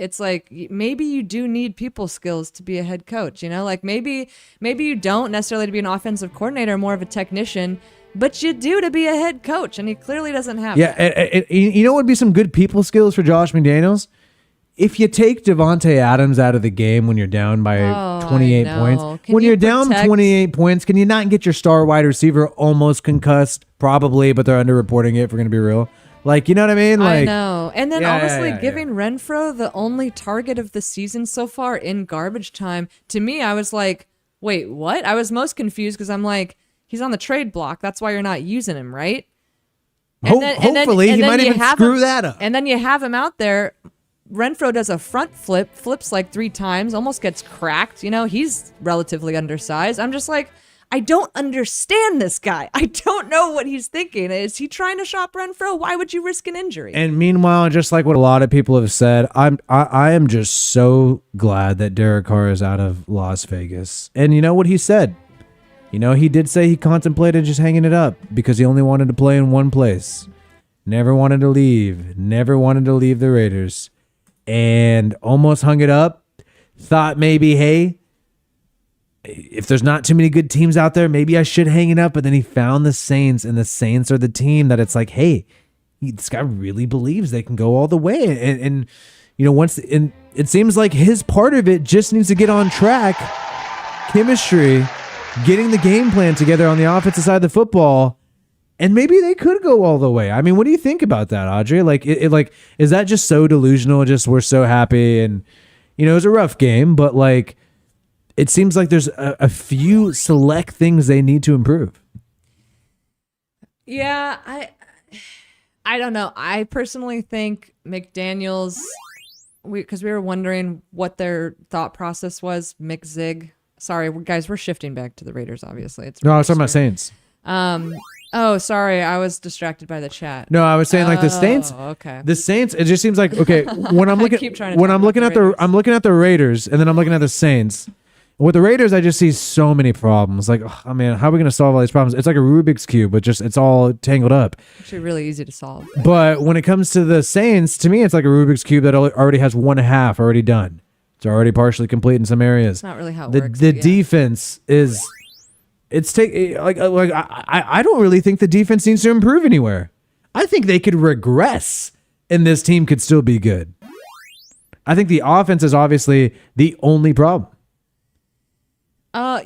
maybe you do need people skills to be a head coach. You know, like maybe you don't necessarily to be an offensive coordinator, more of a technician. But you do to be a head coach, and he clearly doesn't have that. And you know what would be some good people skills for Josh McDaniels? If you take Devontae Adams out of the game when you're down by 28 points. When you're down 28 points, can you not get your star wide receiver almost concussed? Probably, but they're underreporting it if we're going to be real. Like, you know what I mean? Like, I know. And then honestly, giving Renfro the only target of the season so far in garbage time, to me, I was like, wait, what? I was most confused because I'm like, he's on the trade block. That's why you're not using him, right? Hopefully, he might even screw that up. And then you have him out there. Renfro does a front flip, flips like 3 times, almost gets cracked. You know, he's relatively undersized. I'm just like, I don't understand this guy. I don't know what he's thinking. Is he trying to shop Renfro? Why would you risk an injury? And meanwhile, just like what a lot of people have said, I am just so glad that Derek Carr is out of Las Vegas. And you know what he said? You know, he did say he contemplated just hanging it up because he only wanted to play in one place. Never wanted to leave. Never wanted to leave the Raiders. And almost hung it up. Thought maybe, hey, if there's not too many good teams out there, maybe I should hang it up. But then he found the Saints, and the Saints are the team that it's like, hey, this guy really believes they can go all the way. And you know, it seems like his part of it just needs to get on track. Chemistry. Getting the game plan together on the offensive side of the football, and maybe they could go all the way. I mean, what do you think about that, Audrey? Like, is that just so delusional? Just we're so happy, and you know, it was a rough game, but like, it seems like there's a few select things they need to improve. Yeah, I don't know. I personally think McDaniels, because we were wondering what their thought process was. McZig. Sorry, guys, we're shifting back to the Raiders, obviously. No, I was talking about Saints. Oh, sorry, I was distracted by the chat. No, I was saying like the Saints. Okay. The Saints, it just seems like, okay, when I'm looking I'm looking at the Raiders, and then I'm looking at the Saints. With the Raiders, I just see so many problems. Like, oh man, how are we going to solve all these problems? It's like a Rubik's Cube, but just it's all tangled up. Actually, really easy to solve. But when it comes to the Saints, to me, it's like a Rubik's Cube that already has 1/2 already done. It's already partially complete in some areas. It's not really how it works. The defense is, I don't really think the defense needs to improve anywhere. I think they could regress, and this team could still be good. I think the offense is obviously the only problem.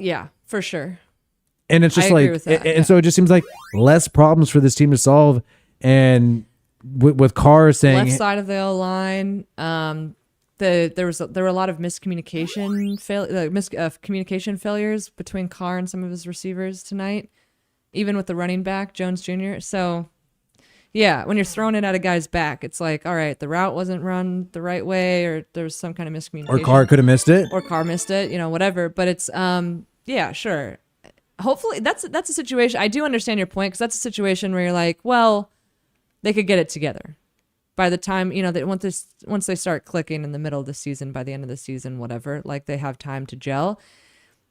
Yeah, for sure. And it's just like, so it just seems like less problems for this team to solve. And with Carr saying left side of the O line, there were a lot of communication failures between Carr and some of his receivers tonight, even with the running back Jones Jr. So yeah, when you're throwing it at a guy's back, it's like, all right, the route wasn't run the right way, or there's some kind of miscommunication, or Carr could have missed it, you know, whatever. But it's yeah, sure. Hopefully that's a situation. I do understand your point, because that's a situation where you're like, well, they could get it together by the time, you know, that once they start clicking in the middle of the season, by the end of the season, whatever, like they have time to gel.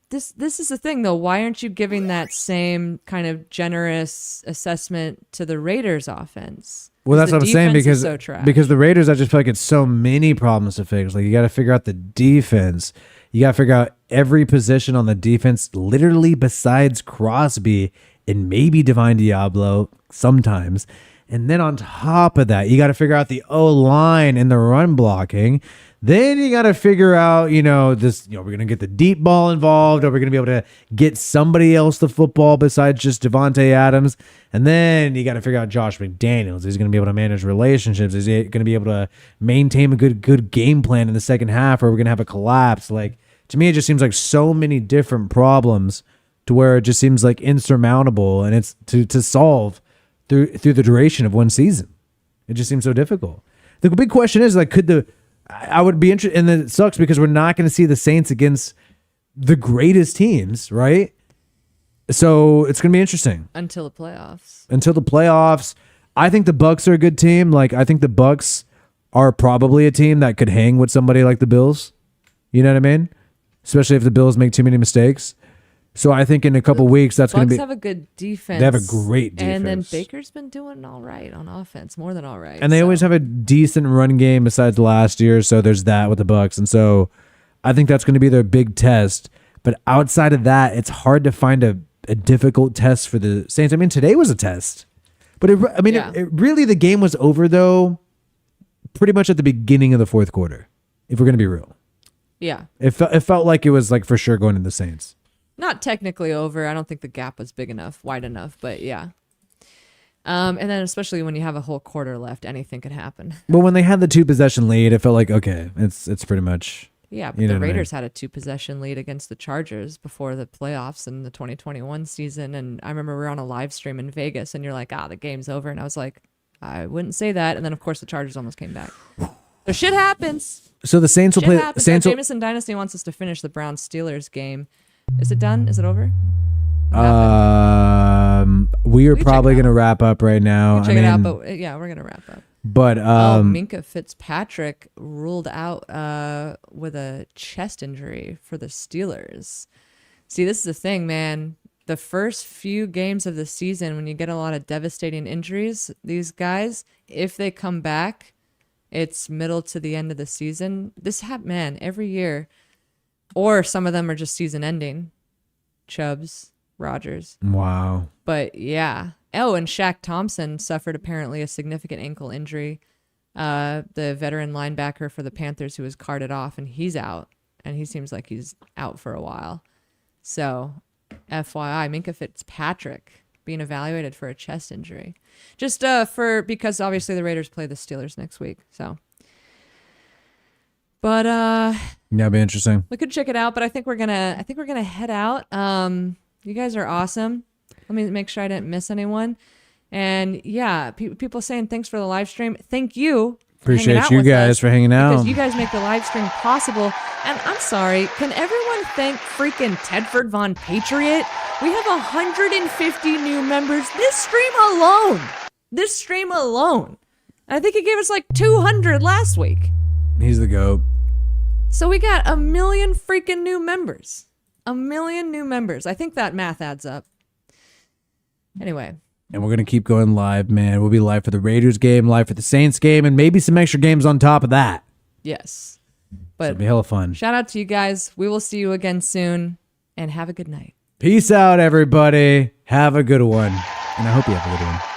This is the thing, though. Why aren't you giving that same kind of generous assessment to the Raiders offense? Well, that's what I'm saying, because the Raiders, I just feel like it's so many problems to fix. Like, you got to figure out the defense. You got to figure out every position on the defense, literally besides Crosby and maybe Divine Diablo sometimes. And then on top of that, you got to figure out the O-line and the run blocking. Then you got to figure out, you know, this, you know, we're going to get the deep ball involved, or we're going to be able to get somebody else the football besides just Devontae Adams. And then you got to figure out Josh McDaniels. He's going to be able to manage relationships. Is he going to be able to maintain a good game plan in the second half, or we're going to have a collapse? Like, to me, it just seems like so many different problems to where it just seems like insurmountable, and it's to solve through the duration of one season. It just seems so difficult. The big question is, like, I would be interested, and it sucks because we're not going to see the Saints against the greatest teams, right? So it's going to be interesting. Until the playoffs. I think the Bucks are a good team. Like, I think the Bucks are probably a team that could hang with somebody like the Bills. You know what I mean? Especially if the Bills make too many mistakes. So I think in a couple weeks that's going to be. Bucks have a good defense. They have a great defense. And then Baker's been doing all right on offense, more than all right. And they always have a decent run game besides last year. So there's that with the Bucks. And so I think that's going to be their big test. But outside of that, it's hard to find a difficult test for the Saints. I mean, today was a test. But it really, the game was over, though, pretty much at the beginning of the fourth quarter, if we're going to be real. Yeah. It felt like it was like for sure going to the Saints. Not technically over. I don't think the gap was big enough, wide enough, but yeah. And then especially when you have a whole quarter left, anything could happen. Well, when they had the 2-possession lead, it felt like, okay, it's pretty much. Yeah, but the Raiders had a 2-possession lead against the Chargers before the playoffs in the 2021 season. And I remember we were on a live stream in Vegas and you're like, the game's over. And I was like, I wouldn't say that. And then, of course, the Chargers almost came back. So shit happens. So the Saints will shit play. Happens. Saints Jameson Dynasty wants us to finish the Browns-Steelers game. Is it done? Is it over? We are probably going to wrap up right now. Check it out, but yeah, we're going to wrap up. But Minka Fitzpatrick ruled out with a chest injury for the Steelers. See, this is the thing, man. The first few games of the season, when you get a lot of devastating injuries, these guys, if they come back, it's middle to the end of the season. This happens, every year. Or some of them are just season ending. Chubbs, Rodgers. Wow. But yeah. Oh, and Shaq Thompson suffered apparently a significant ankle injury. The veteran linebacker for the Panthers who was carted off, and he's out. And he seems like he's out for a while. So, FYI, Minka Fitzpatrick being evaluated for a chest injury. Just because obviously the Raiders play the Steelers next week. So. But that'd be interesting. We could check it out, but I think we're gonna head out. You guys are awesome. Let me make sure I didn't miss anyone. And yeah, people saying thanks for the live stream. Thank you. Appreciate you guys for hanging out. Because you guys make the live stream possible. And I'm sorry, can everyone thank freaking Tedford Von Patriot? We have 150 new members this stream alone. I think he gave us like 200 last week. He's the GOAT. So we got 1 million freaking new members. 1 million new members. I think that math adds up. Anyway. And we're going to keep going live, man. We'll be live for the Raiders game, live for the Saints game, and maybe some extra games on top of that. Yes. But it'll be hella fun. Shout out to you guys. We will see you again soon, and have a good night. Peace out, everybody. Have a good one. And I hope you have a good one.